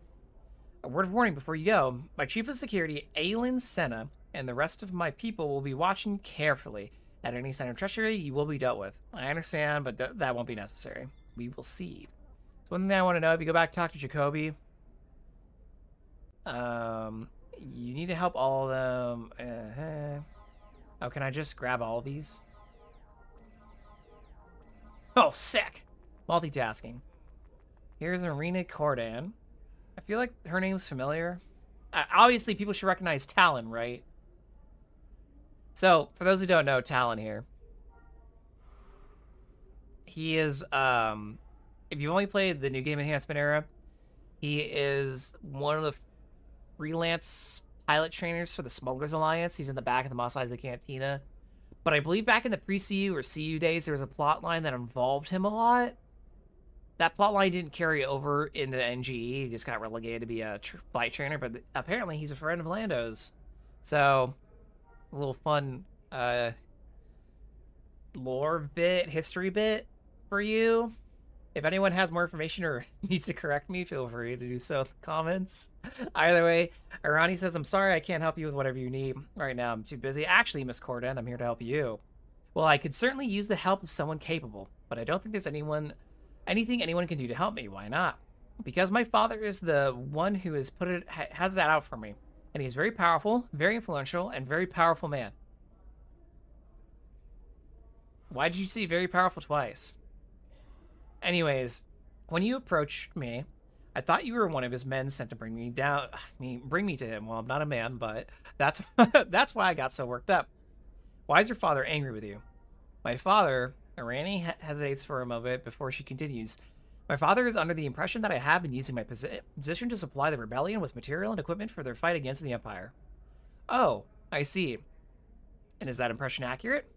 A word of warning before you go. My chief of security, Aelin Senna, and the rest of my people will be watching carefully. At any sign of treachery, you will be dealt with. I understand, but that won't be necessary. We will see. So one thing I want to know, if you go back and talk to Jacoby, you need to help all of them. Oh, can I just grab all of these? Oh, sick! Multitasking. Here's Arena Cordan. I feel like her name's familiar. Obviously, people should recognize Talon, right? So, for those who don't know, Talon here. He is, if you've only played the new game enhancement era, he is one of the freelance pilot trainers for the Smugglers Alliance. He's in the back of the Mos Eisley Cantina. But I believe back in the pre-CU or CU days, there was a plot line that involved him a lot. That plot line didn't carry over into NGE. He just got relegated to be a flight trainer, but apparently he's a friend of Lando's. So, a little fun lore bit, history bit for you. If anyone has more information or needs to correct me, feel free to do so in the comments. Either way, Arani says, I'm sorry I can't help you with whatever you need. Right now, I'm too busy. Actually, Miss Corden, I'm here to help you. Well, I could certainly use the help of someone capable, but I don't think there's anything anyone can do to help me. Why not? Because my father is the one who has has that out for me. And he's very powerful, very influential, and very powerful man. Why did you say very powerful twice? Anyways, when you approached me, I thought you were one of his men sent to bring me to him. Well, I'm not a man, but that's that's why I got so worked up. Why is your father angry with you? My father, Arani hesitates for a moment before she continues. My father is under the impression that I have been using my position to supply the rebellion with material and equipment for their fight against the Empire. Oh, I see. And is that impression accurate?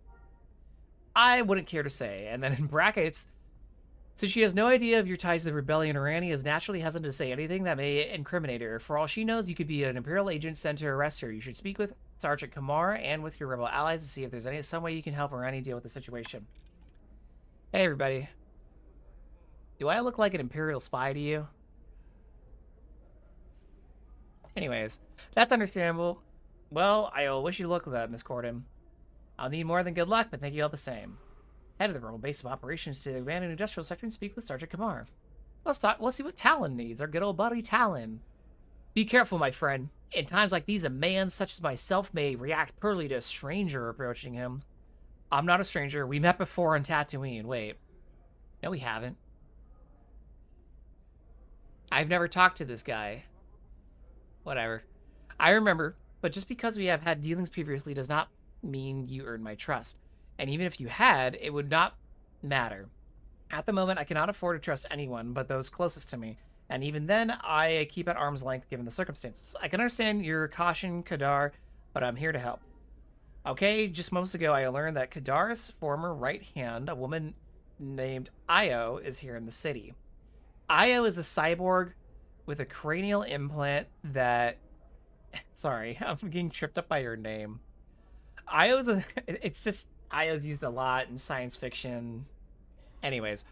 I wouldn't care to say. And then in brackets, since she has no idea of your ties to the rebellion, Arani is naturally hesitant to say anything that may incriminate her. For all she knows, you could be an Imperial agent sent to arrest her. You should speak with Sergeant Kamara and with your rebel allies to see if there's some way you can help Arani deal with the situation. Hey, everybody. Do I look like an Imperial spy to you? Anyways, that's understandable. Well, I'll wish you luck with that, Miss Corden. I'll need more than good luck, but thank you all the same. Head of the rebel base of operations to the abandoned industrial sector and speak with Sergeant Kamar. Let's see what Talon needs, our good old buddy Talon. Be careful, my friend. In times like these, a man such as myself may react poorly to a stranger approaching him. I'm not a stranger. We met before on Tatooine. Wait. No, we haven't. I've never talked to this guy. Whatever. I remember, but just because we have had dealings previously does not mean you earned my trust. And even if you had, it would not matter. At the moment, I cannot afford to trust anyone but those closest to me. And even then, I keep at arm's length given the circumstances. I can understand your caution, Kadar, but I'm here to help. Okay, just moments ago, I learned that Kadar's former right hand, a woman named Io, is here in the city. Io is a cyborg with a cranial implant that... Sorry, I'm getting tripped up by your name. Io's a, it's just Io's used a lot in science fiction. Anyways,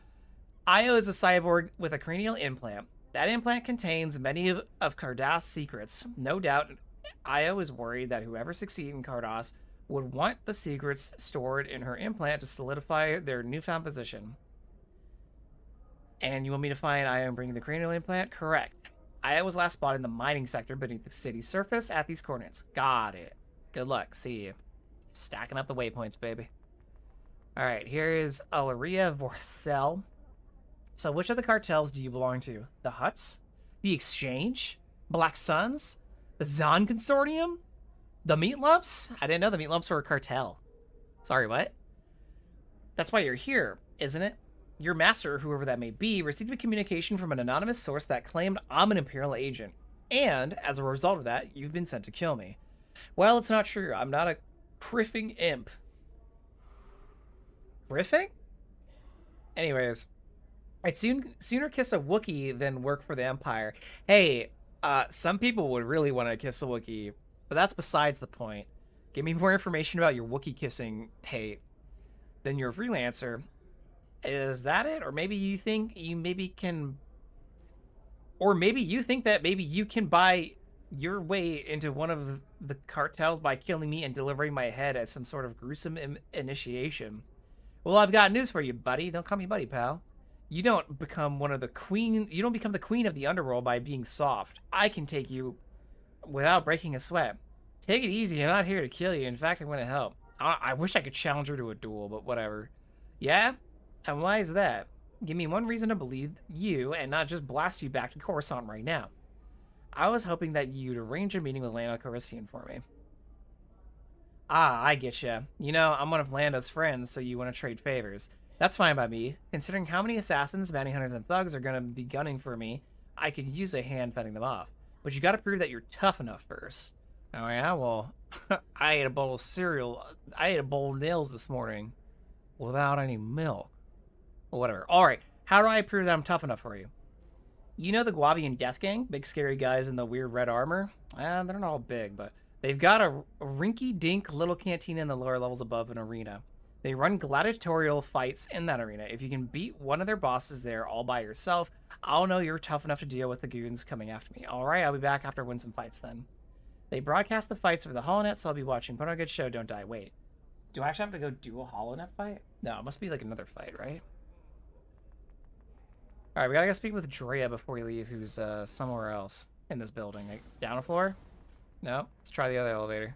Io is a cyborg with a cranial implant. That implant contains many of Cardass' secrets. No doubt, Io is worried that whoever succeeds in Cardass would want the secrets stored in her implant to solidify their newfound position. And you want me to find Io and bring the cranial implant? Correct. Io was last spotted in the mining sector beneath the city's surface at these coordinates. Got it. Good luck. See you. Stacking up the waypoints, baby. All right, here is Alaria Vorcel. So which of the cartels do you belong to? The Huts? The Exchange? Black Suns? The Zon Consortium? The Meat Lumps? I didn't know the Meat Lumps were a cartel. Sorry, what? That's why you're here, isn't it? Your master, whoever that may be, received a communication from an anonymous source that claimed I'm an Imperial agent. And, as a result of that, you've been sent to kill me. Well, it's not true. I'm not a criffing imp. Criffing? Anyways, I'd sooner kiss a Wookiee than work for the Empire. Hey, some people would really want to kiss a Wookiee, but that's besides the point. Give me more information about your Wookiee kissing pay. Then you're a freelancer. Is that it? Or maybe you think you maybe can... Or maybe you think that maybe you can buy your way into one of the cartels by killing me and delivering my head as some sort of gruesome initiation. Well, I've got news for you, buddy. Don't call me buddy, pal. You don't become the queen of the underworld by being soft. I can take you without breaking a sweat. Take it easy. I'm not here to kill you. In fact, I'm going to help. I wish I could challenge her to a duel, but whatever. Yeah? And why is that? Give me one reason to believe you and not just blast you back to Coruscant right now. I was hoping that you'd arrange a meeting with Lando Calrissian for me. Ah, I get you. You know, I'm one of Lando's friends, so you want to trade favors. That's fine by me. Considering how many assassins, bounty hunters, and thugs are going to be gunning for me, I could use a hand fending them off. But you got to prove that you're tough enough first. Oh yeah? Well, I ate a bowl of cereal. I ate a bowl of nails this morning without any milk. Well, whatever. All right. How do I prove that I'm tough enough for you? You know the Guavian Death Gang? Big scary guys in the weird red armor? They're not all big, but they've got a rinky-dink little cantina in the lower levels above an arena. They run gladiatorial fights in that arena. If you can beat one of their bosses there all by yourself, I'll know you're tough enough to deal with the goons coming after me. All right, I'll be back after I win some fights then. They broadcast the fights over the HoloNet, so I'll be watching. Put on a good show, don't die. Wait, do I actually have to go do a HoloNet fight? No, it must be like another fight, right? All right, we gotta go speak with Drea before we leave, who's somewhere else in this building. Like, down a floor? No, let's try the other elevator.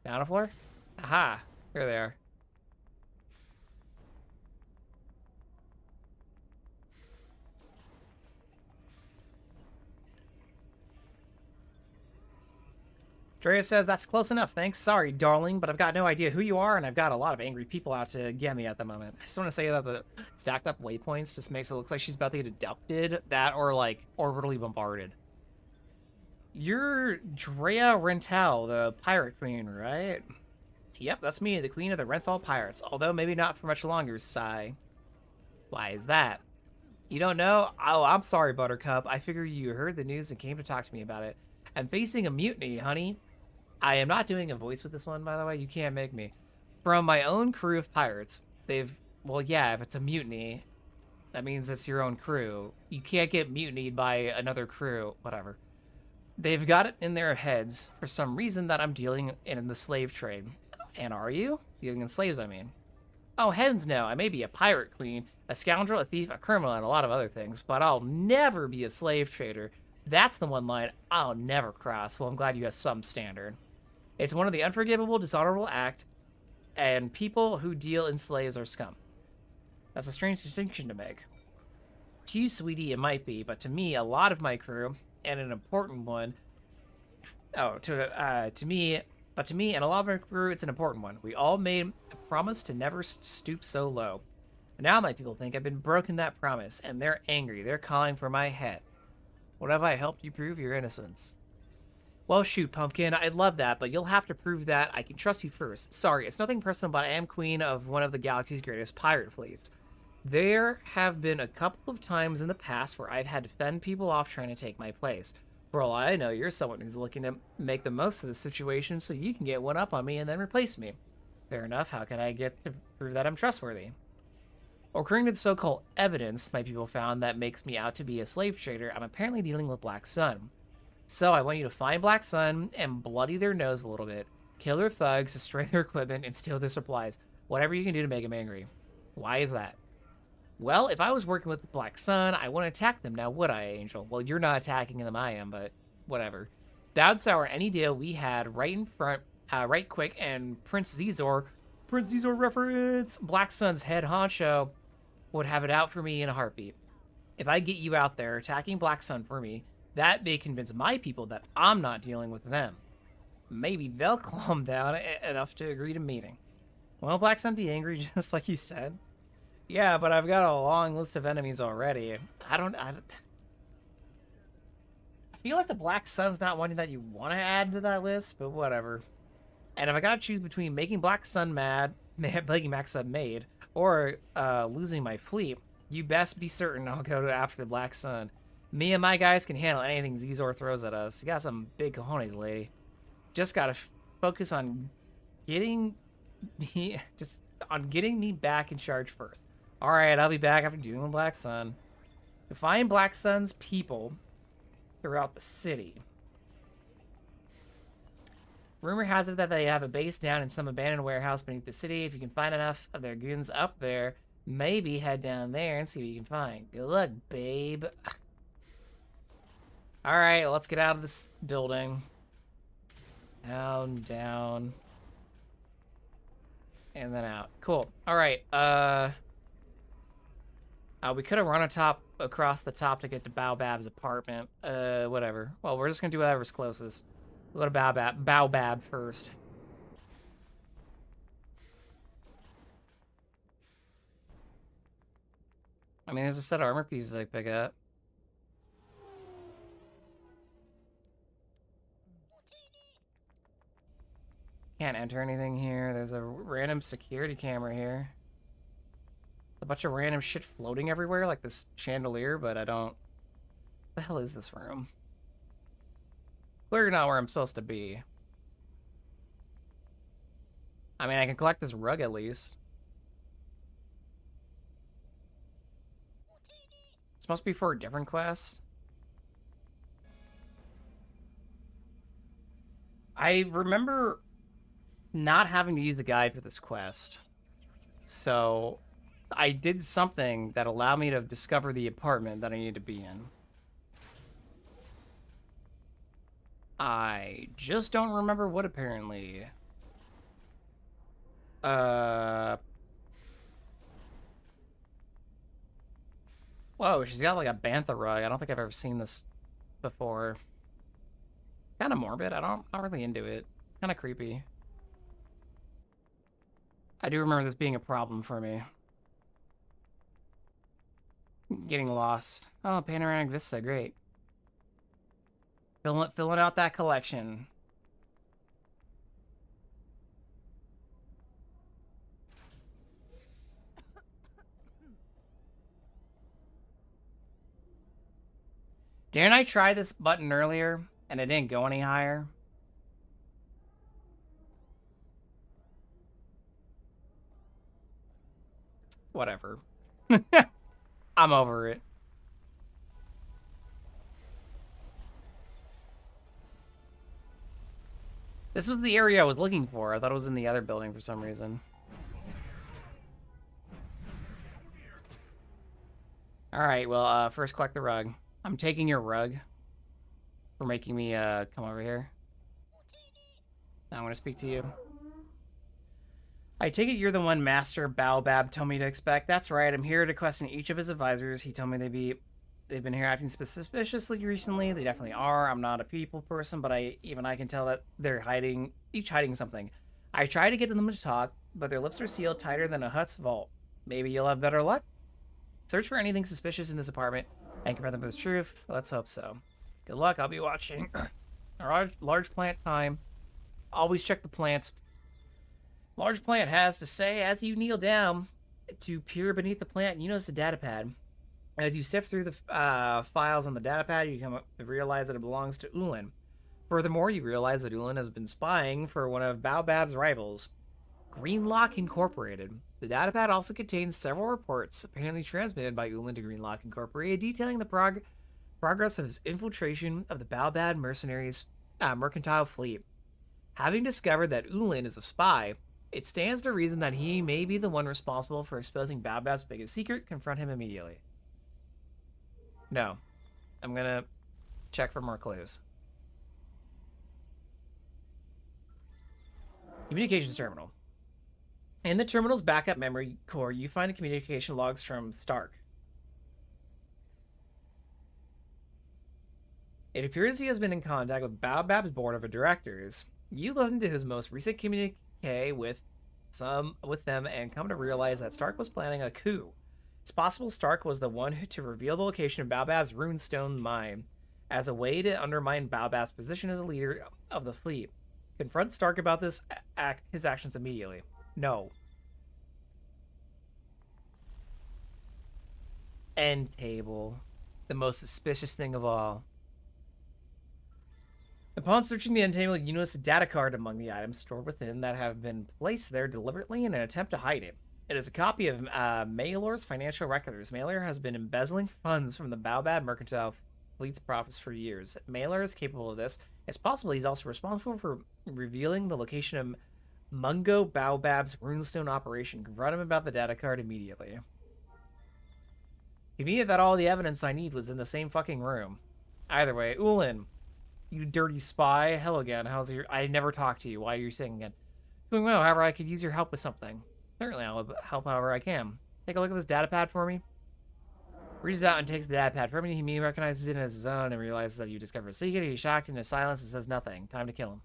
Down a floor? Aha, here they are. Drea says, that's close enough, thanks. Sorry, darling, but I've got no idea who you are, and I've got a lot of angry people out to get me at the moment. I just want to say that the stacked up waypoints just makes it look like she's about to get abducted, that or, like, orbitally bombarded. You're Drea Rental, the pirate queen, right? Yep, that's me, the queen of the Renthal pirates, although maybe not for much longer, sigh. Why is that? You don't know? Oh, I'm sorry, Buttercup. I figure you heard the news and came to talk to me about it. I'm facing a mutiny, honey. I am not doing a voice with this one, by the way. You can't make me. From my own crew of pirates. Well, yeah, if it's a mutiny, that means it's your own crew. You can't get mutinied by another crew. Whatever. They've got it in their heads for some reason that I'm dealing in the slave trade. And are you? Dealing in slaves, I mean. Oh, heavens no. I may be a pirate queen, a scoundrel, a thief, a criminal, and a lot of other things, but I'll never be a slave trader. That's the one line I'll never cross. Well, I'm glad you have some standard. It's one of the unforgivable, dishonorable act, and people who deal in slaves are scum. That's a strange distinction to make. To you, sweetie, it might be, but to me, a lot of my crew, and an important one... to me, and a lot of my crew, it's an important one. We all made a promise to never stoop so low. Now my people think I've been broken that promise, and they're angry. They're calling for my head. What have I helped you prove your innocence? Well, shoot, Pumpkin, I'd love that, but you'll have to prove that I can trust you first. Sorry, it's nothing personal, but I am queen of one of the galaxy's greatest pirate fleets. There have been a couple of times in the past where I've had to fend people off trying to take my place. For all I know, you're someone who's looking to make the most of the situation so you can get one up on me and then replace me. Fair enough, how can I get to prove that I'm trustworthy? According to the so-called evidence my people found that makes me out to be a slave trader, I'm apparently dealing with Black Sun. So I want you to find Black Sun and bloody their nose a little bit, kill their thugs, destroy their equipment, and steal their supplies. Whatever you can do to make them angry. Why is that? Well, if I was working with Black Sun, I wouldn't attack them now, would I, Angel? Well, you're not attacking them, I am, but whatever. That would sour any deal we had right in front, right quick, and Prince Zizor reference, Black Sun's head honcho, would have it out for me in a heartbeat. If I get you out there attacking Black Sun for me, that may convince my people that I'm not dealing with them. Maybe they'll calm down enough to agree to meeting. Won't Black Sun be angry just like you said? Yeah, but I've got a long list of enemies already. I feel like the Black Sun's not one that you want to add to that list, but whatever. And if I gotta choose between making Black Sun mad, making Black Sun made, or losing my fleet, you best be certain I'll go after the Black Sun. Me and my guys can handle anything Zizor throws at us. You got some big cojones, lady. Just gotta focus on getting me back in charge first. All right, I'll be back after dealing with Black Sun. To find Black Sun's people throughout the city. Rumor has it that they have a base down in some abandoned warehouse beneath the city. If you can find enough of their goons up there, maybe head down there and see what you can find. Good luck, babe. All right, well, let's get out of this building. Down, down. And then out. Cool. All right, we could have run across the top to get to Baobab's apartment. Whatever. Well, we're just gonna do whatever's closest. We'll go to Baobab first. I mean, there's a set of armor pieces I pick up. Can't enter anything here. There's a random security camera here. A bunch of random shit floating everywhere, like this chandelier, but I don't... What the hell is this room? Clearly not where I'm supposed to be. I mean, I can collect this rug at least. This must be for a different quest. I remember not having to use the guide for this quest. So I did something that allowed me to discover the apartment that I needed to be in. I just don't remember what, apparently. Whoa, she's got like a bantha rug. I don't think I've ever seen this before. Kind of morbid. I'm not really into it. Kind of creepy. I do remember this being a problem for me. Getting lost. Oh, panoramic vista, great. Filling out that collection. Didn't I try this button earlier and it didn't go any higher? Whatever. I'm over it. This was the area I was looking for. I thought it was in the other building for some reason. Alright, well, first collect the rug. I'm taking your rug for making me come over here. Now I want to speak to you. I take it you're the one Master Baobab told me to expect. That's right, I'm here to question each of his advisors. He told me they've been here acting suspiciously recently. They definitely are. I'm not a people person, but I can tell that they're each hiding something. I try to get them to talk, but their lips are sealed tighter than a hut's vault. Maybe you'll have better luck? Search for anything suspicious in this apartment and confront them with the truth. Let's hope so. Good luck, I'll be watching. Large plant time. Always check the plants. Large plant has to say as you kneel down to peer beneath the plant, you notice a data pad. As you sift through the files on the datapad, you come up, realize that it belongs to Ulin. Furthermore, you realize that Ulin has been spying for one of Baobab's rivals, Greenlock Incorporated. The datapad also contains several reports, apparently transmitted by Ulin to Greenlock Incorporated, detailing the progress of his infiltration of the Baobab mercenaries' mercantile fleet. Having discovered that Ulin is a spy, it stands to reason that he may be the one responsible for exposing Baobab's biggest secret. Confront him immediately. No. I'm gonna check for more clues. Communications terminal. In the terminal's backup memory core, you find communication logs from Stark. It appears he has been in contact with Baobab's board of directors. You listen to his most recent communique with them and come to realize that Stark was planning a coup. It's possible Stark was the one to reveal the location of Baobab's runestone mine as a way to undermine Baobab's position as a leader of the fleet. Confront Stark about his actions immediately. No. End table. The most suspicious thing of all. Upon searching the end table, you notice a data card among the items stored within that have been placed there deliberately in an attempt to hide it. It is a copy of Maylor's financial records. Maylor has been embezzling funds from the Baobab mercantile fleet's profits for years. Maylor is capable of this. It's possible he's also responsible for revealing the location of Mungo Baobab's runestone operation. Confront him about the data card immediately. Convenient that all the evidence I need was in the same fucking room. Either way, Ulin, you dirty spy. Hello again. How's your... I never talked to you. Why are you saying again? Doing well. However, I could use your help with something. Certainly, I'll help however I can. Take a look at this datapad for me. Reaches out and takes the datapad from me. He immediately recognizes it as his own and realizes that you discovered a secret. He's shocked into silence and says nothing. Time to kill him.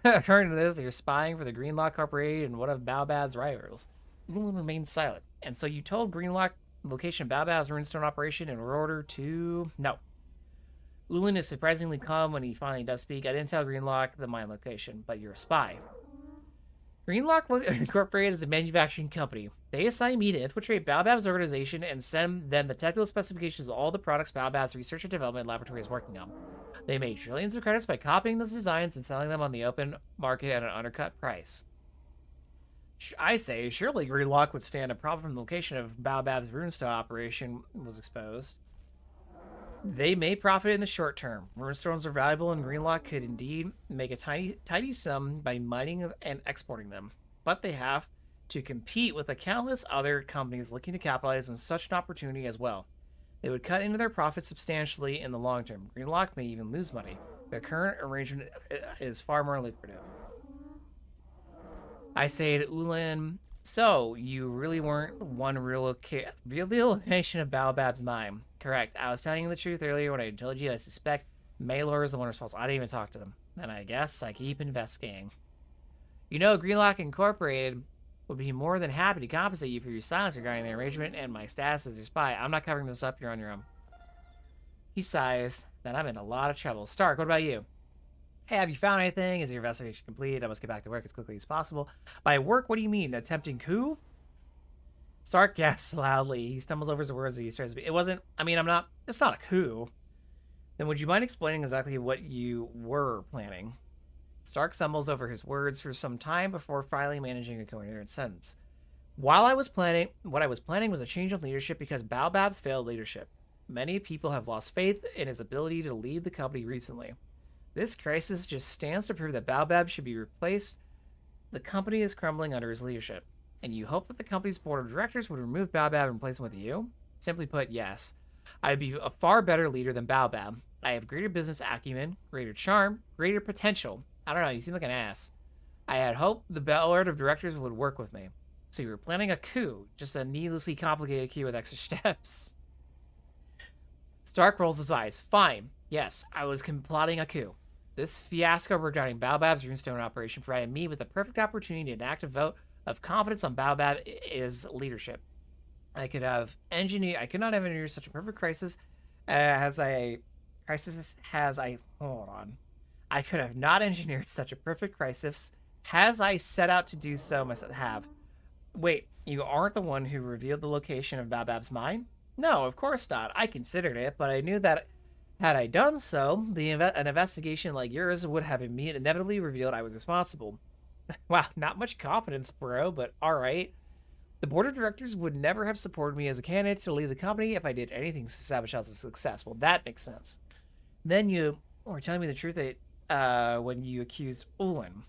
According to this, you're spying for the Greenlock Corporation and one of Baobab's rivals. Ulin remains silent. And so you told Greenlock the location of Baobab's runestone operation in order to... No. Ulin is surprisingly calm when he finally does speak. I didn't tell Greenlock the mine location, but you're a spy. Greenlock Incorporated is a manufacturing company. They assign me to infiltrate Baobab's organization and send them the technical specifications of all the products Baobab's research and development laboratory is working on. They made trillions of credits by copying those designs and selling them on the open market at an undercut price. I say, surely Greenlock would stand a profit from the location of Baobab's runestone operation was exposed. They may profit in the short term. Runestones are valuable, and Greenlock could indeed make a tidy sum by mining and exporting them. But they have to compete with the countless other companies looking to capitalize on such an opportunity as well. They would cut into their profits substantially in the long term. Greenlock may even lose money. Their current arrangement is far more lucrative. I say to Ulin, so you really weren't one real location of Baobab's mine. Correct. I was telling you the truth earlier when I told you I suspect Maylor is the one responsible. I didn't even talk to them. Then I guess I keep investigating. You know, Greenlock Incorporated would be more than happy to compensate you for your silence regarding the arrangement and my status as your spy. I'm not covering this up. You're on your own. He sighs. Then I'm in a lot of trouble. Stark, what about you? Hey, have you found anything? Is your investigation complete? I must get back to work as quickly as possible. By work, what do you mean? Attempting coup? Stark gasps loudly. He stumbles over his words as he starts to speak. It wasn't... I mean, it's not a coup. Then would you mind explaining exactly what you were planning? Stark stumbles over his words for some time before finally managing a coherent sentence. What I was planning was a change in leadership because Baobab's failed leadership. Many people have lost faith in his ability to lead the company recently. This crisis just stands to prove that Baobab should be replaced. The company is crumbling under his leadership. And you hope that the company's board of directors would remove Baobab and replace him with you? Simply put, yes. I'd be a far better leader than Baobab. I have greater business acumen, greater charm, greater potential. I don't know, you seem like an ass. I had hoped the board of directors would work with me. So you were planning a coup, just a needlessly complicated coup with extra steps. Stark rolls his eyes. Fine. Yes, I was plotting a coup. This fiasco regarding Baobab's runestone operation provided me with the perfect opportunity to enact a vote of confidence on Baobab's leadership. I could not have engineered such a perfect crisis I could have not engineered such a perfect crisis as I set out to do so myself. Wait, you aren't the one who revealed the location of Baobab's mine? No, of course not. I considered it, but I knew that had I done so, an investigation like yours would have inevitably revealed I was responsible. Wow, not much confidence, bro, but alright. The board of directors would never have supported me as a candidate to lead the company if I did anything to sabotage its success. Well, that makes sense. Then you were telling me the truth that when you accused Ulin.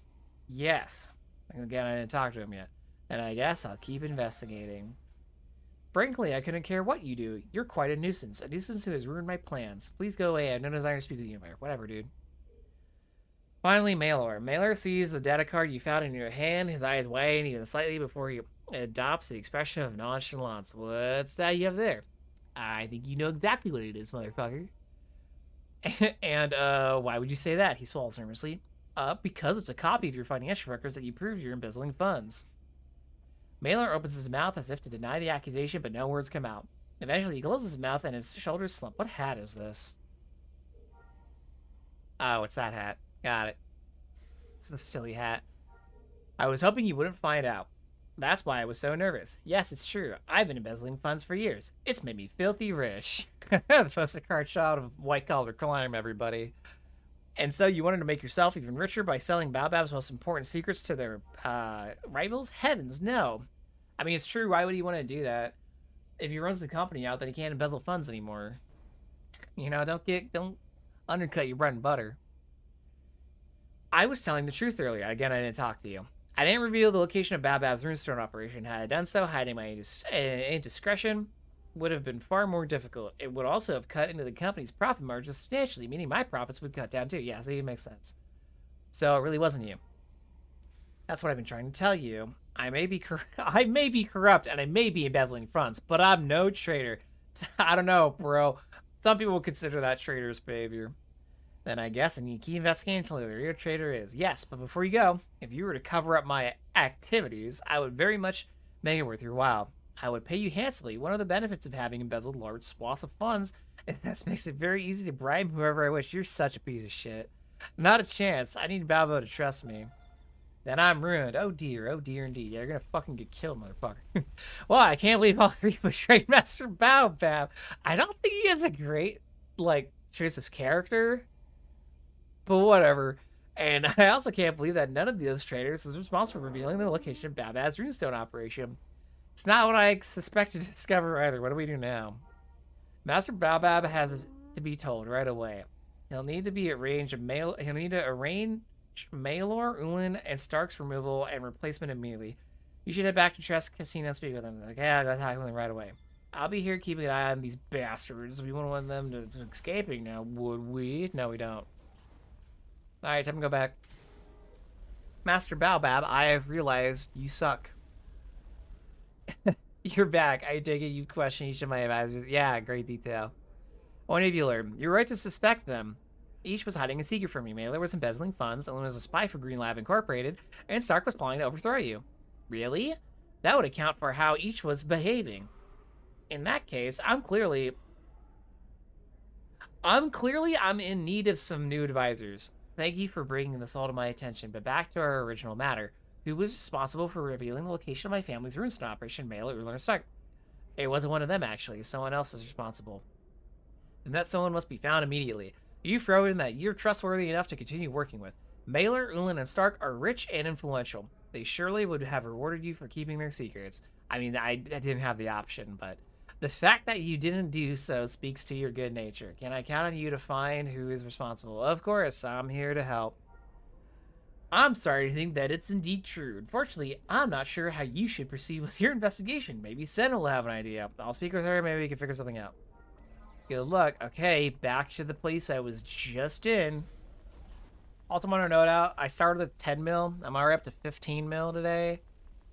Yes. Again, I didn't talk to him yet. And I guess I'll keep investigating. Frankly, I couldn't care what you do. You're quite a nuisance who has ruined my plans. Please go away. I have no desire to speak with you anymore. Whatever, dude. Finally, Mailor. Mailor sees the data card you found in your hand. His eyes widen even slightly before he adopts the expression of nonchalance. What's that you have there? I think you know exactly what it is, motherfucker. And why would you say that? He swallows nervously. Because it's a copy of your financial records that you prove you're embezzling funds. Mailer opens his mouth as if to deny the accusation, but no words come out. Eventually, he closes his mouth and his shoulders slump. What hat is this? Oh, it's that hat. Got it. It's a silly hat. I was hoping you wouldn't find out. That's why I was so nervous. Yes, it's true. I've been embezzling funds for years. It's made me filthy rich. The postcard shot of white-collar crime, everybody. And so you wanted to make yourself even richer by selling Baobab's most important secrets to their rivals? Heavens, no. I mean, it's true. Why would he want to do that? If he runs the company out, then he can't embezzle funds anymore. You know, don't undercut your bread and butter. I was telling the truth earlier. Again, I didn't talk to you. I didn't reveal the location of Baobab's runestone operation. Had I done so, hiding my indiscretion would have been far more difficult. It would also have cut into the company's profit margin substantially, meaning my profits would cut down too. Yeah, see, it makes sense. So it really wasn't you. That's what I've been trying to tell you. I may be corrupt and I may be embezzling funds, but I'm no traitor. I don't know, bro. Some people would consider that traitor's behavior. Then I guess I need to keep investigating until who the real traitor is. Yes, but before you go, if you were to cover up my activities, I would very much make it worth your while. I would pay you handsomely. One of the benefits of having embezzled large swaths of funds is that makes it very easy to bribe whoever I wish. You're such a piece of shit. Not a chance. I need Balbo to trust me. Then I'm ruined. Oh dear indeed. Yeah, you're gonna fucking get killed, motherfucker. Well, I can't believe all three betrayed Master Baobab. I don't think he has a great, choice of character. But whatever. And I also can't believe that none of those traitors was responsible for revealing the location of Baobab's runestone operation. It's not what I suspected to discover either. What do we do now? Master Baobab has to be told right away. He'll need to arrange Mailor, Ulin, and Stark's removal and replacement immediately. You should head back to Tress Casino and speak with them. Okay, I'll go talk with them right away. I'll be here keeping an eye on these bastards. We wouldn't want them to escaping now, would we? No, we don't. Alright, time to go back. Master Baobab, I have realized you suck. You're back. I take it you question each of my advisors. Yeah, great detail. What have you learned? You're right to suspect them. Each was hiding a secret from you. Mailer was embezzling funds, Owen was a spy for Green Lab Incorporated, and Stark was plotting to overthrow you. Really? That would account for how each was behaving. In that case, I'm in need of some new advisors. Thank you for bringing this all to my attention, but back to our original matter. Who was responsible for revealing the location of my family's runestone operation, Mailer, Uller, and Stark? It wasn't one of them, actually. Someone else is responsible. And that someone must be found immediately. You've proven that you're trustworthy enough to continue working with. Mailer, Ulin, and Stark are rich and influential. They surely would have rewarded you for keeping their secrets. I mean, I didn't have the option, but the fact that you didn't do so speaks to your good nature. Can I count on you to find who is responsible? Of course, I'm here to help. I'm sorry to think that it's indeed true. Unfortunately, I'm not sure how you should proceed with your investigation. Maybe Senna will have an idea. I'll speak with her, maybe we can figure something out. Good luck. Okay, back to the place I was just in. Also want to note out, I started with 10 mil. I'm already up to 15 mil today.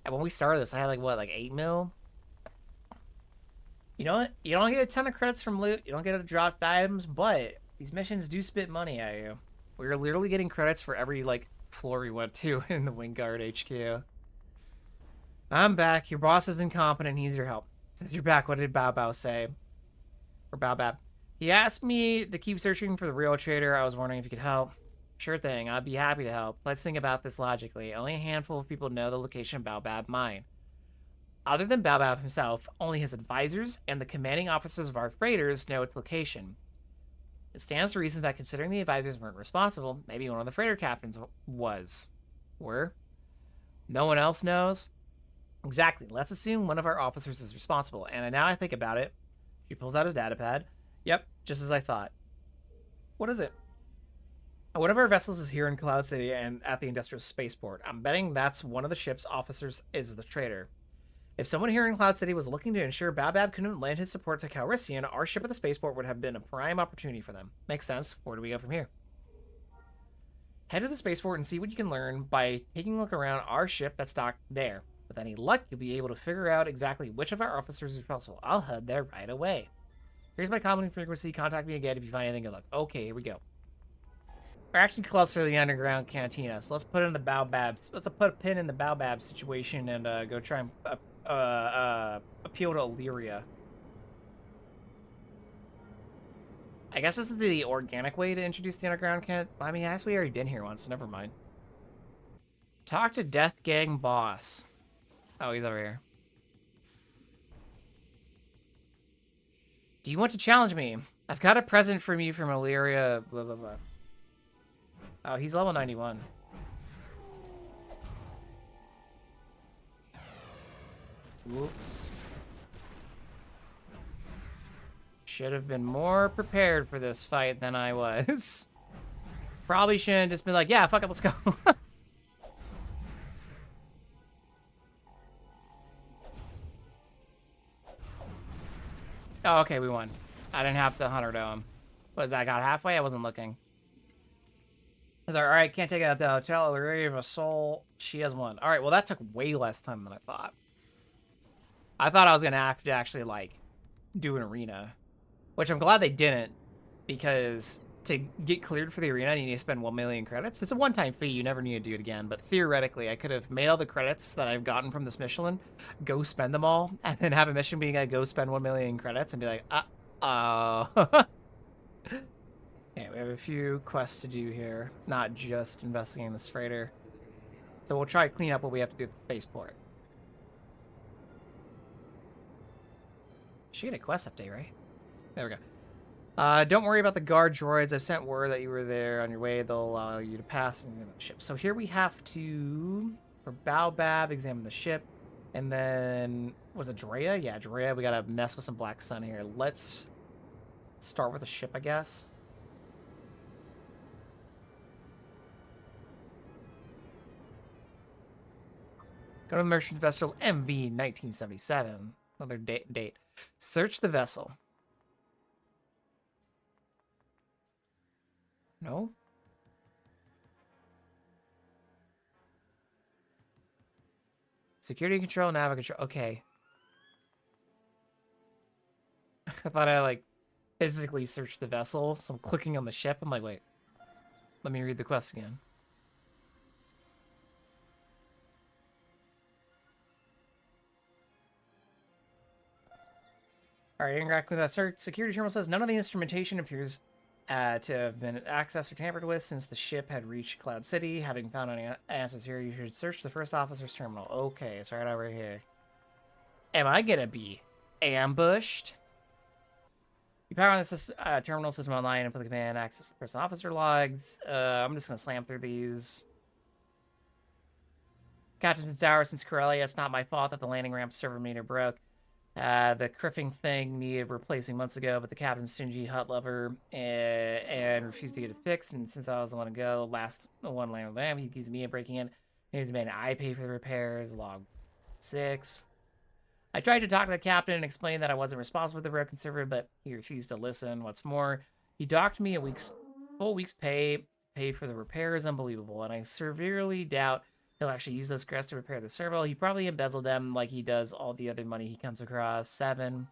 And when we started this, I had like 8 mil? You know what? You don't get a ton of credits from loot. You don't get dropped items, but these missions do spit money at you. We're literally getting credits for every, floor we went to in the Wingguard HQ. I'm back. Your boss is incompetent. He needs your help. Since you're back, what did Bao say? Or Baobab. He asked me to keep searching for the real traitor. I was wondering if you could help. Sure thing. I'd be happy to help. Let's think about this logically. Only a handful of people know the location of Baobab mine. Other than Baobab himself, only his advisors and the commanding officers of our freighters know its location. It stands to reason that considering the advisors weren't responsible, maybe one of the freighter captains was. Were? No one else knows? Exactly. Let's assume one of our officers is responsible. And now I think about it. She pulls out a data pad. Yep, just as I thought. What is it? One of our vessels is here in Cloud City and at the industrial spaceport. I'm betting that's one of the ship's officers is the traitor. If someone here in Cloud City was looking to ensure Baobab couldn't lend his support to Calrissian, our ship at the spaceport would have been a prime opportunity for them. Makes sense. Where do we go from here? Head to the spaceport and see what you can learn by taking a look around our ship that's docked there. With any luck, you'll be able to figure out exactly which of our officers is responsible. I'll head there right away. Here's my calling frequency. Contact me again if you find anything good luck. Okay, here we go. We're actually close to the underground cantina, so let's put in the Baobabs. Let's put a pin in the Baobab situation and go try and appeal to Illyria. I guess this is the organic way to introduce the underground camp. I mean, I guess we already been here once, so never mind. Talk to Death Gang boss. Oh, he's over here. Do you want to challenge me? I've got a present from you from Illyria, blah, blah, blah. Oh, he's level 91. Whoops. Should have been more prepared for this fight than I was. Probably shouldn't just been like, yeah, fuck it, let's go. Oh, okay, we won. I didn't have the Hunter Dome. Was I got halfway? I wasn't looking. I was like, all right, can't take out the hotel. The Ray of a Soul. She has one. All right, well, that took way less time than I thought. I thought I was going to have to actually, like, do an arena. Which I'm glad they didn't. Because to get cleared for the arena, you need to spend 1 million credits. It's a one-time fee. You never need to do it again. But theoretically, I could have made all the credits that I've gotten from this mission, go spend them all, and then have a mission being like, go spend 1 million credits and be like, okay, we have a few quests to do here. Not just investigating this freighter. So we'll try to clean up what we have to do at the spaceport. Should get a quest update, right? There we go. Don't worry about the guard droids. I've sent word that you were there on your way. They'll allow you to pass and examine the ship. So here we have to, for Baobab, examine the ship. And then, was it Drea? Yeah, Drea. We gotta mess with some Black Sun here. Let's start with the ship, I guess. Go to the merchant vessel MV 1977. Another date. Search the vessel. No? Security control, nav control. Okay. I thought I, like, physically searched the vessel, so I'm clicking on the ship. I'm like, wait. Let me read the quest again. Alright, interact with that security terminal says none of the instrumentation appears to have been accessed or tampered with since the ship had reached Cloud City. Having found any answers here, you should search the first officer's terminal. Okay, it's right over here. Am I gonna be ambushed? You power on this terminal system online and put the command access first officer logs. I'm just gonna slam through these. Captain's been sour since Corellia. It's not my fault that the landing ramp server meter broke. The criffing thing needed replacing months ago, but the captain's stingy hut lover and refused to get it fixed. And since I was the one to go, last one landed with him, he accused me of breaking in. He was demanding I pay for the repairs. Log 6. I tried to talk to the captain and explain that I wasn't responsible for the broken server, but he refused to listen. What's more, he docked me a full week's pay for the repairs. Unbelievable, and I severely doubt he'll actually use those credits to repair the servo. He probably embezzled them like he does all the other money he comes across. 7.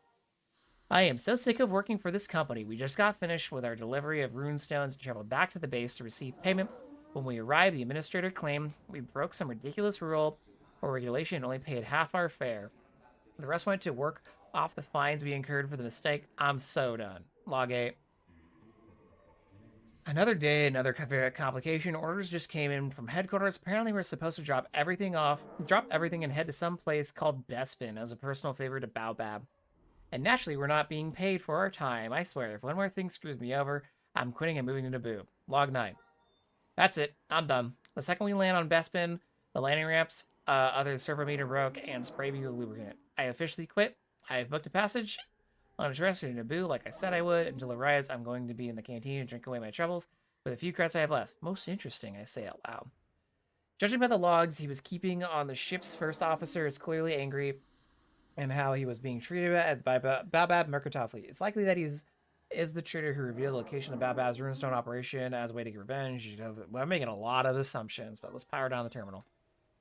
I am so sick of working for this company. We just got finished with our delivery of runestones and traveled back to the base to receive payment. When we arrived, the administrator claimed we broke some ridiculous rule or regulation and only paid half our fare. The rest went to work off the fines we incurred for the mistake. I'm so done. Log 8. Another day, another complication. Orders just came in from headquarters. Apparently, we're supposed to drop everything and head to some place called Bespin as a personal favor to Baobab. And naturally, we're not being paid for our time. I swear, if one more thing screws me over, I'm quitting and moving to Naboo. Log 9. That's it. I'm done. The second we land on Bespin, the landing ramps, other servo meter broke and spray me with lubricant. I officially quit. I have booked a passage on a terrestrial to Naboo, like I said I would. Until it arrives, I'm going to be in the canteen and drink away my troubles with a few credits I have left. Most interesting, I say out loud. Judging by the logs he was keeping on the ship's first officer, it's clearly angry and how he was being treated by Baobab Mercantile Fleet. It's likely that is the traitor who revealed the location of Baobab's runestone operation as a way to get revenge. You know, I'm making a lot of assumptions, but let's power down the terminal.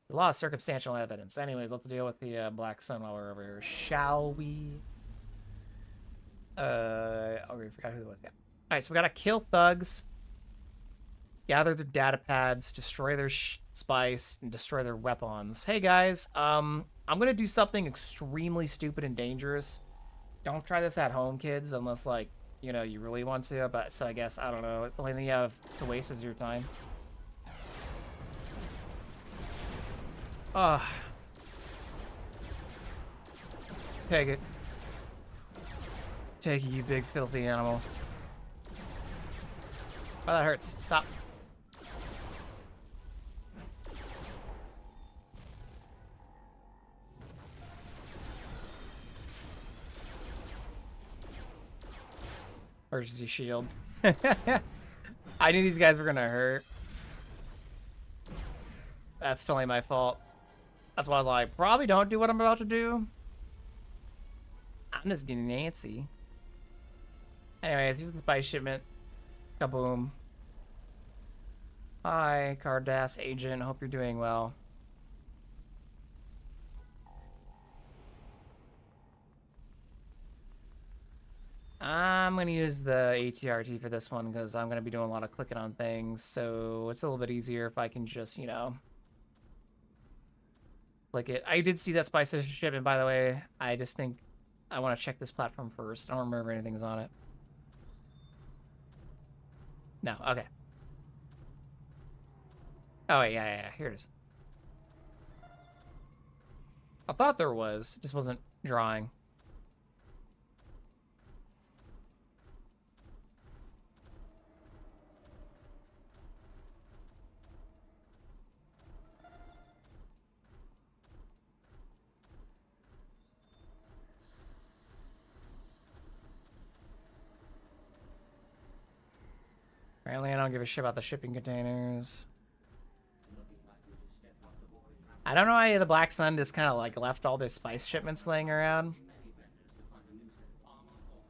There's a lot of circumstantial evidence. Anyways, let's deal with the Black Sun while we're over here, shall we? Oh, we forgot who it was. Yeah. All right, so we gotta kill thugs, gather their data pads, destroy their spice, and destroy their weapons. Hey guys, I'm gonna do something extremely stupid and dangerous. Don't try this at home, kids, unless like you know you really want to. But so I guess I don't know. The only thing you have to waste is your time. Take it. Take it, you big filthy animal. Oh, that hurts. Stop. Emergency shield. I knew these guys were gonna hurt. That's totally my fault. That's why I was like, probably don't do what I'm about to do. I'm just getting antsy. Anyways, here's the spice shipment. Kaboom. Hi, Cardass agent. Hope you're doing well. I'm going to use the ATRT for this one because I'm going to be doing a lot of clicking on things. So it's a little bit easier if I can just, you know, click it. I did see that spice shipment, by the way. I just think I want to check this platform first. I don't remember if anything's on it. No, okay. Oh, wait, yeah, here it is. I thought there was, it just wasn't drawing. Apparently, I don't give a shit about the shipping containers. I don't know why the Black Sun just kind of like left all their spice shipments laying around.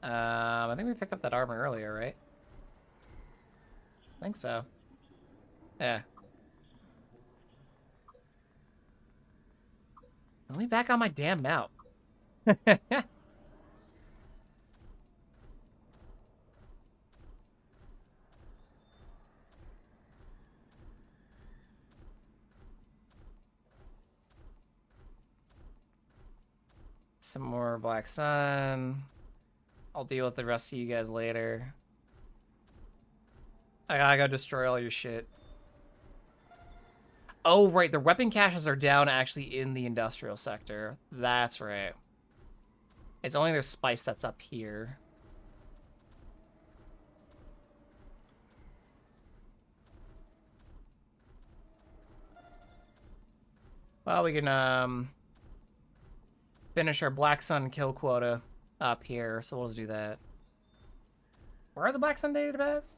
I think we picked up that armor earlier, right? I think so. Yeah. Let me back on my damn mount. Some more Black Sun. I'll deal with the rest of you guys later. I gotta go destroy all your shit. Oh, right. The weapon caches are down actually in the industrial sector. That's right. It's only their spice that's up here. Well, we can, finish our Black Sun kill quota up here, so we'll just do that. Where are the Black Sun datapads?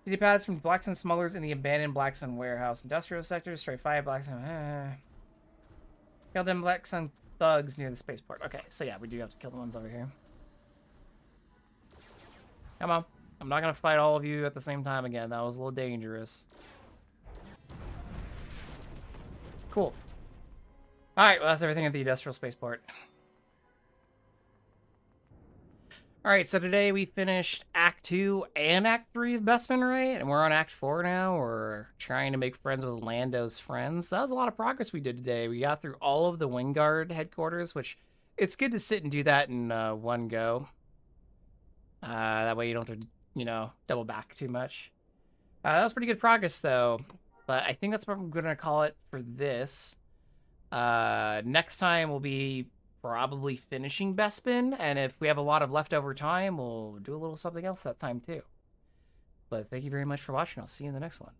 Datapads from Black Sun smugglers in the abandoned Black Sun warehouse. Industrial sector, destroy 5 Black Sun. Kill them Black Sun thugs near the spaceport. Okay, so yeah, we do have to kill the ones over here. Come on. I'm not gonna fight all of you at the same time again. That was a little dangerous. Cool. Alright, well, that's everything at the industrial spaceport. Alright, so today we finished Act 2 and Act 3 of Bespin, right? And we're on Act 4 now. We're trying to make friends with Lando's friends. That was a lot of progress we did today. We got through all of the Wingard headquarters, which it's good to sit and do that in one go. That way you don't have to, double back too much. That was pretty good progress, though. But I think that's what I'm going to call it for this. Next time will be probably finishing Bespin, and if we have a lot of leftover time, we'll do a little something else that time, too. But thank you very much for watching. I'll see you in the next one.